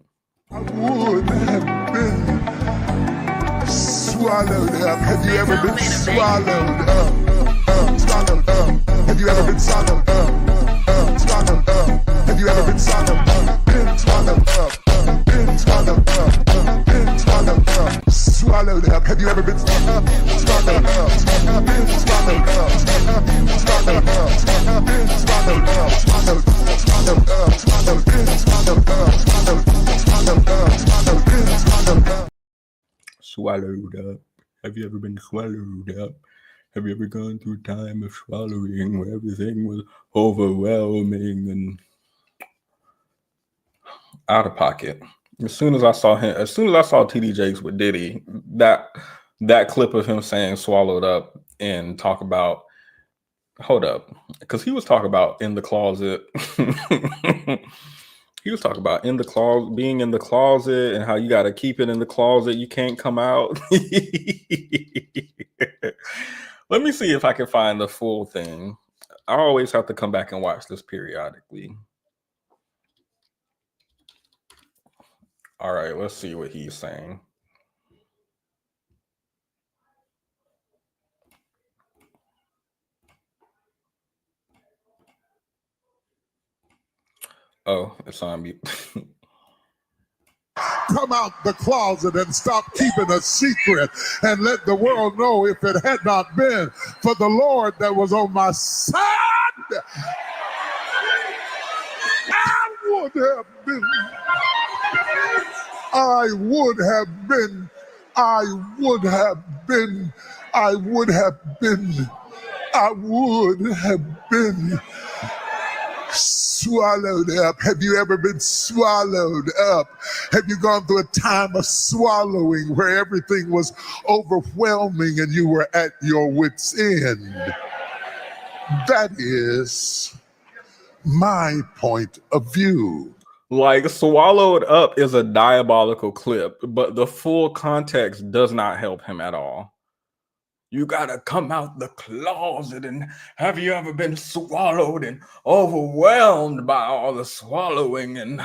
I would have been swallowed up. Have you ever been swallowed up? Swallowed up. Have you ever been swallowed up? Swallowed up. Have you ever been swallowed up? Been swallowed up. Been swallowed up. Been swallowed up. Swallowed up. Have you ever been swallowed up? Swallowed up. Been swallowed up. Swallowed up. Been swallowed up. Swallowed up. Swallowed up. Swallowed. Been swallowed up. Swallowed. Swallowed up. Have you ever been swallowed up? Have you ever gone through a time of swallowing where everything was overwhelming and out of pocket? As soon as I saw TD Jakes with Diddy, that clip of him saying swallowed up and talk about, hold up, because he was talking about in the closet. He was talking about in the closet, being in the closet, and how you got to keep it in the closet. You can't come out. Let me see if I can find the full thing. I always have to come back and watch this periodically. All right, let's see what he's saying. Oh, it's on mute. come out the closet and stop keeping a secret and let the world know if it had not been for the Lord that was on my side, I would have been, I would have been, I would have been, I would have been, I would have been swallowed up. Have you ever been swallowed up? Have you gone through a time of swallowing where everything was overwhelming and you were at your wit's end? That is my point of view. Like, swallowed up is a diabolical clip, but the full context does not help him at all. You gotta come out the closet, and have you ever been swallowed and overwhelmed by all the swallowing? And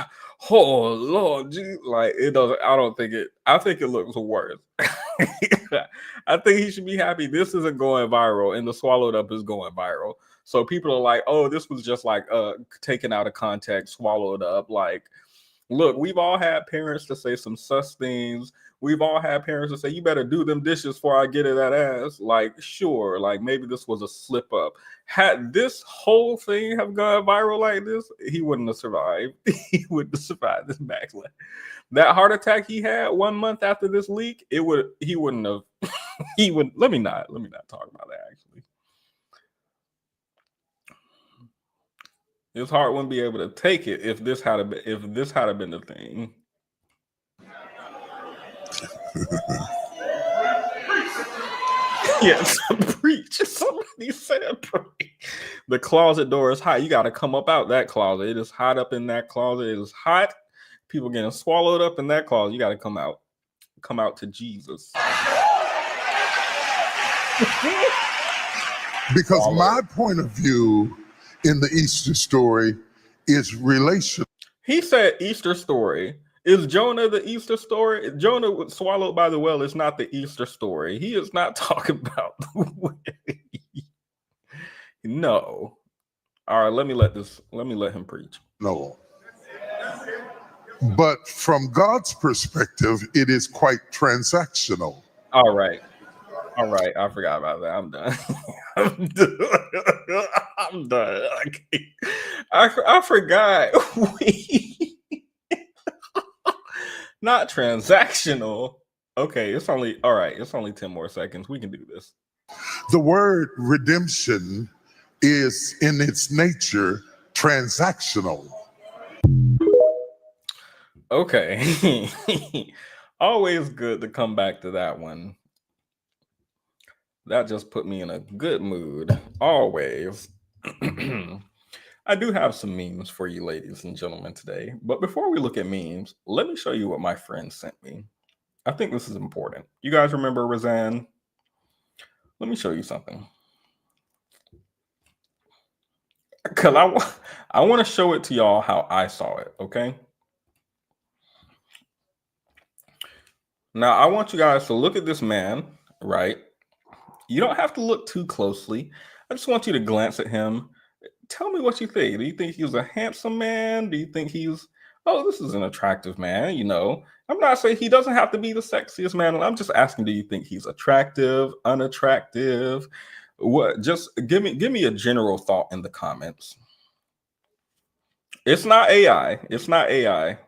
oh Lord, like, it doesn't. I don't think it. I think it looks worse. I think he should be happy this isn't going viral, and the swallowed up is going viral. So people are like, oh, this was just like taken out of context, swallowed up. Like, look, we've all had parents to say some sus things. We've all had parents to say, you better do them dishes before I get it that ass. Like, sure, like maybe this was a slip up. Had this whole thing have gone viral like this, he wouldn't have survived. He wouldn't have survived this backlash. That heart attack he had 1 month after this leak, he wouldn't have. Let me not talk about that, actually. His heart wouldn't be able to take it if this had been the thing. Yes, preach. Somebody said preach. The closet door is hot. You got to come up out that closet. It is hot up in that closet. It is hot. People getting swallowed up in that closet. You got to come out. Come out to Jesus. Because my point of view in the Easter story is relational. He said Easter story. Is Jonah the Easter story? Jonah was swallowed by the whale. It's not the Easter story. He is not talking about the way. No. All right, let me let him preach. No. But from God's perspective, it is quite transactional. All right. I forgot about that. I'm done. I'm done. I forgot. Not transactional. Okay, it's only 10 more seconds. We can do this. The word redemption is in its nature transactional. Okay. Always good to come back to that one. That just put me in a good mood. Always. I do have some memes for you, ladies and gentlemen, today. But before we look at memes, let me show you what my friend sent me. I think this is important. You guys remember Roseanne? Let me show you something. Because I want to show it to y'all how I saw it, okay? Now, I want you guys to look at this man, right? You don't have to look too closely. I just want you to glance at him. Tell me what you think. Do you think he's a handsome man? Do you think this is an attractive man? You know, I'm not saying he doesn't have to be the sexiest man. I'm just asking, do you think he's attractive, unattractive? What? Just give me a general thought in the comments. It's not AI. It's not AI,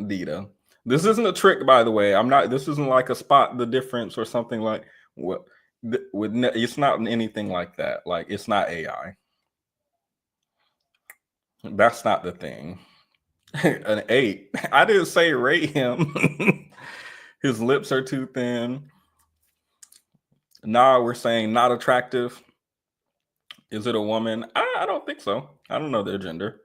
Dita. This isn't a trick, by the way. This isn't like a spot the difference or something like what. It's not anything like that. Like, it's not AI. That's not the thing. An 8. I didn't say rate him. His lips are too thin. Nah, we're saying not attractive. Is it a woman? I don't think so. I don't know their gender.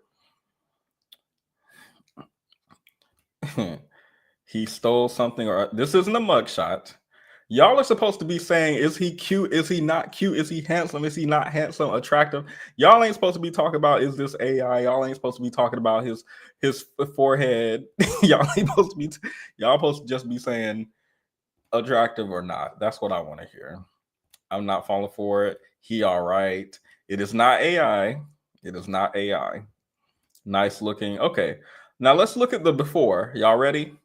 He stole something, or this isn't a mugshot. Y'all are supposed to be saying, is he cute? Is he not cute? Is he handsome? Is he not handsome? Attractive? Y'all ain't supposed to be talking about, is this AI? Y'all ain't supposed to be talking about his forehead. Y'all supposed to just be saying attractive or not. That's what I want to hear. I'm not falling for it. He all right. It is not AI. It is not AI. Nice looking. Okay. Now let's look at the before. Y'all ready?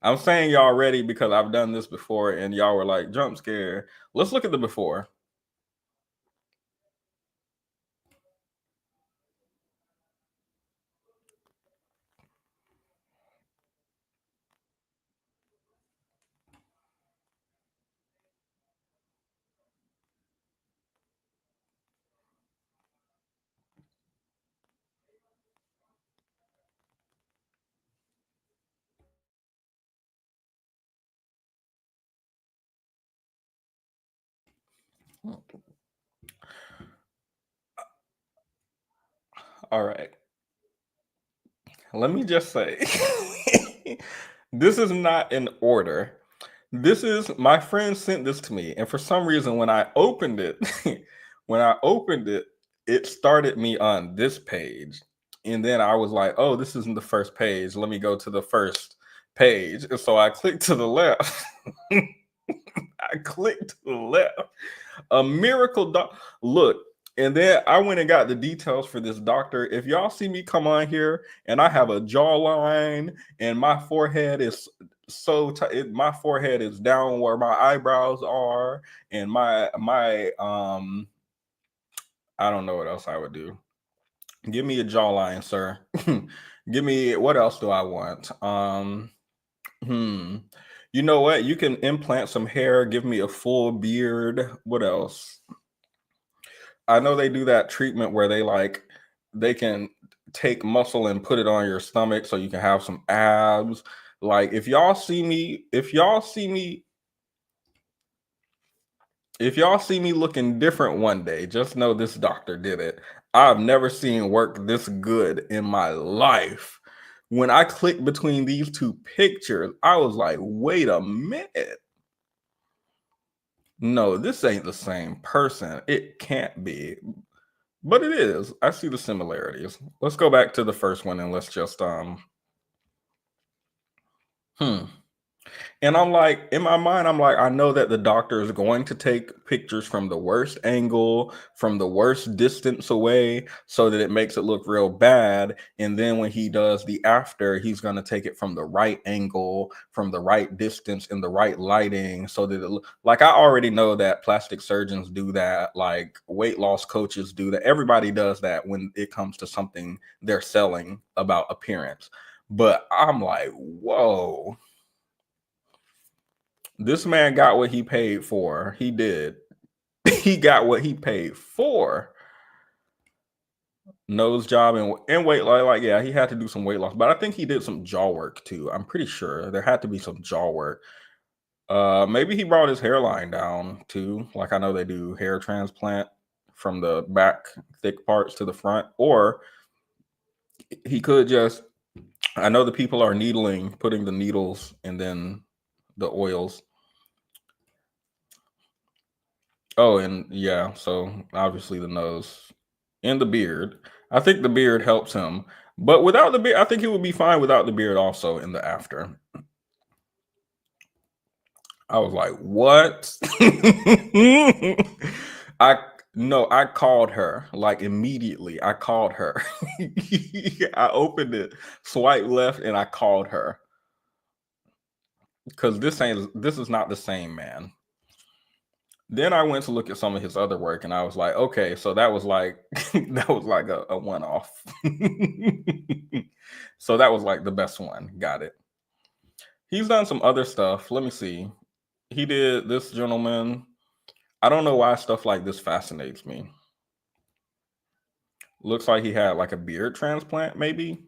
I'm saying y'all ready because I've done this before and y'all were like, jump scare. Let's look at the before. All right. Let me just say, this is not in order. This is, my friend sent this to me, and for some reason, when I opened it, it started me on this page, and then I was like, "Oh, this isn't the first page. Let me go to the first page." And so I clicked to the left. I clicked to the left. A miracle doc. Look, and then I went and got the details for this doctor. If y'all see me come on here and I have a jawline and my forehead is so tight, my forehead is down where my eyebrows are, and my I don't know what else I would do. Give me a jawline, sir. Give me, what else do I want? You know what? You can implant some hair, give me a full beard. What else? I know they do that treatment where they can take muscle and put it on your stomach so you can have some abs. Like if y'all see me looking different one day, just know this doctor did it. I've never seen work this good in my life. When I clicked between these two pictures, I was like, wait a minute. No, this ain't the same person. It can't be. But it is. I see the similarities. Let's go back to the first one and let's just And I'm like, in my mind, I'm like, I know that the doctor is going to take pictures from the worst angle, from the worst distance away, so that it makes it look real bad. And then when he does the after, he's going to take it from the right angle, from the right distance, in the right lighting, so that like I already know that plastic surgeons do that, like weight loss coaches do that. Everybody does that when it comes to something they're selling about appearance. But I'm like, whoa. This man got what he paid for. He did. He got what he paid for. Nose job and weight loss. Like, yeah, he had to do some weight loss, but I think he did some jaw work too. I'm pretty sure there had to be some jaw work. Maybe he brought his hairline down too. Like I know they do hair transplant from the back thick parts to the front, or he could just, I know the people are needling, putting the needles and then the oils. Oh, and yeah, so obviously the nose and the beard. I think the beard helps him, but without the beard, I think he would be fine without the beard also in the after. I was like, what? I called her like immediately. I called her. I opened it, swipe left, and I called her. Because this is not the same man. Then I went to look at some of his other work and I was like, okay, so that was like a one-off. So that was like the best one. Got it. He's done some other stuff. Let me see. He did this gentleman. I don't know why stuff like this fascinates me. Looks like he had like a beard transplant, maybe.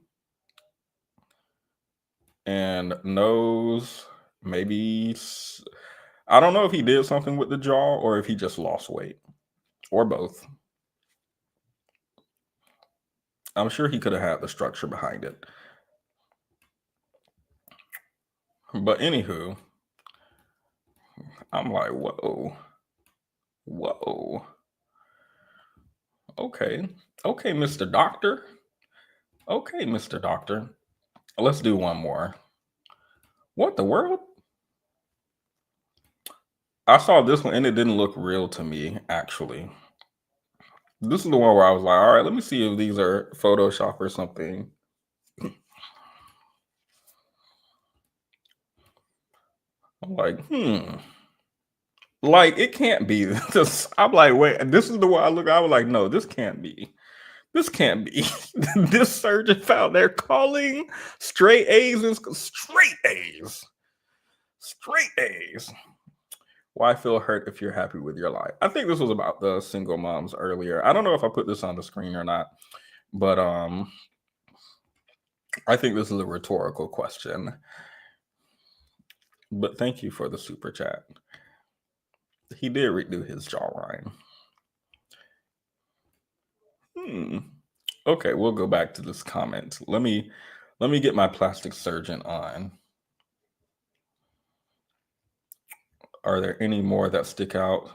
And nose, maybe. I don't know if he did something with the jaw or if he just lost weight or both. I'm sure he could have had the structure behind it. But anywho, I'm like, whoa. Okay, Mr. Doctor. Okay, Mr. Doctor. Let's do one more. What the world? I saw this one and it didn't look real to me, actually. This is the one where I was like, all right, let me see if these are Photoshop or something. I'm like, like it can't be this. I'm like, wait, this is the way I look. I was like, no, this can't be. This can't be. This surgeon found they're calling straight A's and straight A's. Straight A's. Why feel hurt if you're happy with your life? I think this was about the single moms earlier. I don't know if I put this on the screen or not, but I think this is a rhetorical question. But thank you for the super chat. He did redo his jawline. Okay, we'll go back to this comment. Let me get my plastic surgeon on. Are there any more that stick out?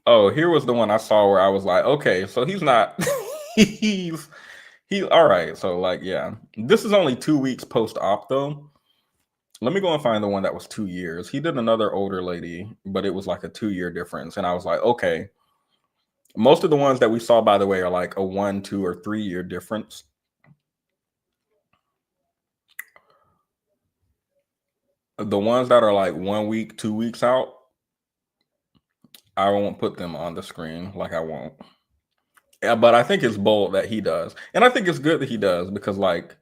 Oh, here was the one I saw where I was like, okay, so he's not he's all right. So like, yeah, this is only 2 weeks post-op though. Let me go and find the one that was 2 years. He did another older lady, but it was like a 2-year difference. And I was like, okay. Most of the ones that we saw, by the way, are like a 1, 2, or 3 year difference. The ones that are like 1 week, 2 weeks out, I won't put them on the screen. Like I won't. Yeah, but I think it's bold that he does. And I think it's good that he does because like,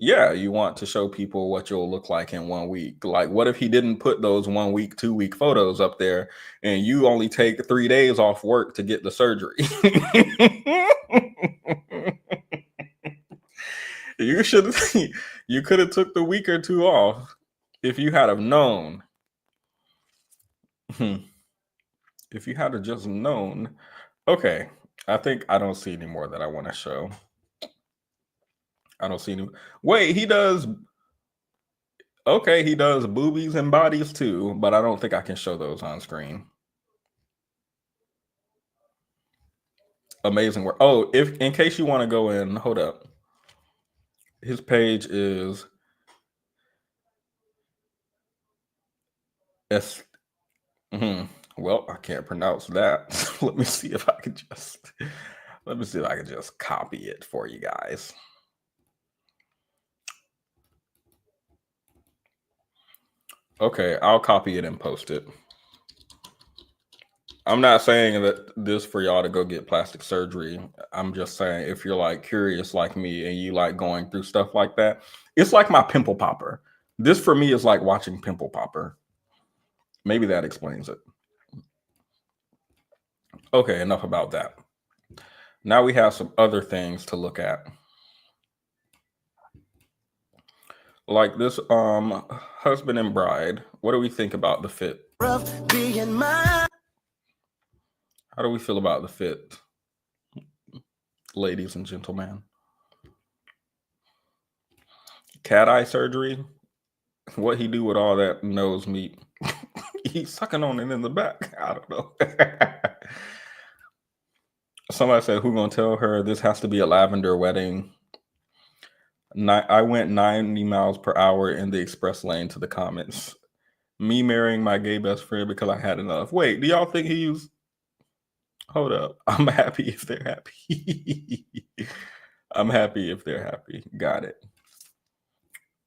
yeah, you want to show people what you'll look like in 1 week. Like, what if he didn't put those 1 week, 2 week photos up there and you only take 3 days off work to get the surgery? You could have took the week or 2 off if you had have known. If you had just known. Okay, I think I don't see any more that I want to show. I don't see any. Wait, he does. Okay, he does boobies and bodies too, but I don't think I can show those on screen. Amazing work. Oh, if in case you want to go in, hold up. His page is S. Well, I can't pronounce that. Let me see if I can just. Let me see if I can just copy it for you guys. Okay, I'll copy it and post it. I'm not saying that this for y'all to go get plastic surgery. I'm just saying if you're like curious like me and you like going through stuff like that, it's like my pimple popper. This for me is like watching pimple popper. Maybe that explains it. Okay, enough about that. Now we have some other things to look at. Like this husband and bride. What do we think about the fit? How do we feel about the fit, ladies and gentlemen? Cat eye surgery? What he do with all that nose meat? He's sucking on it in the back. I don't know. Somebody said, who gonna tell her this has to be a lavender wedding? I went 90 miles per hour in the express lane to the comments. Me marrying my gay best friend because I had enough. Wait, do y'all think he's... Hold up. I'm happy if they're happy. I'm happy if they're happy. Got it.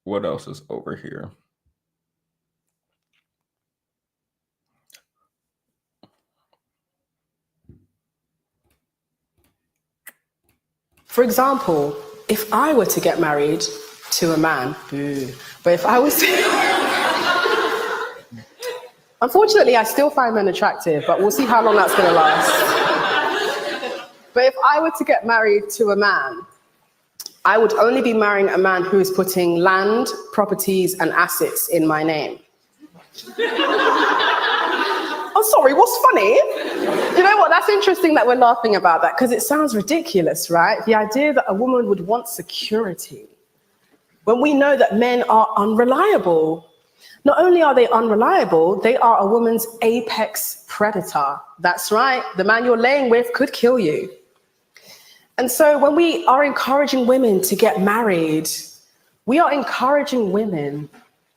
What else is over here? For example, if I were to get married to a man, but if I was unfortunately, I still find men attractive, but we'll see how long that's going to last. But if I were to get married to a man, I would only be marrying a man who is putting land, properties, and assets in my name. Oh, sorry, what's funny? You know what, that's interesting that we're laughing about that because it sounds ridiculous, right? The idea that a woman would want security when we know that men are unreliable. Not only are they unreliable, they are a woman's apex predator. That's right, the man you're laying with could kill you. And so when we are encouraging women to get married, we are encouraging women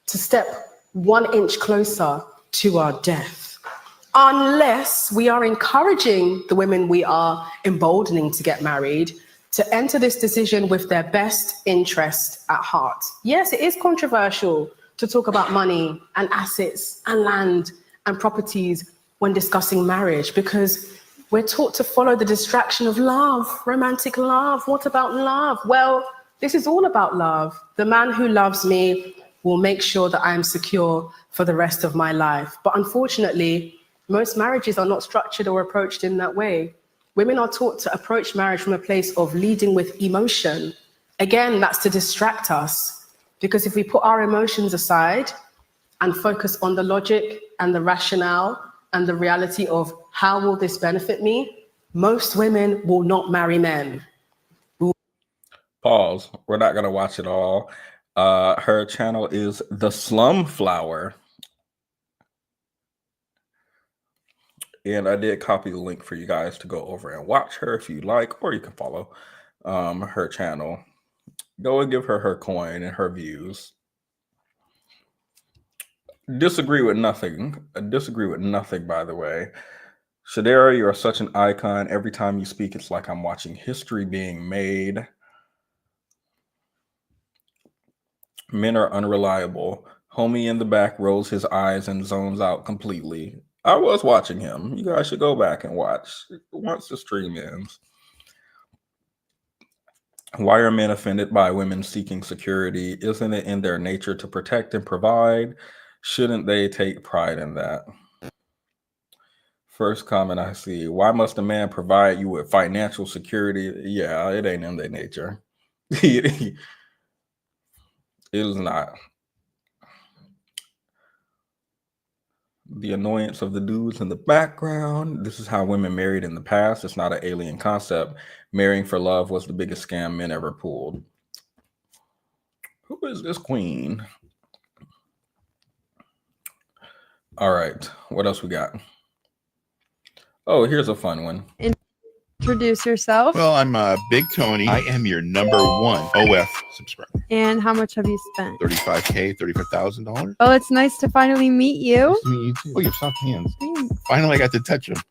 to step 1 inch closer to our death. Unless we are encouraging the women we are emboldening to get married to enter this decision with their best interest at heart. Yes, it is controversial to talk about money and assets and land and properties when discussing marriage, because we're taught to follow the distraction of love, romantic love. What about love? Well, this is all about love. The man who loves me will make sure that I am secure for the rest of my life. But unfortunately, most marriages are not structured or approached in that way. Women are taught to approach marriage from a place of leading with emotion. Again, that's to distract us, because if we put our emotions aside and focus on the logic and the rationale and the reality of how will this benefit me, most women will not marry men. Pause. We're not going to watch it all. Her channel is The Slum Flower. And I did copy the link for you guys to go over and watch her if you like, or you can follow her channel. Go and give her her coin and her views. Disagree with nothing. Disagree with nothing, by the way. Shadera, you are such an icon. Every time you speak, it's like I'm watching history being made. Men are unreliable. Homie in the back rolls his eyes and zones out completely. I was watching him. You guys should go back and watch once the stream ends. Why are men offended by women seeking security? Isn't it in their nature to protect and provide? Shouldn't they take pride in that? First comment I see, why must a man provide you with financial security? Yeah, it ain't in their nature. It is not. The annoyance of the dudes in the background. This is how women married in the past. It's not an alien concept. Marrying for love was the biggest scam men ever pulled. Who is this queen? All right, what else we got? Oh, here's a fun one. Introduce yourself. Well, I'm Big Tony. I am your #1 OF subscriber. And how much have you spent? $35K, $35,000. Oh, it's nice to finally meet you. Nice to meet you too. Oh, you have soft hands. Finally, I got to touch them.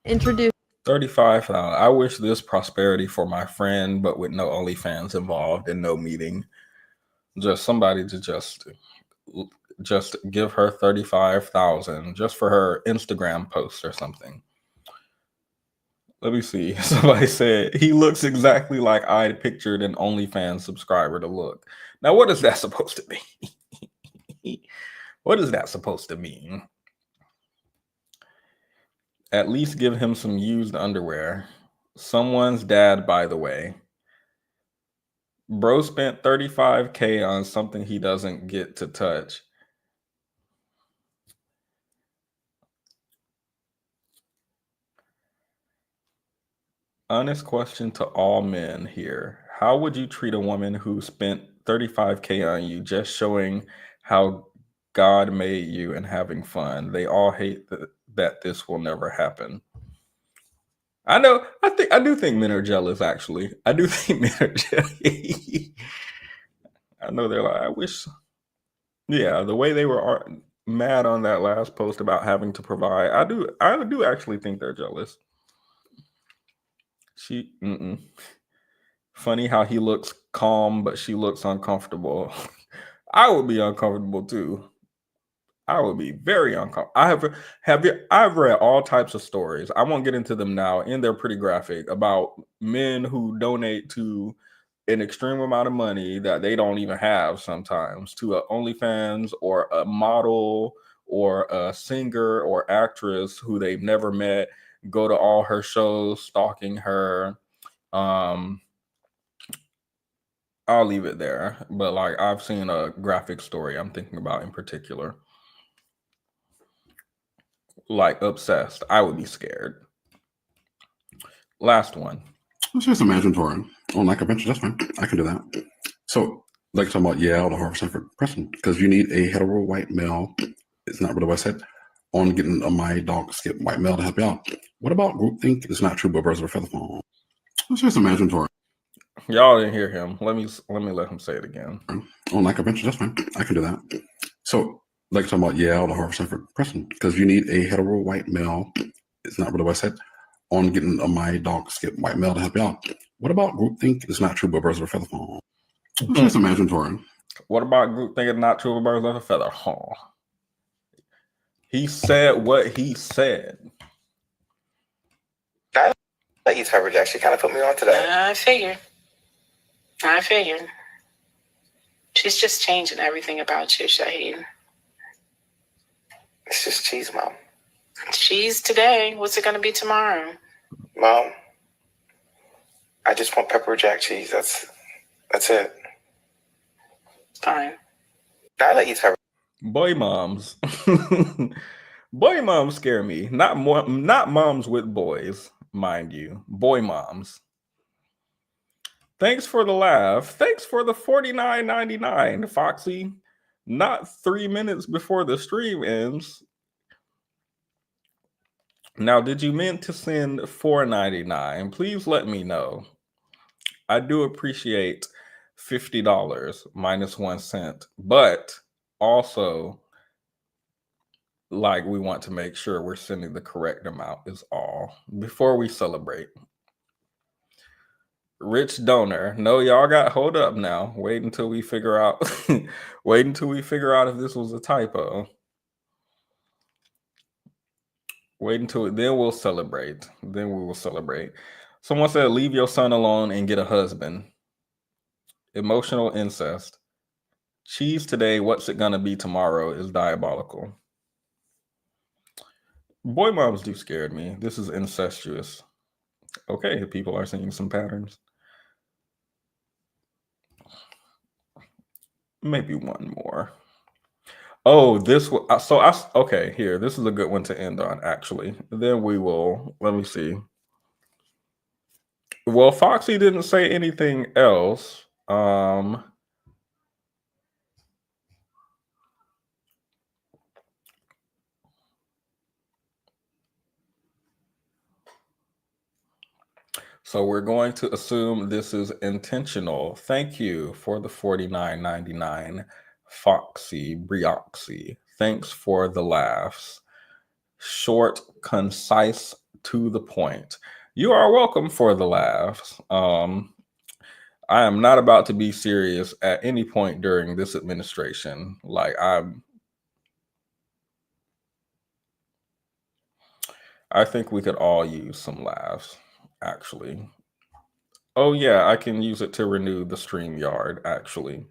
Introduce. 35,000. I wish this prosperity for my friend, but with no OnlyFans involved and no meeting. Just somebody to just give her 35,000 just for her Instagram post or something. Let me see. Somebody said he looks exactly like I pictured an OnlyFans subscriber to look. Now, what is that supposed to mean? What is that supposed to mean? At least give him some used underwear. Someone's dad, by the way. Bro spent 35K on something he doesn't get to touch. Honest question to all men here. How would you treat a woman who spent 35K on you just showing how God made you and having fun? They all hate that this will never happen. I know. I do think men are jealous, actually. I do think men are jealous. I know they're like, I wish. Yeah, the way they were mad on that last post about having to provide. I do actually think they're jealous. Funny how he looks calm, but she looks uncomfortable. I would be uncomfortable too. I would be very uncomfortable. I've read all types of stories. I won't get into them now, and they're pretty graphic, about men who donate to an extreme amount of money that they don't even have sometimes to a OnlyFans or a model or a singer or actress who they've never met, go to all her shows, stalking her. I'll leave it there. But like, I've seen a graphic story I'm thinking about in particular. Like, obsessed. I would be scared. Last one. Let's just imagine touring on like a bench. That's fine. I can do that. So, like talking about Yale, the Harvard, Stanford, Princeton, because you need a hetero white male. It's not really what I said. On getting a my dog skip white male to help you out. What about groupthink? It's not true, but birds of a feather fall. Let's just imagine touring. Y'all didn't hear him. Let me let him say it again. On like a bench. That's fine. I can do that. So, like talking about Yale, the Harvard, Stanford, Princeton, because you need a hetero white male. It's not really what I said. On getting a my dog skip white male to help you out. What about groupthink? It's not true, but birds of a feather fall. Let's just imagine touring. What about group thinking not two birds of a feather? Huh. He said what he said. I let you coverage actually kind of put me on to that. I figured. She's just changing everything about you, Shaheen. It's just cheese, Mom. Cheese today. What's it going to be tomorrow? Mom, I just want pepper jack cheese. That's it. Fine. I let you coverage. Boy moms. Boy moms scare me. Not moms with boys, mind you. Boy moms. Thanks for the laugh. Thanks for the $49.99, Foxy. Not 3 minutes before the stream ends. Now, did you mean to send $4.99? Please let me know. I do appreciate $50 minus 1 cent, but also, like, we want to make sure we're sending the correct amount is all before we celebrate. Rich donor. No, y'all got hold up now. Wait until we figure out wait until we figure out if this was a typo. Wait until then we'll celebrate. Then we will celebrate. Someone said leave your son alone and get a husband. Emotional incest. Cheese today, what's it gonna be tomorrow is diabolical. Boy moms do scare me. This is incestuous. Okay, people are seeing some patterns. Maybe one more. Oh, this will. Okay, here. This is a good one to end on, actually. Then we will. Let me see. Well, Foxy didn't say anything else. So we're going to assume this is intentional. Thank you for the $49.99, Foxy Brioxy. Thanks for the laughs. Short, concise, to the point. You are welcome for the laughs. I am not about to be serious at any point during this administration. Like I think we could all use some laughs, actually. Oh yeah, I can use it to renew the StreamYard, actually.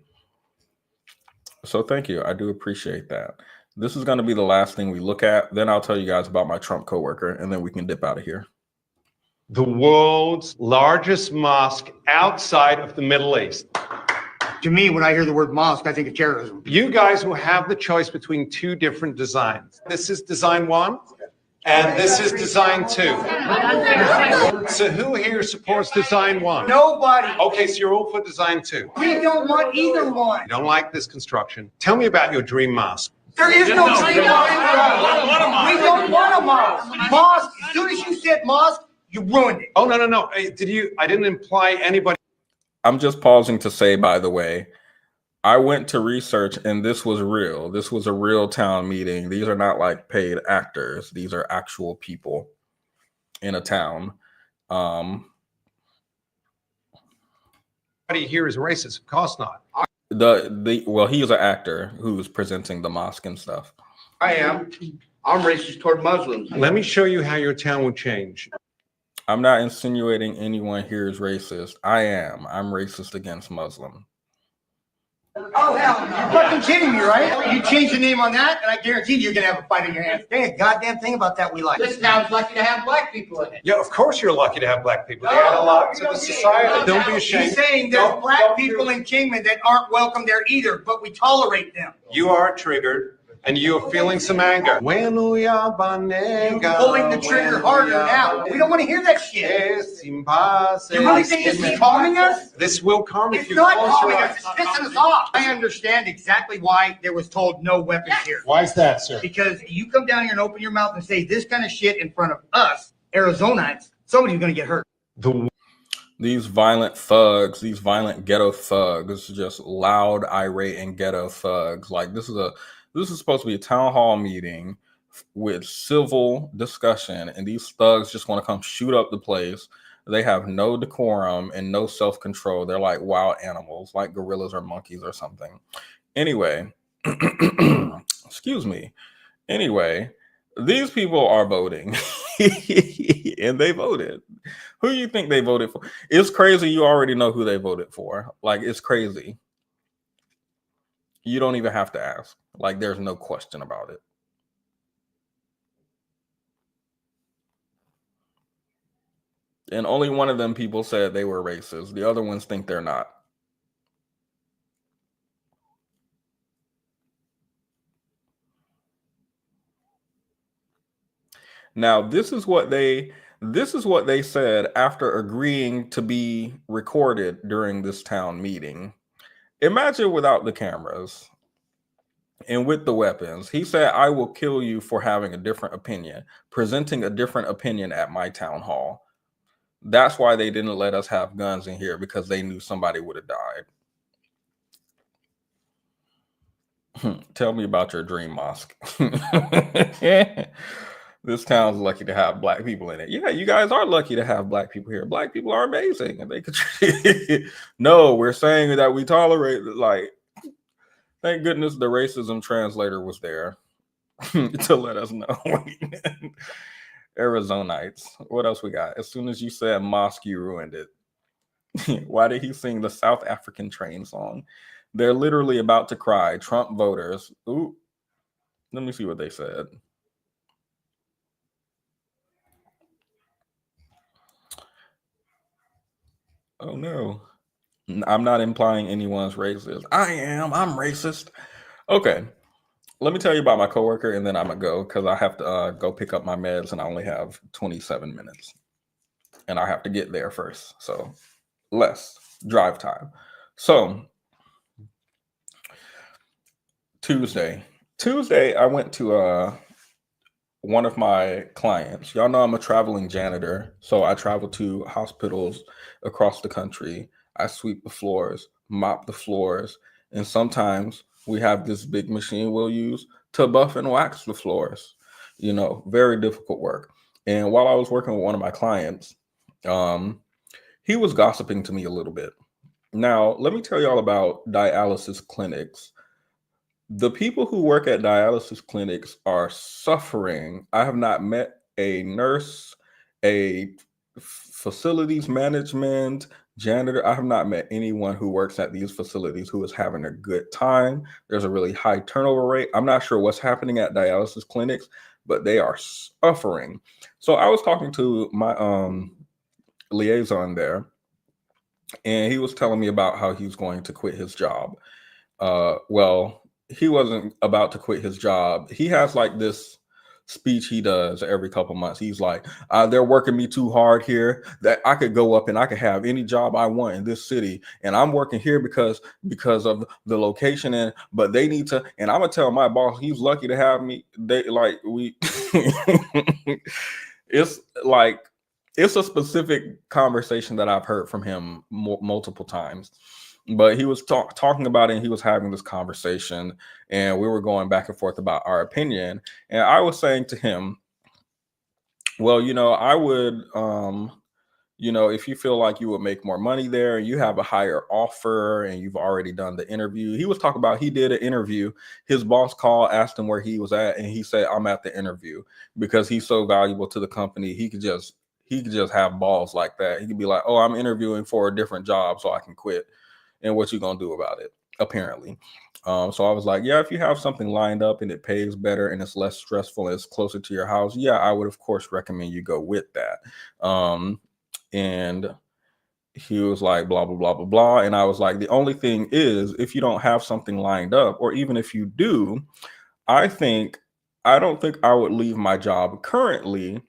So thank you. I do appreciate that. This is going to be the last thing we look at. Then I'll tell you guys about my Trump coworker, and then we can dip out of here. The world's largest mosque outside of the Middle East. To me, when I hear the word mosque, I think of terrorism. You guys will have the choice between two different designs. This is design 1, and this is design 2. So who here supports design 1? Nobody. Okay, so you're all for design 2. We don't want either one. You don't like this construction. Tell me about your dream mosque. There is no dream mosque. We don't want a mosque. Mosque, as soon as you said mosque, you ruined it. Oh, no. I didn't imply anybody. I'm just pausing to say, by the way, I went to research and this was real. This was a real town meeting. These are not like paid actors. These are actual people in a town. Everybody here is racist. Of course not. Well, he's an actor who's presenting the mosque and stuff. I am. I'm racist toward Muslims. Let me show you how your town will change. I'm not insinuating anyone here is racist. I am. I'm racist against Muslim. Oh, hell, you're fucking kidding me, right? You change the name on that, and I guarantee you're going to have a fight in your hands. There ain't a goddamn thing about that we like. This town's lucky to have black people in it. Yeah, of course you're lucky to have black people. They add a lot to the society. Don't be ashamed. He's saying there's black people in Kingman that aren't welcome there either, but we tolerate them. You are triggered, and you are feeling some anger. You're pulling the trigger harder now. We don't want to hear that shit. You really think this is calming us? This will calm if It's you not close calming your us. eyes. It's pissing us off. I understand exactly why there was told no weapons here. Why is that, sir? Because you come down here and open your mouth and say this kind of shit in front of us, Arizonites, somebody's going to get hurt. These violent thugs, these violent ghetto thugs, just loud, irate, and ghetto thugs. Like this is supposed to be a town hall meeting with civil discussion, and these thugs just want to come shoot up the place. They have no decorum and no self-control. They're like wild animals, like gorillas or monkeys or something. Anyway, excuse me. Anyway, these people are voting and they voted. Who do you think they voted for? It's crazy. You already know who they voted for. Like, it's crazy. You don't even have to ask. Like, there's no question about it. And only one of them people said they were racist. The other ones think they're not. Now, this is what they said after agreeing to be recorded during this town meeting. Imagine without the cameras and with the weapons. He said, "I will kill you for having a different opinion, presenting a different opinion at my town hall." That's why they didn't let us have guns in here, because they knew somebody would have died. Tell me about your dream mosque. This town's lucky to have black people in it. Yeah, you guys are lucky to have black people here. Black people are amazing, and they could. No, we're saying that we tolerate. Like, thank goodness the racism translator was there to let us know. Arizonites. What else we got? As soon as you said mosque, you ruined it. Why did he sing the South African train song? They're literally about to cry. Trump voters. Ooh. Let me see what they said. Oh no. I'm not implying anyone's racist. I am. I'm racist. Okay. Let me tell you about my coworker, and then I'm gonna go, because I have to go pick up my meds, and I only have 27 minutes, and I have to get there first, so less drive time. So Tuesday, I went to one of my clients. Y'all know I'm a traveling janitor, so I travel to hospitals across the country. I sweep the floors, mop the floors, and sometimes we have this big machine we'll use to buff and wax the floors. You know, very difficult work. And while I was working with one of my clients, he was gossiping to me a little bit. Now, let me tell y'all about dialysis clinics. The people who work at dialysis clinics are suffering. I have not met a nurse, a facilities management, janitor. I have not met anyone who works at these facilities who is having a good time. There's a really high turnover rate. I'm not sure what's happening at dialysis clinics, but they are suffering. So I was talking to my liaison there, and he was telling me about how he's going to quit his job. Well, he wasn't about to quit his job. He has like this speech he does every couple months. He's like, they're working me too hard here, that I could go up and I could have any job I want in this city, and I'm working here because of the location, and but they need to, and I'm gonna tell my boss he's lucky to have me. They like we it's like, it's a specific conversation that I've heard from him multiple times. But he was talking about it, and he was having this conversation, and we were going back and forth about our opinion. And I was saying to him, well, you know, I would, you know, if you feel like you would make more money there and you have a higher offer and you've already done the interview. He was talking about, he did an interview. His boss called, asked him where he was at, and he said, I'm at the interview, because he's so valuable to the company. He could just have balls like that. He could be like, oh, I'm interviewing for a different job so I can quit. And what you gonna do about it, apparently. So I was like, yeah, if you have something lined up and it pays better and it's less stressful and it's closer to your house, yeah, I would of course recommend you go with that. And he was like, blah, blah, blah, blah, blah. And I was like, the only thing is, if you don't have something lined up, or even if you do, I don't think I would leave my job currently,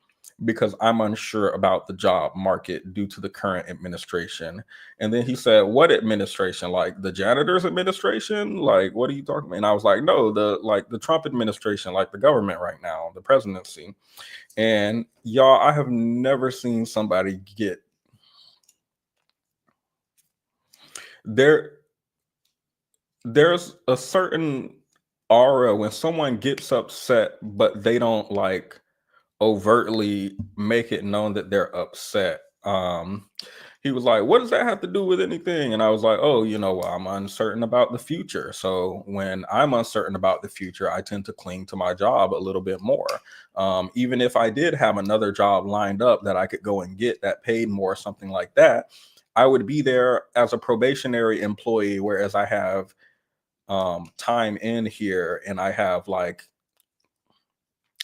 because I'm unsure about the job market due to the current administration. And then he said, what administration? Like the janitor's administration? Like, what are you talking about? And I was like, no, the Trump administration, like the government right now, the presidency. And y'all, I have never seen somebody get there's a certain aura when someone gets upset, but they don't like overtly make it known that they're upset. he was like, what does that have to do with anything? And I was like, oh, I'm uncertain about the future. So when I'm uncertain about the future, I tend to cling to my job a little bit more. Even if I did have another job lined up that I could go and get that paid more, something like that, I would be there as a probationary employee, whereas I have time in here and I have like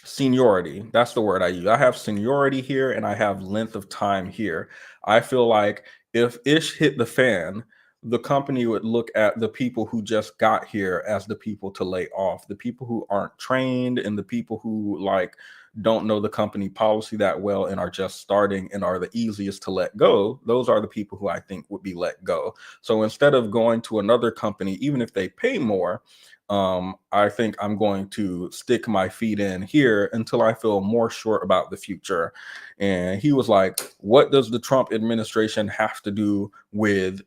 seniority. That's the word I use. I have seniority here and I have length of time here. I feel like if ish hit the fan, the company would look at the people who just got here as the people to lay off, the people who aren't trained and the people who like don't know the company policy that well and are just starting and are the easiest to let go. Those are the people who I think would be let go. So instead of going to another company, even if they pay more, I think I'm going to stick my feet in here until I feel more sure about the future. And he was like, what does the Trump administration have to do with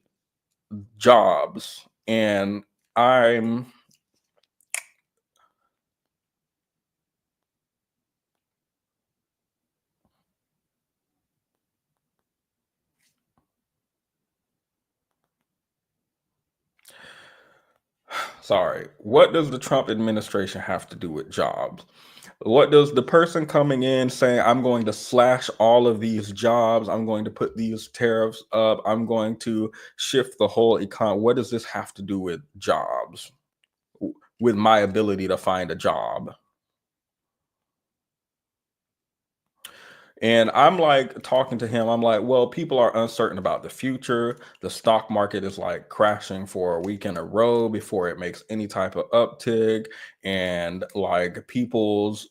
jobs? And I'm sorry. What does the Trump administration have to do with jobs? What does the person coming in saying, I'm going to slash all of these jobs, I'm going to put these tariffs up, I'm going to shift the whole economy, what does this have to do with jobs? With my ability to find a job? And I'm like talking to him, I'm like, well, people are uncertain about the future. The stock market is like crashing for a week in a row before it makes any type of uptick. And like people's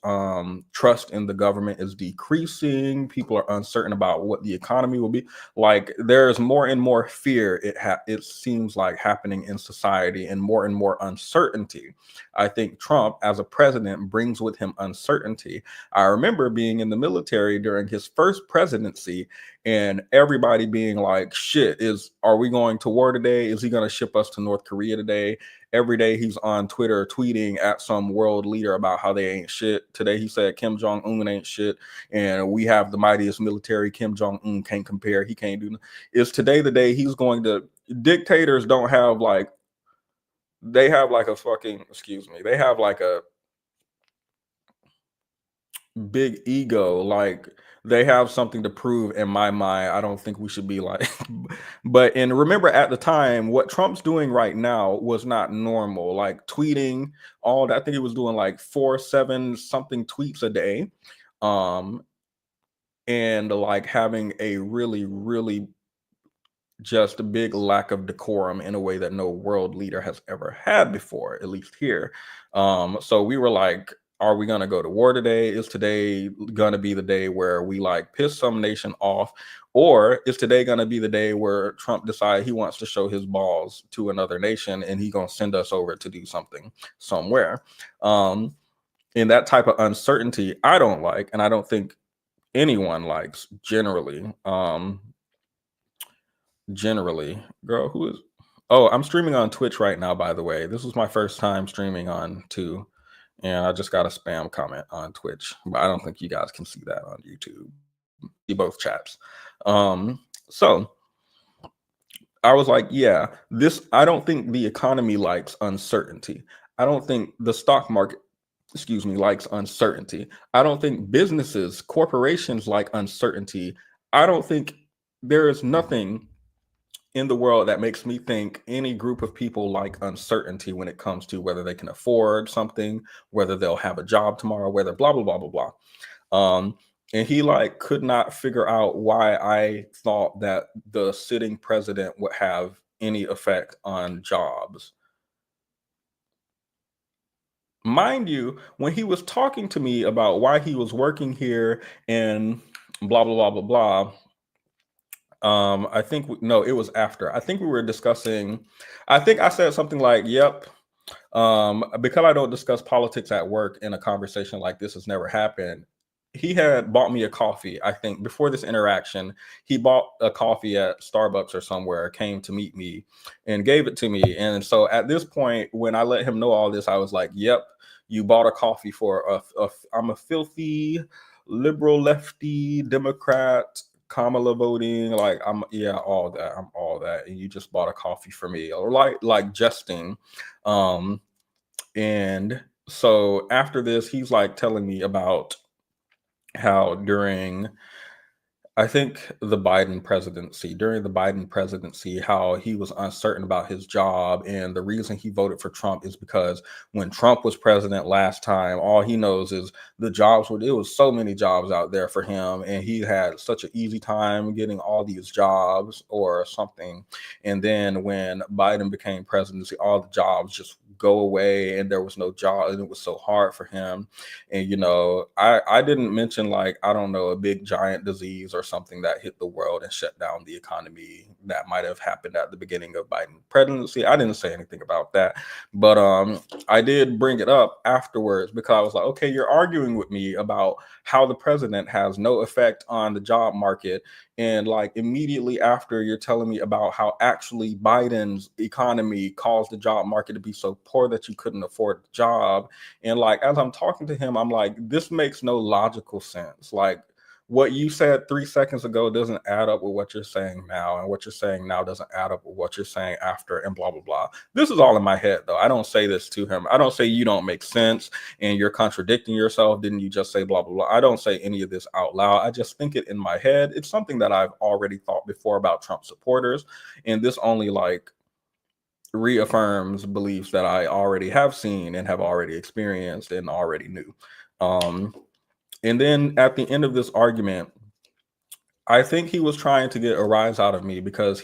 trust in the government is decreasing. People are uncertain about what the economy will be. Like there's more and more fear, it seems like, happening in society, and more uncertainty. I think Trump as a president brings with him uncertainty. I remember being in the military during his first presidency and everybody being like, shit, are we going to war today? Is he going to ship us to North Korea today? Every day he's on Twitter tweeting at some world leader about how they ain't shit. Today he said Kim Jong-un ain't shit and we have the mightiest military. Kim Jong-un can't compare. He can't do. Is today the day he's going to? Dictators don't have like, they have like a fucking, excuse me, they have like a big ego. Like they have something to prove in my mind. I don't think we should be like, and remember at the time, what Trump's doing right now was not normal. Like tweeting all that. I think he was doing like 7 something tweets a day. And like having a really just a big lack of decorum in a way that no world leader has ever had before, at least here. So we were like, are we going to go to war today? Is today going to be the day where we like piss some nation off? Or is today going to be the day where Trump decides he wants to show his balls to another nation and he's going to send us over to do something somewhere? And that type of uncertainty, I don't like, and I don't think anyone likes generally. Girl, who is? Oh, I'm streaming on Twitch right now, by the way. This was my first time streaming on too. And I just got a spam comment on Twitch, but I don't think you guys can see that on YouTube. See both chats. So I was like, yeah, I don't think the economy likes uncertainty. I don't think the stock market, likes uncertainty. I don't think businesses, corporations like uncertainty. I don't think there is nothing in the world that makes me think any group of people like uncertainty when it comes to whether they can afford something, whether they'll have a job tomorrow, whether blah, blah, blah, blah, blah. And he like could not figure out why I thought that the sitting president would have any effect on jobs. Mind you, when he was talking to me about why he was working here and blah, blah, blah, blah, blah, I think no, it was after. I think we were discussing, I think I said something like, yep, because I don't discuss politics at work in a conversation like this has never happened. He had bought me a coffee. I think before this interaction, he bought a coffee at Starbucks or somewhere, came to meet me and gave it to me. And so at this point, when I let him know all this, I was like, yep, you bought a coffee for I'm a filthy liberal lefty Democrat Kamala voting, like I'm all that. I'm all that. And you just bought a coffee for me, or like jesting. And so after this, he's like telling me about how during I think during the Biden presidency, how he was uncertain about his job. And the reason he voted for Trump is because when Trump was president last time, all he knows is it was so many jobs out there for him. And he had such an easy time getting all these jobs or something. And then when Biden became presidency, all the jobs just go away and there was no job and it was so hard for him. And I didn't mention, like, I don't know, a big giant disease or something that hit the world and shut down the economy that might have happened at the beginning of Biden's presidency. I didn't say anything about that, but I did bring it up afterwards because I was like, okay, you're arguing with me about how the president has no effect on the job market, and like immediately after you're telling me about how actually Biden's economy caused the job market to be so poor that you couldn't afford the job. And like, as I'm talking to him, I'm like, this makes no logical sense. Like, what you said 3 seconds ago doesn't add up with what you're saying now, and what you're saying now doesn't add up with what you're saying after, and blah, blah, blah. This is all in my head, though. I don't say this to him. I don't say you don't make sense and you're contradicting yourself. Didn't you just say blah, blah, blah? I don't say any of this out loud. I just think it in my head. It's something that I've already thought before about Trump supporters, and this only like reaffirms beliefs that I already have seen and have already experienced and already knew. And then at the end of this argument, I think he was trying to get a rise out of me because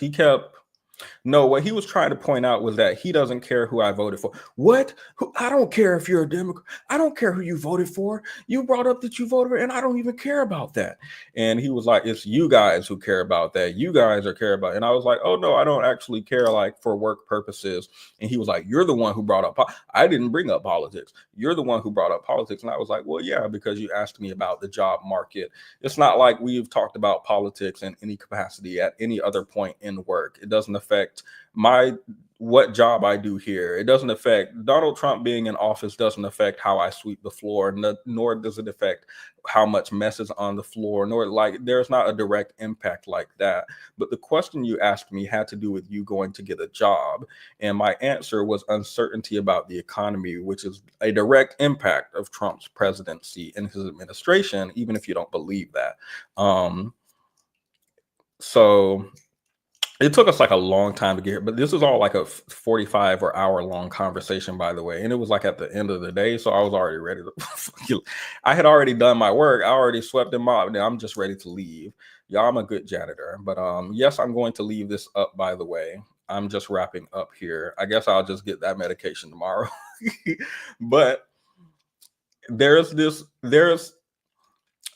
what he was trying to point out was that he doesn't care who I voted for. What? I don't care if you're a Democrat. I don't care who you voted for. You brought up that you voted for, and I don't even care about that. And he was like, it's you guys who care about that. You guys are care about it. And I was like, oh no, I don't actually care, like, for work purposes. And he was like, you're the one who brought up, I didn't bring up politics. You're the one who brought up politics. And I was like, well, yeah, because you asked me about the job market. It's not like we've talked about politics in any capacity at any other point in work. It doesn't affect what job I do here. It doesn't affect Donald Trump being in office, doesn't affect how I sweep the floor, nor does it affect how much mess is on the floor, nor like there's not a direct impact like that. But the question you asked me had to do with you going to get a job. And my answer was uncertainty about the economy, which is a direct impact of Trump's presidency and his administration, even if you don't believe that. So it took us like a long time to get here, but this is all like a 45 or hour long conversation, by the way. And it was like at the end of the day. So I was already ready to, I had already done my work. I already swept and mopped. Now I'm just ready to leave. Y'all, I'm a good janitor, but yes, I'm going to leave this up, by the way. I'm just wrapping up here. I guess I'll just get that medication tomorrow. But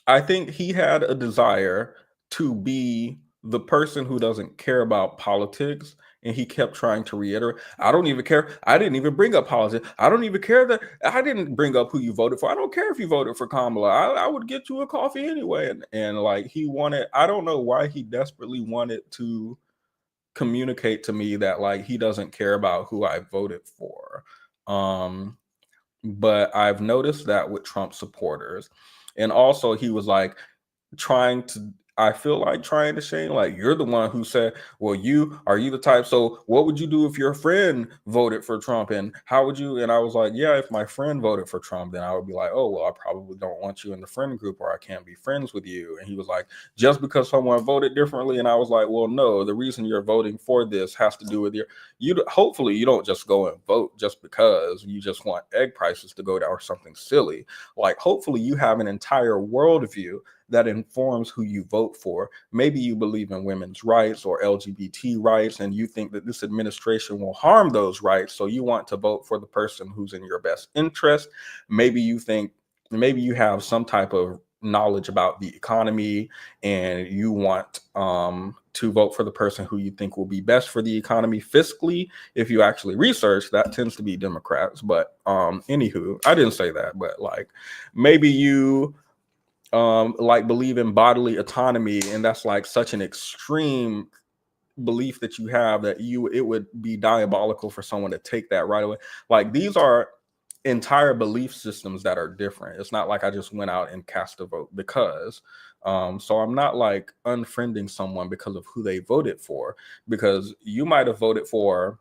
I think he had a desire to be the person who doesn't care about politics, and he kept trying to reiterate, I don't even care. I didn't even bring up politics. I don't even care that I didn't bring up who you voted for. I don't care if you voted for Kamala. I would get you a coffee anyway. And like he wanted, I don't know why he desperately wanted to communicate to me that like he doesn't care about who I voted for. But I've noticed that with Trump supporters. And also he was like trying to shame, like, you're the one who said, well, are you the type, so what would you do if your friend voted for Trump, and how would you? And I was like, yeah, if my friend voted for Trump, then I would be like, oh, well, I probably don't want you in the friend group, or I can't be friends with you. And he was like, just because someone voted differently? And I was like, well, no, the reason you're voting for this has to do with hopefully you don't just go and vote just because you just want egg prices to go down or something silly. Like, hopefully you have an entire worldview that informs who you vote for. Maybe you believe in women's rights or LGBT rights, and you think that this administration will harm those rights, so you want to vote for the person who's in your best interest. Maybe you have some type of knowledge about the economy, and you want to vote for the person who you think will be best for the economy fiscally. If you actually research, that tends to be Democrats. But anywho, I didn't say that, but like maybe you like believe in bodily autonomy, and that's like such an extreme belief that you have that it would be diabolical for someone to take that right away. Like, these are entire belief systems that are different. It's not like I just went out and cast a vote because So I'm not like unfriending someone because of who they voted for, because you might have voted for,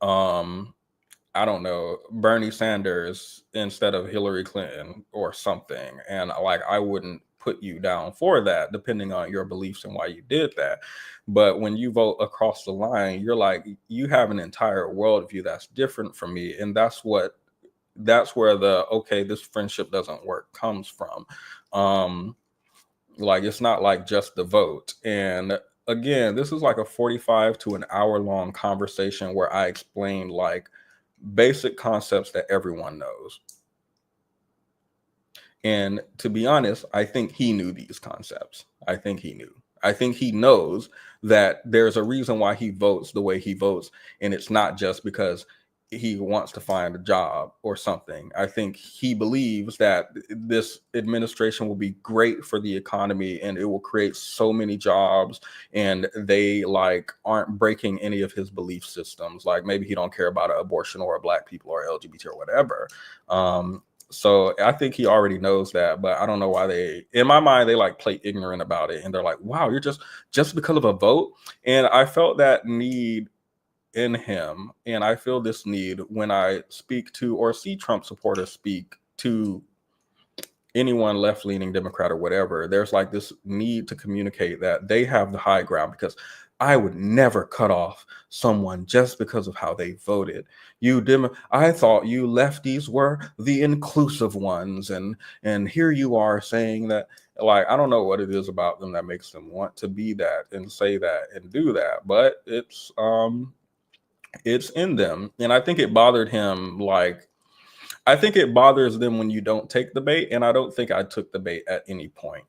I don't know, Bernie Sanders instead of Hillary Clinton or something. And like, I wouldn't put you down for that, depending on your beliefs and why you did that. But when you vote across the line, you're like, you have an entire worldview that's different from me. And that's where the, okay, this friendship doesn't work comes from. Like, it's not like just the vote. And again, this is like a 45 to an hour long conversation where I explained like basic concepts that everyone knows. And to be honest, I think he knew these concepts. I think he knows that there's a reason why he votes the way he votes. And it's not just because he wants to find a job or something. I think he believes that this administration will be great for the economy and it will create so many jobs, and they like aren't breaking any of his belief systems. Like maybe he don't care about abortion or black people or LGBT or whatever. So I think he already knows that, but I don't know why in my mind, they like play ignorant about it. And they're like, wow, you're just because of a vote. And I felt that need in him. And I feel this need when I speak to or see Trump supporters speak to anyone left-leaning Democrat or whatever. There's like this need to communicate that they have the high ground, because I would never cut off someone just because of how they voted. I thought you lefties were the inclusive ones, and here you are saying that. Like, I don't know what it is about them that makes them want to be that and say that and do that, but it's in them. And I think it bothered him. Like, I think it bothers them when you don't take the bait, and I don't think I took the bait at any point.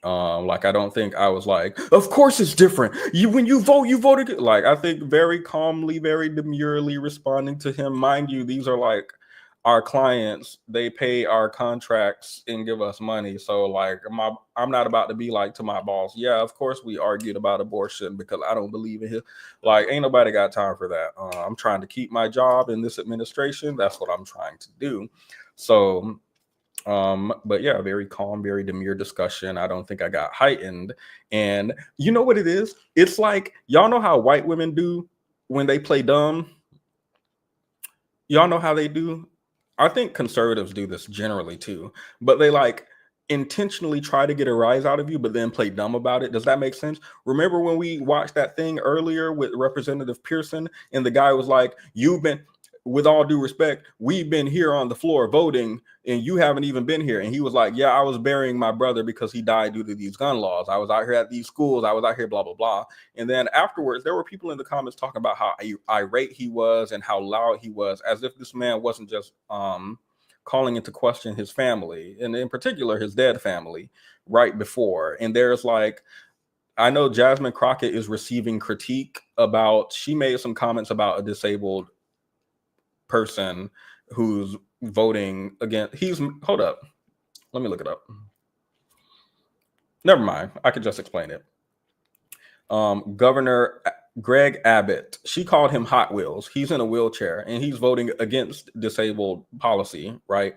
Like, I don't think I was like, of course it's different. When you vote, you voted. Like, I think very calmly, very demurely responding to him. Mind you, these are like our clients. They pay our contracts and give us money. So like, I'm not about to be like to my boss, yeah, of course we argued about abortion because I don't believe in it. Like, ain't nobody got time for that. I'm trying to keep my job in this administration. That's what I'm trying to do. So but yeah, very calm, very demure discussion. I don't think I got heightened. And you know what it is? It's like, y'all know how white women do when they play dumb? Y'all know how they do? I think conservatives do this generally too, but they like intentionally try to get a rise out of you, but then play dumb about it. Does that make sense? Remember when we watched that thing earlier with Representative Pearson, and the guy was like, with all due respect, we've been here on the floor voting and you haven't even been here. And he was like, yeah, I was burying my brother because he died due to these gun laws. I was out here at these schools. I was out here, blah, blah, blah. And then afterwards, there were people in the comments talking about how irate he was and how loud he was, as if this man wasn't just calling into question his family, and in particular, his dead family right before. And there's like, I know Jasmine Crockett is receiving critique about, she made some comments about a disabled person who's voting against. Hold up, let me look it up. Never mind, I could just explain it. Governor Greg Abbott, she called him Hot Wheels. He's in a wheelchair and he's voting against disabled policy, right?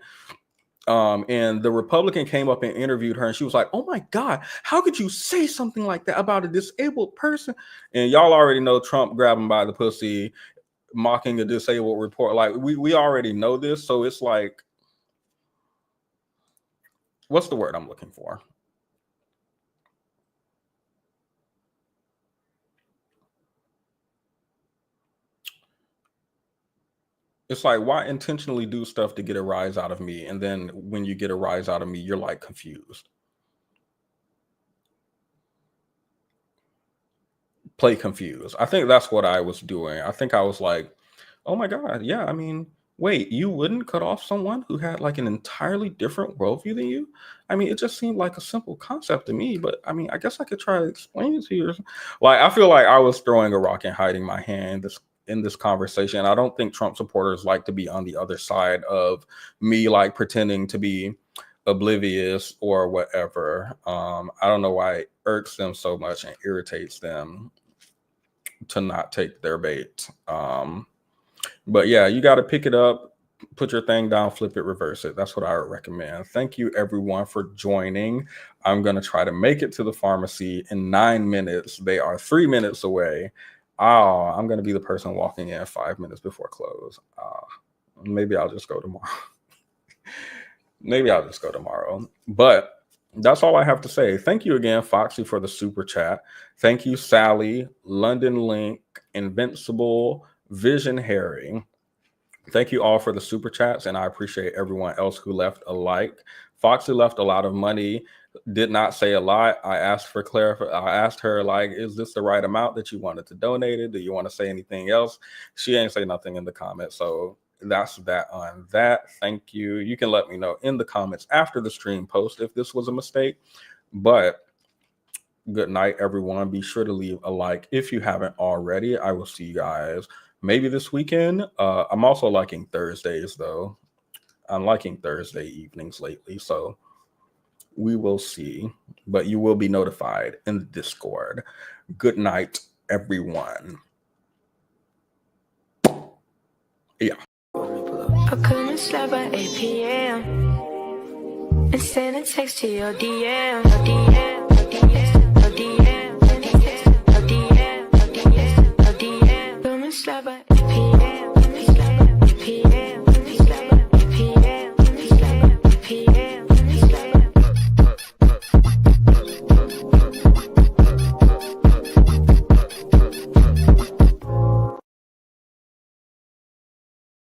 And the Republican came up and interviewed her, and she was like, oh my God, how could you say something like that about a disabled person? And y'all already know Trump grabbed him by the pussy, mocking a disabled report. Like, we already know this. So it's like, what's the word I'm looking for? It's like, why intentionally do stuff to get a rise out of me? And then when you get a rise out of me, you're like confused. Play confused. I think that's what I was doing. I think I was like, oh my God, yeah, I mean, wait, you wouldn't cut off someone who had like an entirely different worldview than you? I mean, it just seemed like a simple concept to me, but I mean, I guess I could try to explain it to you. Like, I feel like I was throwing a rock and hiding my hand in this conversation. I don't think Trump supporters like to be on the other side of me, like pretending to be oblivious or whatever. I don't know why it irks them so much and irritates them to not take their bait. But yeah, you got to pick it up, put your thing down, flip it, reverse it. That's what I would recommend. Thank you everyone for joining. I'm going to try to make it to the pharmacy in 9 minutes. They are 3 minutes away. I'm going to be the person walking in 5 minutes before close. Maybe I'll just go tomorrow. Maybe I'll just go tomorrow. But that's all I have to say. Thank you again, Foxy, for the super chat. Thank you, Sally, London Link, Invincible, Vision Harry. Thank you all for the super chats, and I appreciate everyone else who left a like. Foxy left a lot of money, did not say a lot. I asked for I asked her, like, is this the right amount that you wanted to donate it? Do you want to say anything else? She ain't say nothing in the comments, so that's that on that. Thank you. You can let me know in the comments after the stream post if this was a mistake. But good night, everyone. Be sure to leave a like if you haven't already. I will see you guys maybe this weekend. I'm also liking Thursdays, though. I'm liking Thursday evenings lately, so we will see. But you will be notified in the Discord. Good night, everyone. Yeah. I couldn't sleep at 8 p.m. and send a text to your DM.